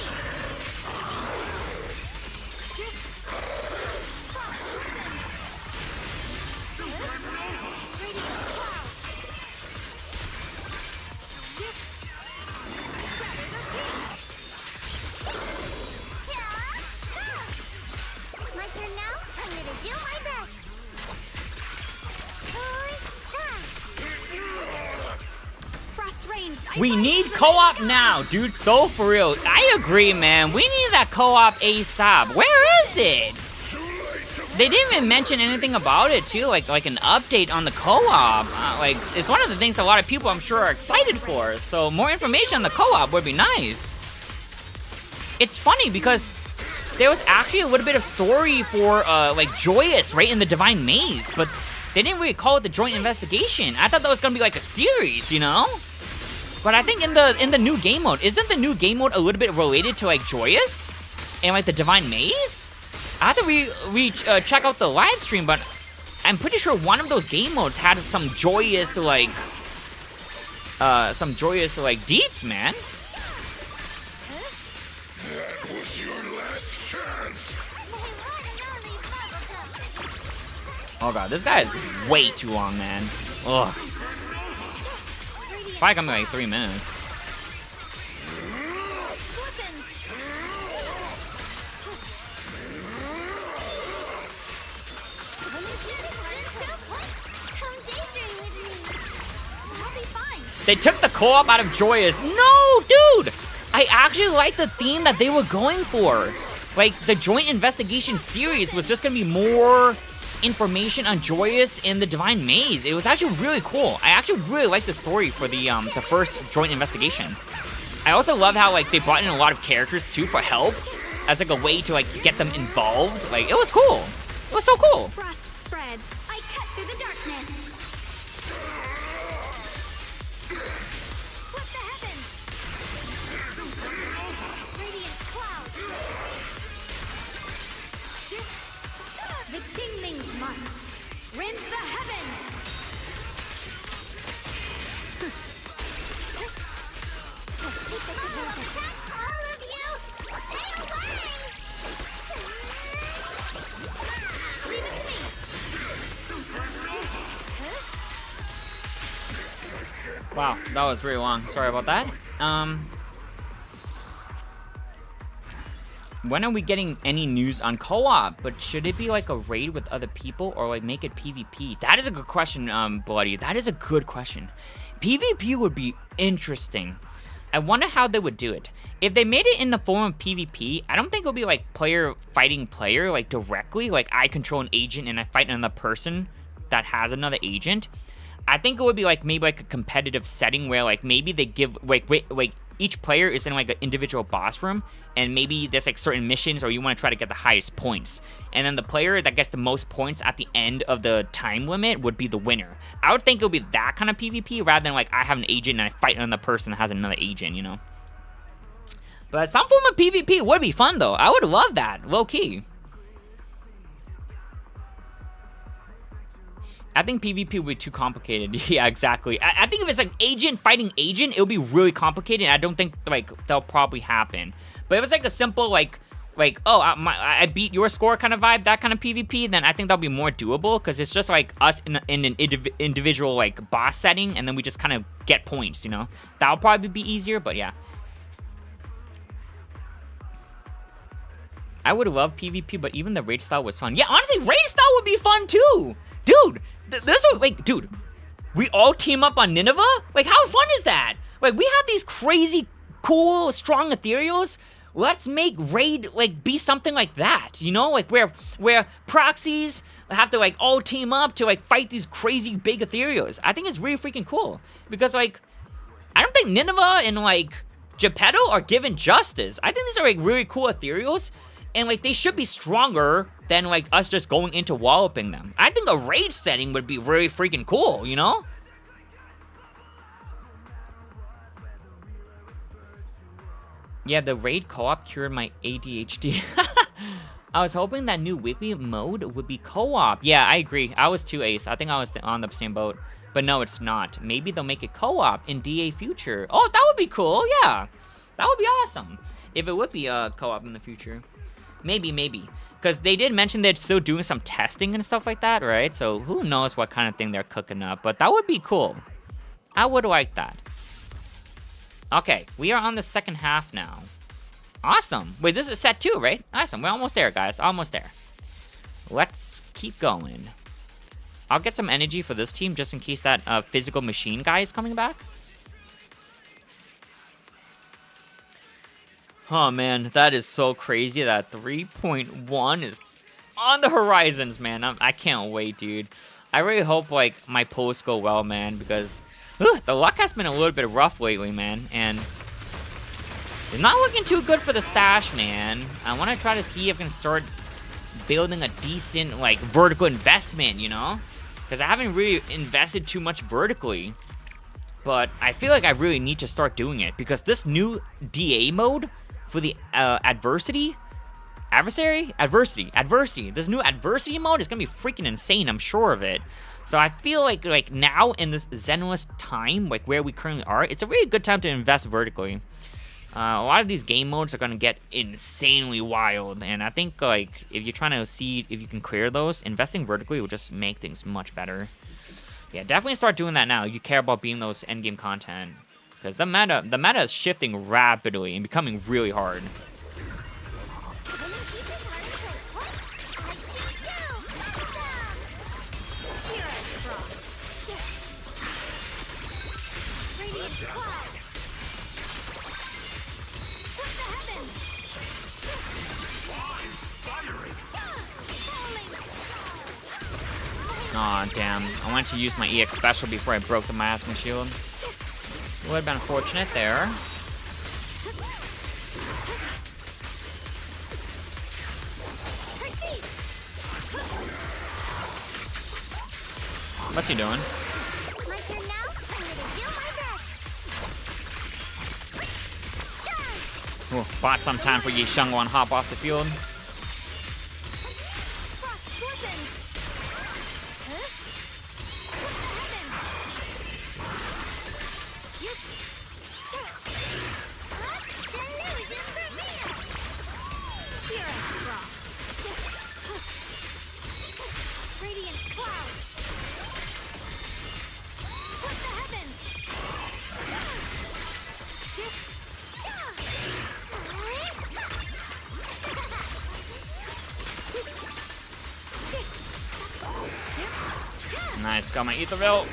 My turn now. I'm gonna do my best. Frost rains. We need co-op now, dude. So for real. I agree, man. We need that co-op ASAP. Where is it? They didn't even mention anything about it, too. Like an update on the co-op. Like, it's one of the things a lot of people, I'm sure, are excited for. So more information on the co-op would be nice. It's funny because there was actually a little bit of story for, like, Joyous, right, in the Divine Maze. But they didn't really call it the Joint Investigation. I thought that was gonna be, like, a series, you know? But I think in the new game mode, isn't the new game mode a little bit related to, like, Joyous? And, like, the Divine Maze? I have to check out the live stream, but I'm pretty sure one of those game modes had some joyous, like, deeds, man. That was your last chance. Oh god, this guy is way too long, man. Ugh. Probably coming like 3 minutes. They took the co-op out of Joyous. No, dude! I actually like the theme that they were going for. Like, the Joint Investigation series was just gonna be more information on Joyous in the Divine Maze. It was actually really cool. I actually really liked the story for the first Joint Investigation. I also love how, like, they brought in a lot of characters, too, for help. As, like, a way to, like, get them involved. Like, it was cool. It was so cool. Frost spreads. I cut through the darkness. What the heavens? Radiant cloud. The Qingming's march. Rinse the heavens. All of you, stay away. Leave it to me. Wow, that was really long. Sorry about that. When are we getting any news on co-op? But should it be like a raid with other people or like make it PvP? That is a good question, Bloody. That is a good question. PvP would be interesting. I wonder how they would do it. If they made it in the form of PvP, I don't think it would be like player fighting player, like directly. Like I control an agent and I fight another person that has another agent. I think it would be like maybe like a competitive setting where like maybe they give like each player is in like an individual boss room and maybe there's like certain missions or you want to try to get the highest points. And then the player that gets the most points at the end of the time limit would be the winner. I would think it would be that kind of PvP rather than like I have an agent and I fight another person that has another agent, you know? But some form of PvP would be fun though. I would love that, low key. I think PvP would be too complicated. Yeah, exactly. I think if it's like agent fighting agent, it would be really complicated. And I don't think like that'll probably happen. But if it's like a simple like oh I beat your score kind of vibe, that kind of PvP, then I think that'll be more doable because it's just like us in an individual like boss setting, and then we just kind of get points. You know, that'll probably be easier. But yeah. I would love PvP, but even the raid style was fun. Yeah, honestly, raid style would be fun too. Dude, this would, like, dude, we all team up on Nineveh? Like, how fun is that? Like, we have these crazy, cool, strong ethereals. Let's make raid, like, be something like that, you know? Like, where proxies have to, like, all team up to, like, fight these crazy big ethereals. I think it's really freaking cool. Because, like, I don't think Nineveh and, like, Geppetto are given justice. I think these are, like, really cool ethereals. And, like, they should be stronger than, like, us just going into walloping them. I think a raid setting would be really freaking cool, you know? Yeah, the raid co-op cured my ADHD. I was hoping that new weekly mode would be co-op. Yeah, I agree. I was too, Ace. I think I was on the same boat. But no, it's not. Maybe they'll make it co-op in DA future. Oh, that would be cool, yeah. That would be awesome. If it would be co-op in the future. Maybe. Because they did mention they're still doing some testing and stuff like that, right? So who knows what kind of thing they're cooking up. But that would be cool. I would like that. Okay, we are on the second half now. Awesome. Wait, this is set 2, right? Awesome. We're almost there, guys. Almost there. Let's keep going. I'll get some energy for this team just in case that physical machine guy is coming back. Oh man, that is so crazy that 3.1 is on the horizons, man. I can't wait, dude. I really hope like my posts go well, man, because the luck has been a little bit rough lately, man, and it's not looking too good for the stash, man. I want to try to see if I can start building a decent like vertical investment, you know, because I haven't really invested too much vertically, but I feel like I really need to start doing it because this new DA mode for the adversity. This new adversity mode is gonna be freaking insane. I'm sure of it. So I feel like now in this Zenless time, like where we currently are, it's a really good time to invest vertically. A lot of these game modes are gonna get insanely wild, and I think like if you're trying to see if you can clear those, investing vertically will just make things much better. Yeah, definitely start doing that now. You care about being those endgame content. Because the meta is shifting rapidly and becoming really hard. Aw, damn. I wanted to use my EX special before I broke the miasma shield. Would have been unfortunate there. What's he doing? My turn now. I'm gonna do my best. Ooh, bought some time for Yi Shengwo and hop off the field. Nice, got my Etherville.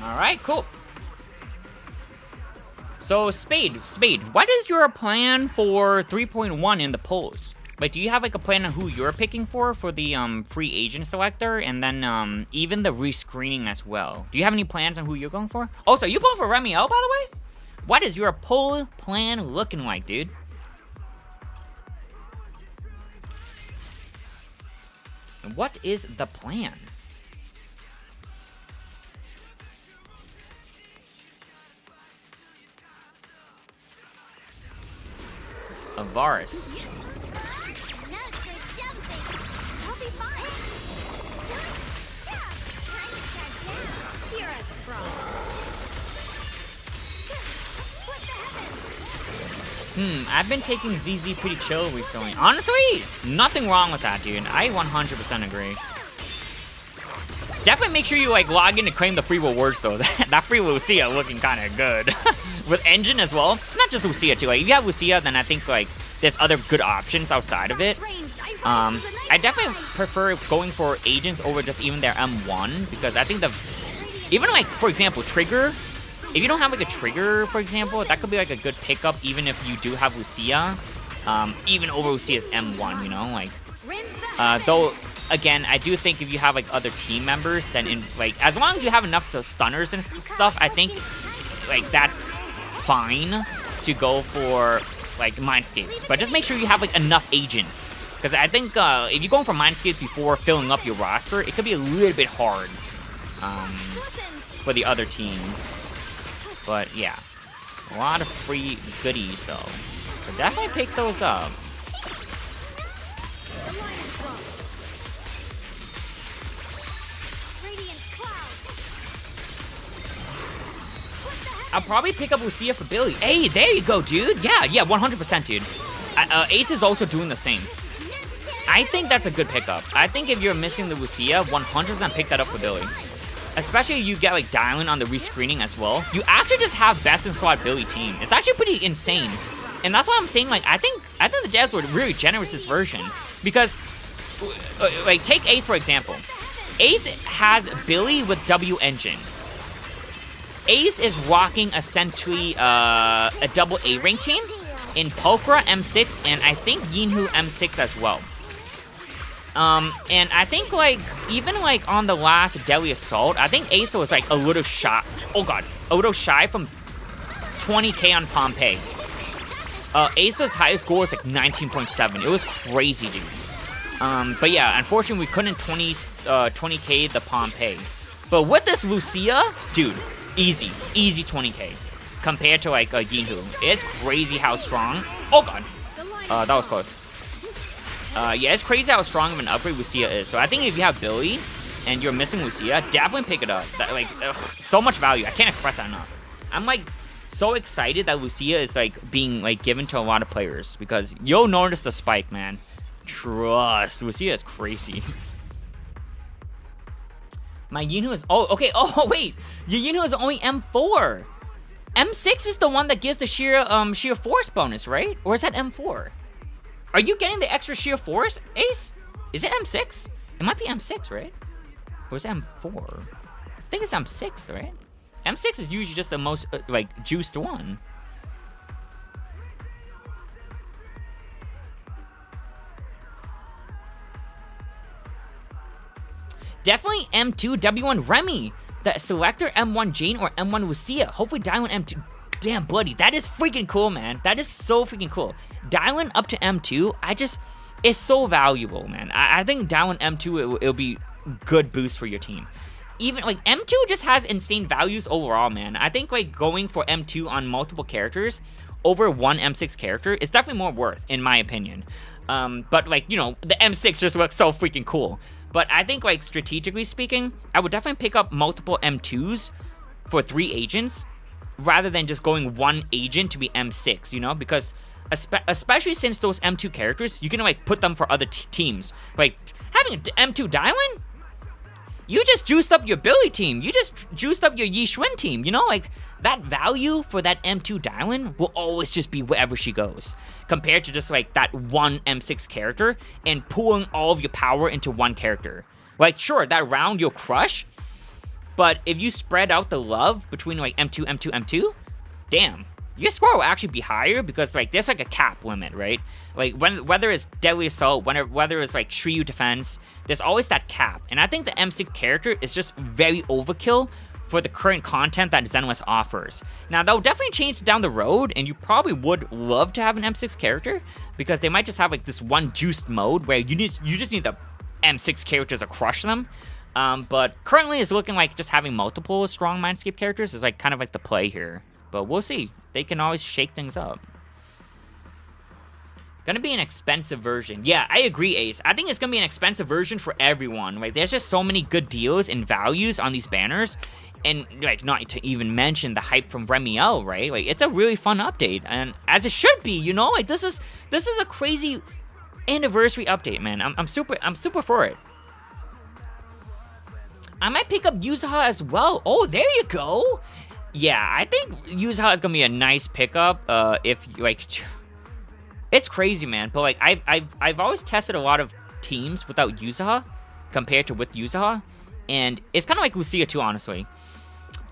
Alright, cool. So, Spade, what is your plan for 3.1 in the polls? Like, do you have, like, a plan on who you're picking for the, free agent selector, and then, even the rescreening as well? Do you have any plans on who you're going for? Oh, so you going for Remy L, by the way? What is your poll plan looking like, dude? What is the plan? Avaris. Nuts for jumping. I'll be fine. You're a fraud. What the heavens? I've been taking ZZ pretty chill recently. Honestly, nothing wrong with that, dude. I 100% agree. Definitely make sure you like log in to claim the free rewards though. That free Lucia looking kind of good. With Engine as well. Not just Lucia too. Like if you have Lucia, then I think like there's other good options outside of it. I definitely prefer going for agents over just even their M1 because I think even like for example Trigger. If you don't have like a Trigger, for example, that could be like a good pickup even if you do have Lucia. Even over Lucia's M1, you know, like though. Again, I do think if you have like other team members, then as long as you have enough stunners and stuff, I think like that's fine to go for like Mindscapes. But just make sure you have like enough agents, because I think if you're going for Mindscapes before filling up your roster, it could be a little bit hard for the other teams. But yeah, a lot of free goodies though. So definitely pick those up. I'll probably pick up Lucia for Billy. Hey, there you go, dude. Yeah, 100%, dude. Ace is also doing the same. I think that's a good pickup. I think if you're missing the Lucia, 100% pick that up for Billy. Especially if you get like Dylan on the rescreening as well. You actually just have best in slot Billy team. It's actually pretty insane. And that's why I'm saying like I think the devs were really generous this version. Because like take Ace for example. Ace has Billy with W Engine. Ace is rocking essentially a double A rank team in Pokra M6 and I think Yinhu M6 as well. And I think like even like on the last Deadly Assault, I think Ace was like a little shy. Oh god, a little shy from 20k on Pompeii. Ace's highest score was like 19.7. It was crazy, dude. But yeah, unfortunately we couldn't 20k the Pompeii. But with this Lucia, dude. Easy 20k compared to like Yinhu. It's crazy how strong. Oh god, that was close. Yeah, it's crazy how strong of an upgrade Lucia is. So I think if you have Billy and you're missing Lucia, definitely pick it up. That like so much value. I can't express that enough. I'm like so excited that Lucia is like being like given to a lot of players because you'll notice the spike, man. Trust, Lucia is crazy. My Yinhu is... Oh, okay. Oh, wait. Your Yinhu is only M4. M6 is the one that gives the sheer force bonus, right? Or is that M4? Are you getting the extra sheer force, Ace? Is it M6? It might be M6, right? Or is it M4? I think it's M6, right? M6 is usually just the most, like, juiced one. Definitely M2 W1 Remy. The selector M1 Jane or M1 Lucia. Hopefully Dylan M2. Damn, bloody. That is freaking cool, man. That is so freaking cool. Dylan up to M2, it's so valuable, man. I think Dylan M2, it'll be good boost for your team. Even, like, M2 just has insane values overall, man. I think, like, going for M2 on multiple characters over one M6 character is definitely more worth, in my opinion. But, like, you know, the M6 just looks so freaking cool. But I think, like, strategically speaking, I would definitely pick up multiple M2s for 3 agents rather than just going one agent to be M6, you know? Because especially since those M2 characters, you can, like, put them for other teams. Like, having an M2 Dylan, you just juiced up your Billy team. You just juiced up your Yi Xuan team, you know? Like, that value for that M2 Dylan will always just be wherever she goes. Compared to just, like, that one M6 character and pulling all of your power into one character. Like, sure, that round you'll crush, but if you spread out the love between, like, M2, M2, M2, damn. Your score will actually be higher because, like, there's, like, a cap limit, right? Like, whether it's Deadly Assault, whether it's, like, Shiryu Defense, there's always that cap. And I think the M6 character is just very overkill for the current content that Zenless offers. Now, that'll definitely change down the road, and you probably would love to have an M6 character because they might just have, like, this one juiced mode where you just need the M6 characters to crush them. But currently it's looking like just having multiple strong Mindscape characters is like kind of like the play here. But we'll see. They can always shake things up. Gonna be an expensive version. Yeah, I agree, Ace. I think it's gonna be an expensive version for everyone. Like, there's just so many good deals and values on these banners. And, like, not to even mention the hype from Remiel, right? Like, it's a really fun update. And as it should be, you know? Like, this is a crazy anniversary update, man. I'm super for it. I might pick up Yuzuha as well. Oh, there you go. Yeah, I think Yuzuha is gonna be a nice pickup. If like, it's crazy, man. But like, I've always tested a lot of teams without Yuzuha compared to with Yuzuha, and it's kind of like Lucia too, honestly.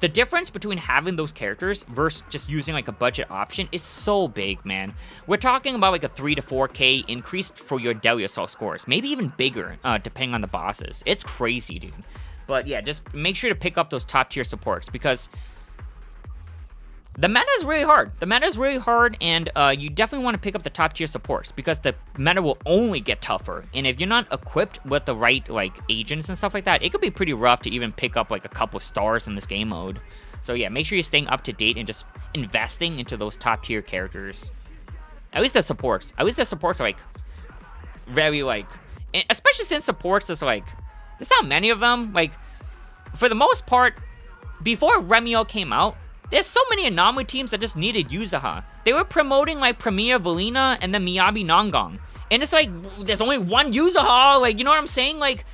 The difference between having those characters versus just using like a budget option is so big, man. We're talking about like a 3 to 4K increase for your Delia Assault scores, maybe even bigger, depending on the bosses. It's crazy, dude. But yeah, just make sure to pick up those top tier supports because the meta is really hard. The meta is really hard, and you definitely want to pick up the top tier supports because the meta will only get tougher. And if you're not equipped with the right like agents and stuff like that, it could be pretty rough to even pick up like a couple stars in this game mode. So yeah, make sure you're staying up to date and just investing into those top tier characters. At least the supports. At least the supports are like very like, especially since supports is like, there's not many of them. Like, for the most part, before Remiel came out, there's so many anomaly teams that just needed Yuzuha. They were promoting like Premier Valina and then Miyabi Nongong. And it's like, there's only one Yuzuha, like, you know what I'm saying? Like,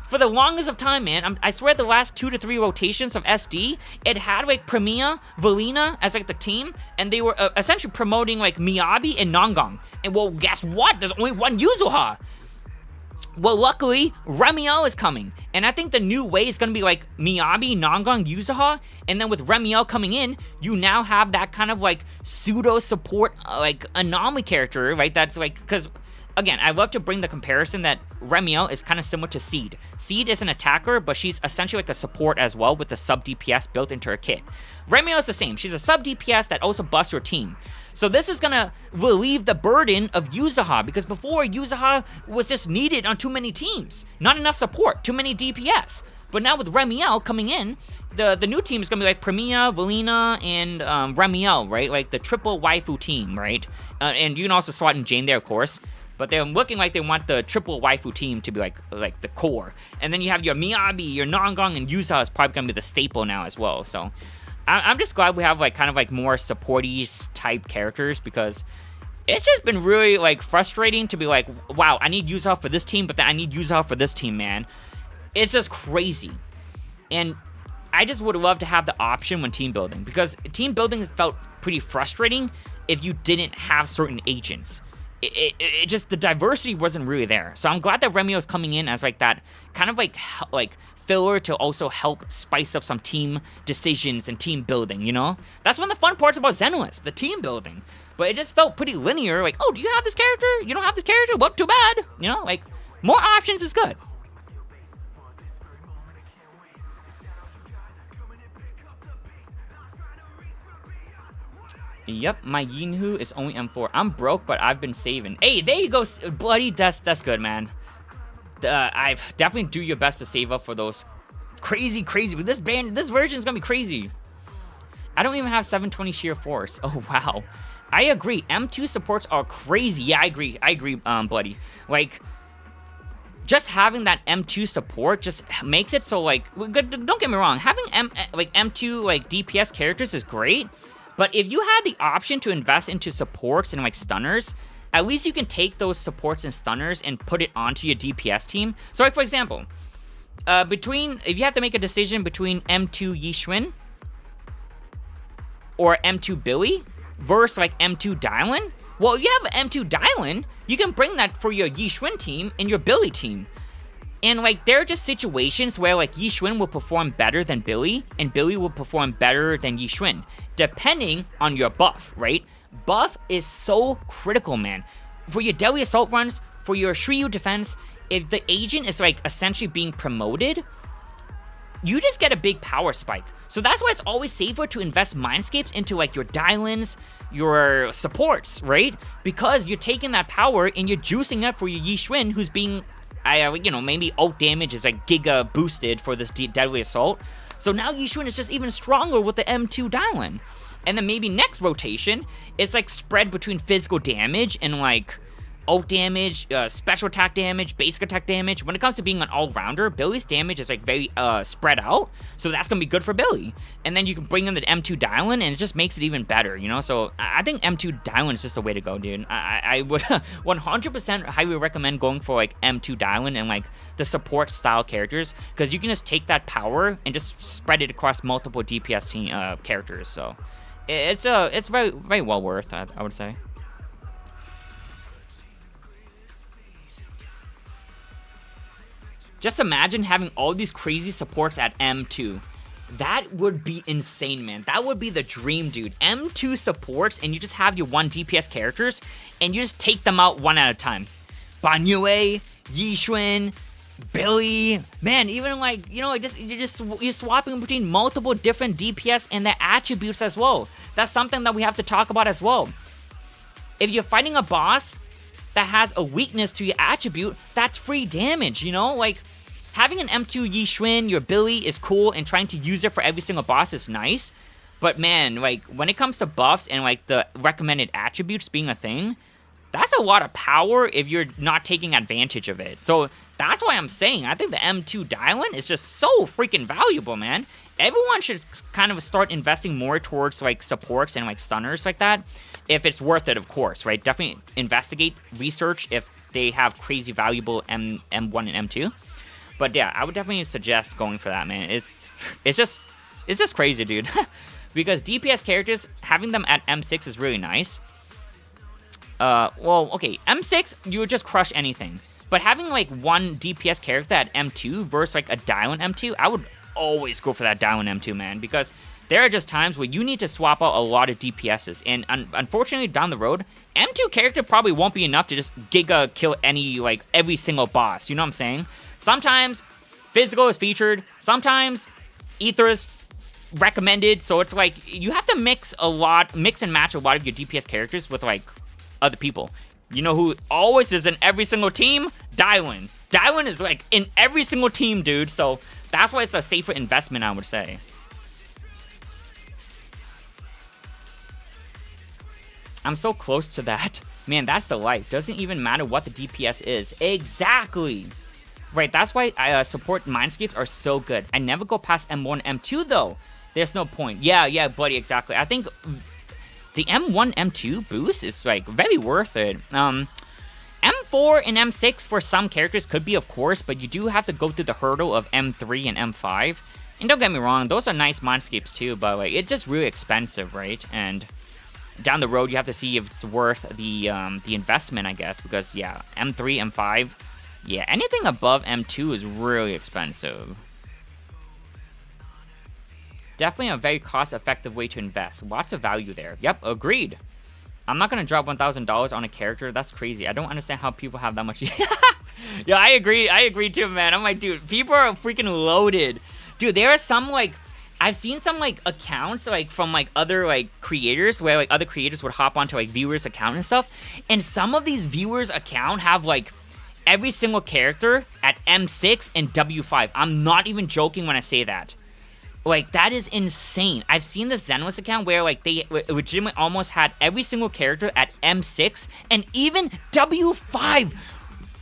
for the longest of time, man, I swear the last 2 to 3 rotations of SD, it had like Premier, Valina as like the team, and they were essentially promoting like Miyabi and Nongong. And well, guess what? There's only one Yuzuha. Well, luckily, Remiel is coming, and I think the new way is going to be like Miyabi, Nongong, Yuzuha, and then with Remiel coming in, you now have that kind of like pseudo-support, like anomaly character, right? That's like, because, again, I love to bring the comparison that Remiel is kind of similar to Seed. Seed is an attacker, but she's essentially like a support as well with the sub-DPS built into her kit. Remiel is the same. She's a sub-DPS that also busts her team. So this is gonna relieve the burden of Yuzuha, because before, Yuzuha was just needed on too many teams. Not enough support, too many DPS. But now with Remiel coming in, the new team is gonna be like Premier, Valina, and Remiel, right? Like the triple waifu team, right? And you can also slot in Jane there, of course. But they're looking like they want the triple waifu team to be like the core. And then you have your Miyabi, your Nongong, and Yuzuha is probably gonna be the staple now as well. So I'm just glad we have like kind of like more supporty type characters, because it's just been really like frustrating to be like, wow, I need Yuzuha for this team, but then I need Yuzuha for this team, man. It's just crazy. And I just would love to have the option when team building, because team building felt pretty frustrating if you didn't have certain agents. It just, the diversity wasn't really there. So I'm glad that Remiel is coming in as like that kind of like filler to also help spice up some team decisions and team building, you know? That's one of the fun parts about Xenoblade, the team building. But it just felt pretty linear, like, oh, do you have this character? You don't have this character? Well, too bad. You know, like, more options is good. Yep, my Yinhu is only M4. I'm broke, but I've been saving. Hey, there you go, Bloody. That's good, man. I've definitely do your best to save up for those crazy. But this version is gonna be crazy. I don't even have 720 sheer force. Oh wow, I agree. M2 supports are crazy. Yeah, I agree. Bloody. Like, just having that M2 support just makes it so like. Don't get me wrong. Having M2 like DPS characters is great. But if you had the option to invest into supports and like stunners, at least you can take those supports and stunners and put it onto your DPS team. So like, for example, if you have to make a decision between M2 Yixuan or M2 Billy versus like M2 Dylan, well, if you have M2 Dylan, you can bring that for your Yixuan team and your Billy team. And like, there are just situations where like Yixuan will perform better than Billy, and Billy will perform better than Yixuan, depending on your buff, right? Buff is so critical, man. For your Delia Assault runs, for your Shiryu defense, if the agent is like essentially being promoted, you just get a big power spike. So that's why it's always safer to invest Mindscapes into like your Dylans, your supports, right? Because you're taking that power and you're juicing up for your Yixuan, who's being you know, maybe ult damage is like giga boosted for this deadly assault. So now Yixuan is just even stronger with the M2 Dylan. And then maybe next rotation, it's like spread between physical damage and like ult damage, special attack damage, basic attack damage. When it comes to being an all-rounder, Billy's damage is like very spread out, so that's gonna be good for Billy. And then you can bring in the M2 Dylan, and it just makes it even better, you know? So I think M2 Dylan is just the way to go, dude. I would 100% highly recommend going for like M2 Dylan and like the support style characters, because you can just take that power and just spread it across multiple DPS team characters. So it's very, very well worth, I would say. Just imagine having all these crazy supports at M2. That would be insane, man. That would be the dream, dude. M2 supports, and you just have your 1 DPS characters, and you just take them out one at a time. Banyue, Yixuan, Billy, man, even like, you know, you're swapping between multiple different DPS and their attributes as well. That's something that we have to talk about as well. If you're fighting a boss that has a weakness to your attribute, that's free damage, you know? Like, having an M2 Yixuan, your Billy, is cool, and trying to use it for every single boss is nice. But man, like, when it comes to buffs and like the recommended attributes being a thing, that's a lot of power if you're not taking advantage of it. So that's why I'm saying I think the M2 Dylan is just so freaking valuable, man. Everyone should kind of start investing more towards like supports and like stunners like that, if it's worth it, of course, right? Definitely investigate, research if they have crazy valuable M1 and M2. But yeah, I would definitely suggest going for that, man. It's just crazy, dude. Because DPS characters, having them at M6 is really nice. Well, okay, M6, you would just crush anything. But having like 1 DPS character at M2 versus like a Dylan M2, I would always go for that Dylan M2, man. Because there are just times where you need to swap out a lot of DPSs. And unfortunately, down the road, M2 character probably won't be enough to just giga kill every single boss. You know what I'm saying? Sometimes physical is featured. Sometimes ether is recommended. So it's like you have to mix and match a lot of your DPS characters with like other people. You know who always is in every single team? Dylan. Dylan is like in every single team, dude. So that's why it's a safer investment, I would say. I'm so close to that. Man, that's the life. Doesn't even matter what the DPS is. Exactly. Right, that's why support Mindscapes are so good. I never go past M1, M2, though. There's no point. Yeah, buddy, exactly. I think the M1, M2 boost is, like, very worth it. M4 and M6 for some characters could be, of course, but you do have to go through the hurdle of M3 and M5. And don't get me wrong, those are nice Mindscapes, too, but, like, it's just really expensive, right? And down the road, you have to see if it's worth the investment, I guess, because, yeah, M3, M5... yeah, anything above M2 is really expensive. Definitely a very cost-effective way to invest. Lots of value there. Yep, agreed. I'm not going to drop $1,000 on a character. That's crazy. I don't understand how people have that much. Yeah, I agree. I agree too, man. I'm like, dude, people are freaking loaded. Dude, there are some, like... I've seen some, like, accounts, like, from, like, other, like, creators, where, like, other creators would hop onto, like, viewers' account and stuff. And some of these viewers' account have, like... every single character at M6 and W5. I'm not even joking when I say that. Like, that is insane. I've seen the Zenless account where, like, they legitimately almost had every single character at M6 and even W5.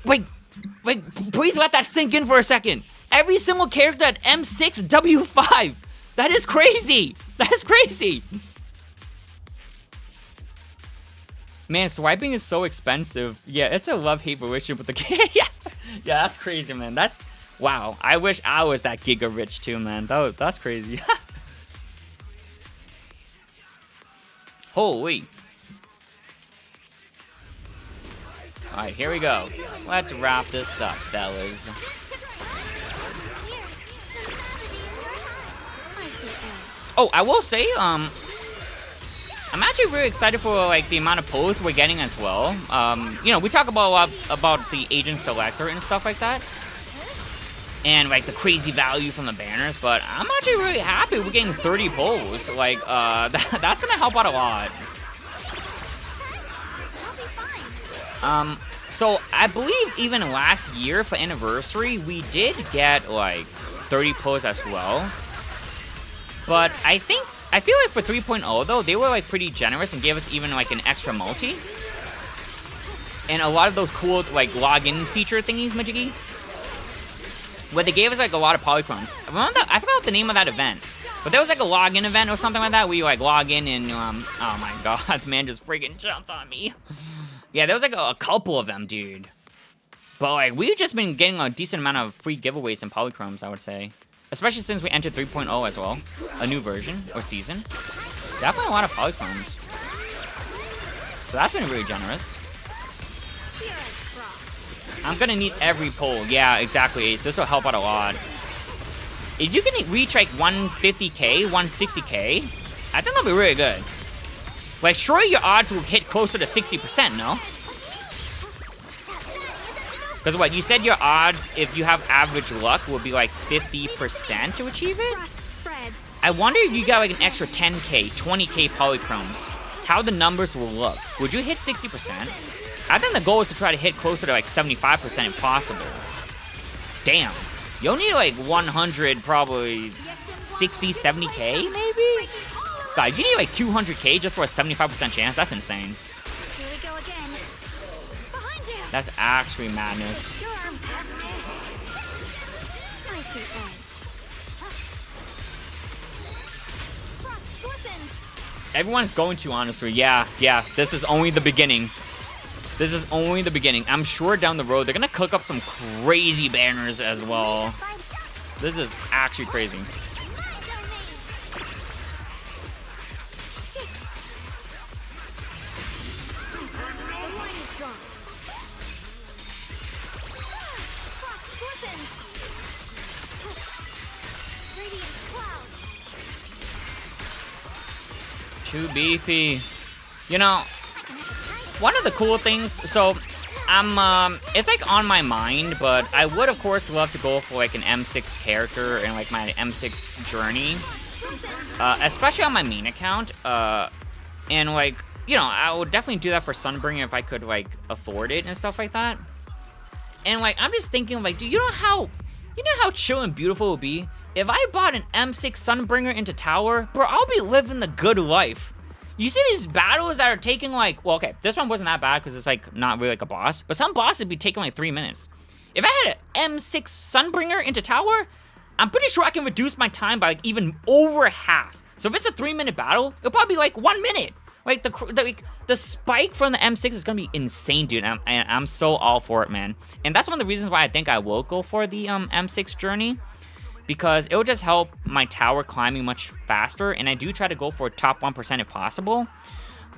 Like, please let that sink in for a second. Every single character at M6, W5. That is crazy. That is crazy. Man, swiping is so expensive. Yeah, it's a love-hate relationship with the game. Yeah, that's crazy, man. That's... wow. I wish I was that giga rich too, man. That's crazy. Holy. Alright, here we go. Let's wrap this up, fellas. Oh, I will say, I'm actually really excited for, like, the amount of pulls we're getting as well. You know, we talk about a lot about the agent selector and stuff like that. And, like, the crazy value from the banners, but I'm actually really happy we're getting 30 pulls. Like, that's gonna help out a lot. So I believe even last year for anniversary, we did get like 30 pulls as well. But I feel like for 3.0 though, they were like pretty generous and gave us even like an extra multi. And a lot of those cool like login feature thingies, Majiggy, where they gave us like a lot of polychromes. I forgot the name of that event, but there was like a login event or something like that where you like log in and oh my god, man just freaking jumped on me. Yeah, there was like a couple of them, dude. But like we've just been getting a decent amount of free giveaways and polychromes, I would say. Especially since we entered 3.0 as well. A new version or season. Definitely a lot of polychromes. So that's been really generous. I'm gonna need every pull. Yeah, exactly, Ace. This will help out a lot. If you can reach like 150k, 160k, I think that'll be really good. Like, surely your odds will hit closer to 60%, no? Because what, you said your odds, if you have average luck, will be like 50% to achieve it? I wonder if you got like an extra 10k, 20k polychromes, how the numbers will look. Would you hit 60%? I think the goal is to try to hit closer to like 75% if possible. Damn. You'll need like 100, probably 60, 70k maybe? God, you need like 200k just for a 75% chance? That's insane. Here we go again. Behind you. That's actually madness. Your arm past me. I see edge. Frost glistens. Everyone's going to, honestly. Yeah, this is only the beginning. This is only the beginning. I'm sure down the road, they're gonna cook up some crazy banners as well. This is actually crazy. Too beefy. You know, one of the cool things, so it's like on my mind, but I would of course love to go for like an M6 character and like my M6 journey, especially on my main account, and like, you know, I would definitely do that for Sunbringer if I could like afford it and stuff like that. And like, I'm just thinking like, dude, you know how chill and beautiful it would be if I bought an M6 Sunbringer into tower? Bro, I'll be living the good life. You see these battles that are taking like, well, okay, this one wasn't that bad because it's like not really like a boss, but some bosses would be taking like 3 minutes. If I had an M6 Sunbringer into tower, I'm pretty sure I can reduce my time by like even over half. So if it's a 3-minute battle, it'll probably be like 1 minute. Like the spike from the M6 is gonna be insane, dude. I'm so all for it, man. And that's one of the reasons why I think I will go for the M6 journey, because it will just help my tower climbing much faster, and I do try to go for top 1% if possible.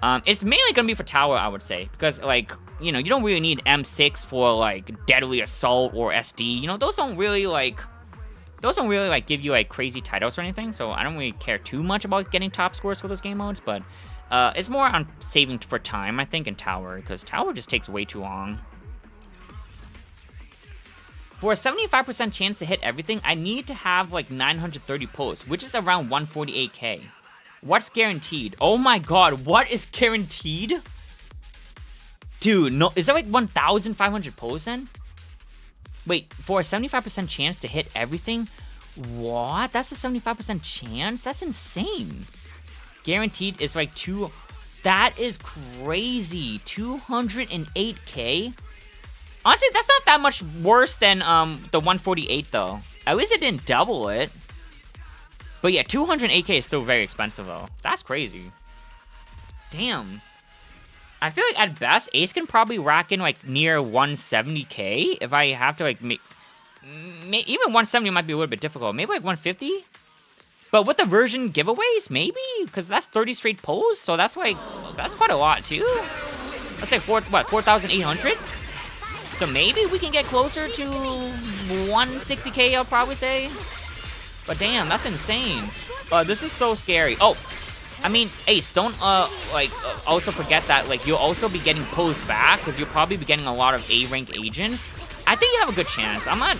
It's mainly gonna be for tower, I would say, because like, you know, you don't really need M6 for like Deadly Assault or SD. You know, those don't really like give you like crazy titles or anything, so I don't really care too much about getting top scores for those game modes, but it's more on saving for time, I think, in tower, because tower just takes way too long. For a 75% chance to hit everything, I need to have like 930 pulls, which is around 148k. What's guaranteed? Oh my god, what is guaranteed? Dude, no, is that like 1,500 pulls then? Wait, for a 75% chance to hit everything? What? That's a 75% chance? That's insane. Guaranteed is like that is crazy. 208k? Honestly, that's not that much worse than the 148 though. At least it didn't double it. But yeah, 208k is still very expensive though. That's crazy. Damn. I feel like at best, Ace can probably rack in like near 170k if I have to like make... Even 170 might be a little bit difficult. Maybe like 150? But with the version giveaways, maybe? Because that's 30 straight pulls, so that's like... That's quite a lot too. That's like 4,800? So maybe we can get closer to 160k, I'll probably say. But damn, that's insane. This is so scary. Oh, I mean, Ace, don't also forget that like you'll also be getting pulls back, because you'll probably be getting a lot of A-rank agents. I think you have a good chance. I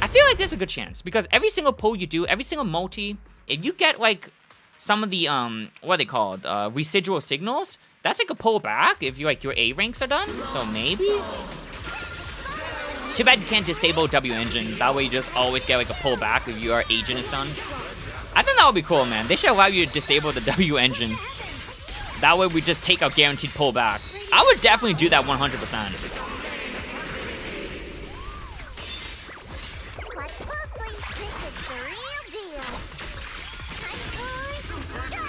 feel like there's a good chance, because every single pull you do, every single multi, if you get like some of the what are they called, residual signals, that's like a pull back if you like your A ranks are done. So maybe Too bad you can't disable W engine. That way you just always get like a pullback if your agent is done. I think that would be cool, man. They should allow you to disable the W engine. That way we just take a guaranteed pullback. I would definitely do that 100%. Watch closely. This is the real deal. Time boys, go!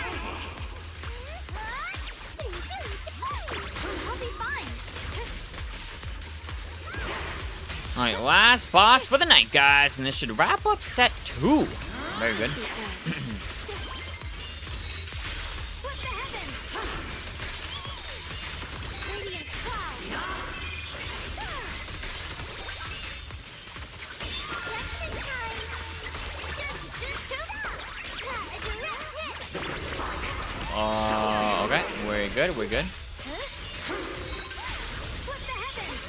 I'll be fine. Alright, last boss for the night, guys. And this should wrap up set 2. Very good. What the heavens? Radiant cloud. Testing time. A direct hit. Okay, we're good, we're good. What the heavens?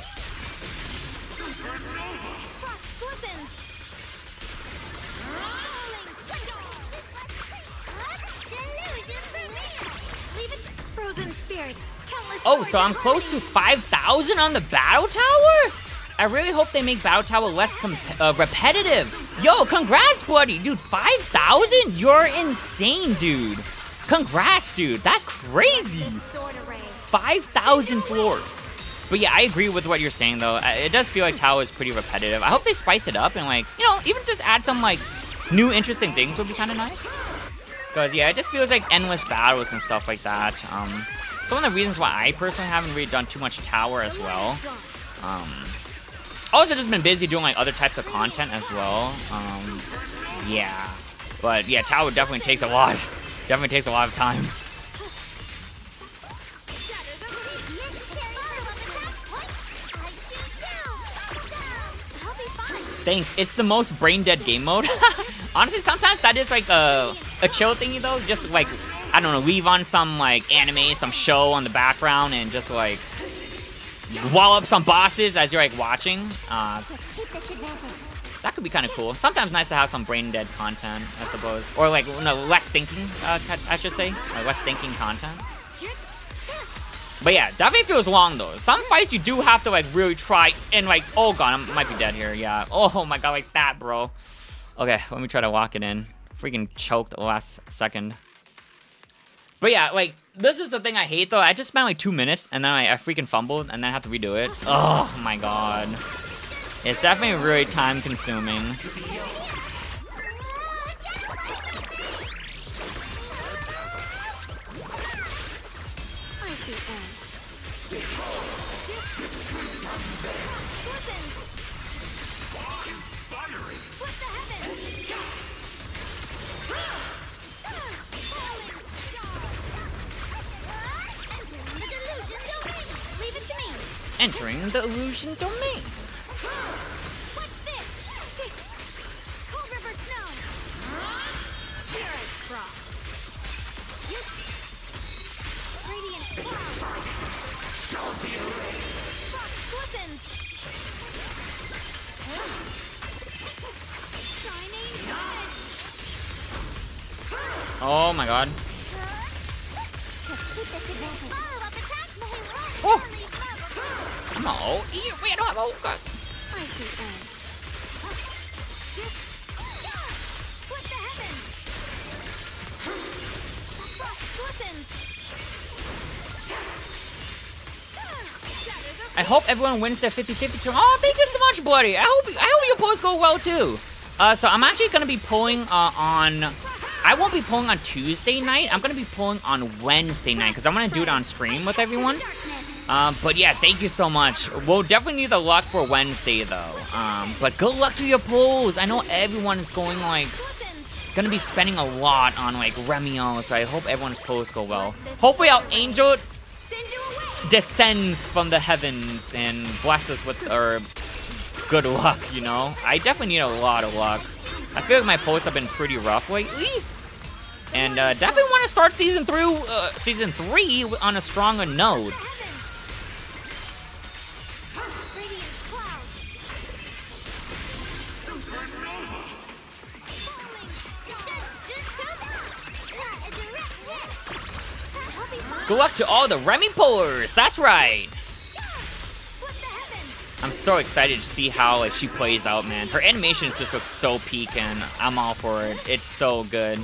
Frost weapons. Frozen spirit. Countless Oh, so I'm close to 5,000 on the Battle Tower? I really hope they make Battle Tower less repetitive. Yo, congrats, buddy. Dude, 5,000? You're insane, dude. Congrats, dude. That's crazy. sword array. 5,000 floors. But yeah, I agree with what you're saying, though. It does feel like Tower is pretty repetitive. I hope they spice it up and, like, you know, even just add some, like, new interesting things would be kind of nice. Because, yeah, it just feels like endless battles and stuff like that. Some of the reasons why I personally haven't really done too much Tower as well. Also just been busy doing, like, other types of content as well. Yeah. But, yeah, Tower definitely takes a lot. Definitely takes a lot of time. Thanks. It's the most brain-dead game mode. Honestly, sometimes that is, like, a chill thingy, though. Just, like, I don't know, leave on some, like, anime, some show on the background, and just, like, wall up some bosses as you're, like, watching. That could be kind of cool. Sometimes nice to have some brain-dead content, I suppose. Or, like, no, less thinking, I should say. Like, less thinking content. But yeah, definitely feels long, though. Some fights you do have to, like, really try and, like, oh god, I might be dead here, yeah. Oh my god, like that, bro. Okay, let me try to lock it in. Freaking choked the last second. But yeah, like, this is the thing I hate, though. I just spent, like, 2 minutes, and then I freaking fumbled, and then I have to redo it. Oh my god. It's definitely really time-consuming. Entering the illusion domain. What's this? Cold River Snow. Spirit Frost. Radiant Cloud. Frost weapons. Shining Edge. Oh my god. Follow-up attacks may run Oh. on these levels. I'm not old. We don't have old guys. Icy Edge. What the heavens? Frost weapons. I hope everyone wins their 50-50 turn. Oh, thank you so much, buddy. I hope your polls go well too. So I'm actually gonna be pulling on. I won't be pulling on Tuesday night. I'm gonna be pulling on Wednesday night because I'm gonna do it on stream with everyone. But yeah, thank you so much. We'll definitely need the luck for Wednesday though. But good luck to your polls. I know everyone is going like gonna be spending a lot on like Remio, so I hope everyone's polls go well. Hopefully our angel descends from the heavens and bless us with our good luck, you know? I definitely need a lot of luck. I feel like my posts have been pretty rough lately. And definitely want to start season 3 on a stronger note. Good luck to all the Remy pullers. That's right. I'm so excited to see how like she plays out, man. Her animations just look so peak, and I'm all for it. It's so good.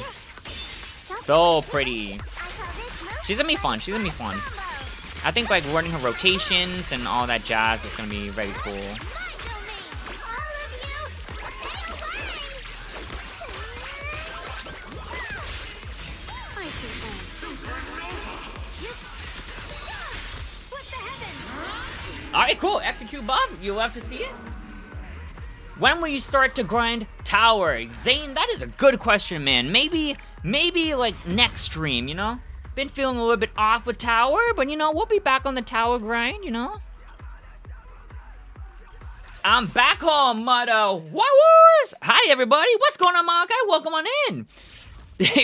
So pretty. She's gonna be fun. She's gonna be fun. I think like learning her rotations and all that jazz is gonna be very cool. Alright, cool. Execute buff. You'll have to see it. When will you start to grind tower? Zane, that is a good question, man. Maybe like next stream, you know? Been feeling a little bit off with tower, but you know, we'll be back on the tower grind, you know? I'm back home, Muddo. Wowers! Hi, everybody. What's going on, Malachi? Welcome on in.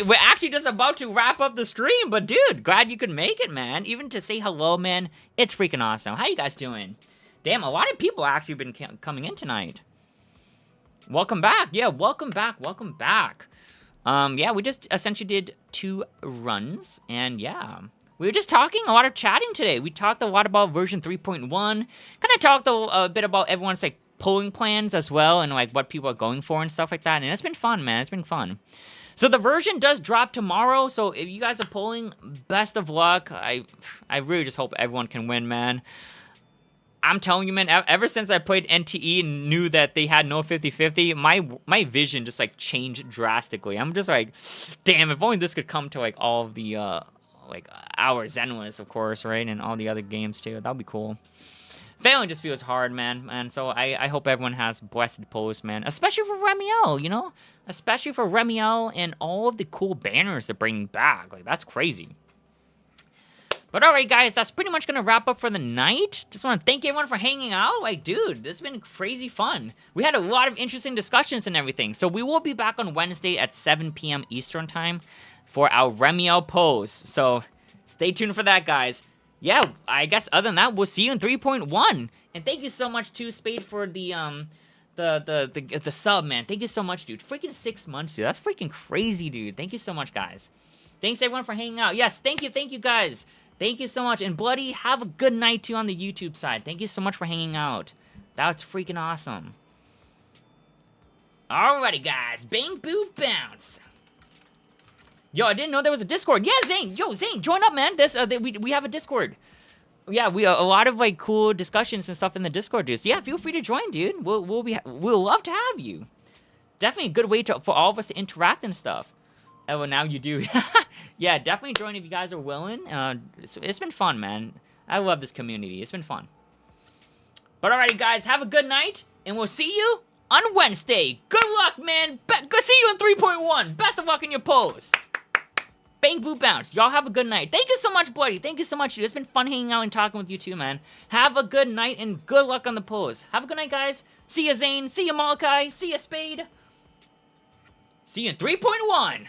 We're actually just about to wrap up the stream, but dude, glad you could make it, man. Even to say hello, man, it's freaking awesome. How you guys doing? Damn, a lot of people actually been coming in tonight. Welcome back. Yeah, welcome back. Welcome back. Yeah, we just essentially did 2 runs, and yeah. We were just talking, a lot of chatting today. We talked a lot about version 3.1. Kind of talked a bit about everyone's, like, polling plans as well, and, like, what people are going for and stuff like that. And it's been fun, man. It's been fun. So the version does drop tomorrow, so if you guys are polling, best of luck. I really just hope everyone can win, man. I'm telling you, man, ever since I played NTE and knew that they had no 50-50, my vision just, like, changed drastically. I'm just like, damn, if only this could come to, like, all of the, like, our Zenless, of course, right? And all the other games, too. That would be cool. Failing just feels hard, man. And so I hope everyone has blessed posts, man. Especially for Remiel, you know? Especially for Remiel and all of the cool banners they're bringing back. Like, that's crazy. But alright, guys, that's pretty much gonna wrap up for the night. Just want to thank everyone for hanging out. Like, dude, this has been crazy fun. We had a lot of interesting discussions and everything. So we will be back on Wednesday at 7 p.m. Eastern Time for our Remiel post. So stay tuned for that, guys. Yeah, I guess other than that, we'll see you in 3.1. And thank you so much to Spade for the sub, man. Thank you so much, dude. Freaking 6 months, dude. That's freaking crazy, dude. Thank you so much, guys. Thanks everyone for hanging out. Yes, thank you guys. Thank you so much. And Bloody, have a good night too on the YouTube side. Thank you so much for hanging out. That's freaking awesome. Alrighty, guys. Bang, boo, bounce. Yo, I didn't know there was a Discord. Yeah, Zane. Yo, Zane, join up, man. We have a Discord. Yeah, we a lot of like cool discussions and stuff in the Discord, dude. Yeah, feel free to join, dude. We'll love to have you. Definitely a good way for all of us to interact and stuff. Oh, well, now you do. Yeah, definitely join if you guys are willing. It's been fun, man. I love this community. It's been fun. But alrighty, guys, have a good night, and we'll see you on Wednesday. Good luck, man. Go see you in 3.1. Best of luck in your pose. Bang, boo, bounce. Y'all have a good night. Thank you so much, Bloody. Thank you so much, dude. It's been fun hanging out and talking with you too, man. Have a good night, and good luck on the pose. Have a good night, guys. See ya, Zane. See ya, Malachi. See ya, Spade. See you in 3.1.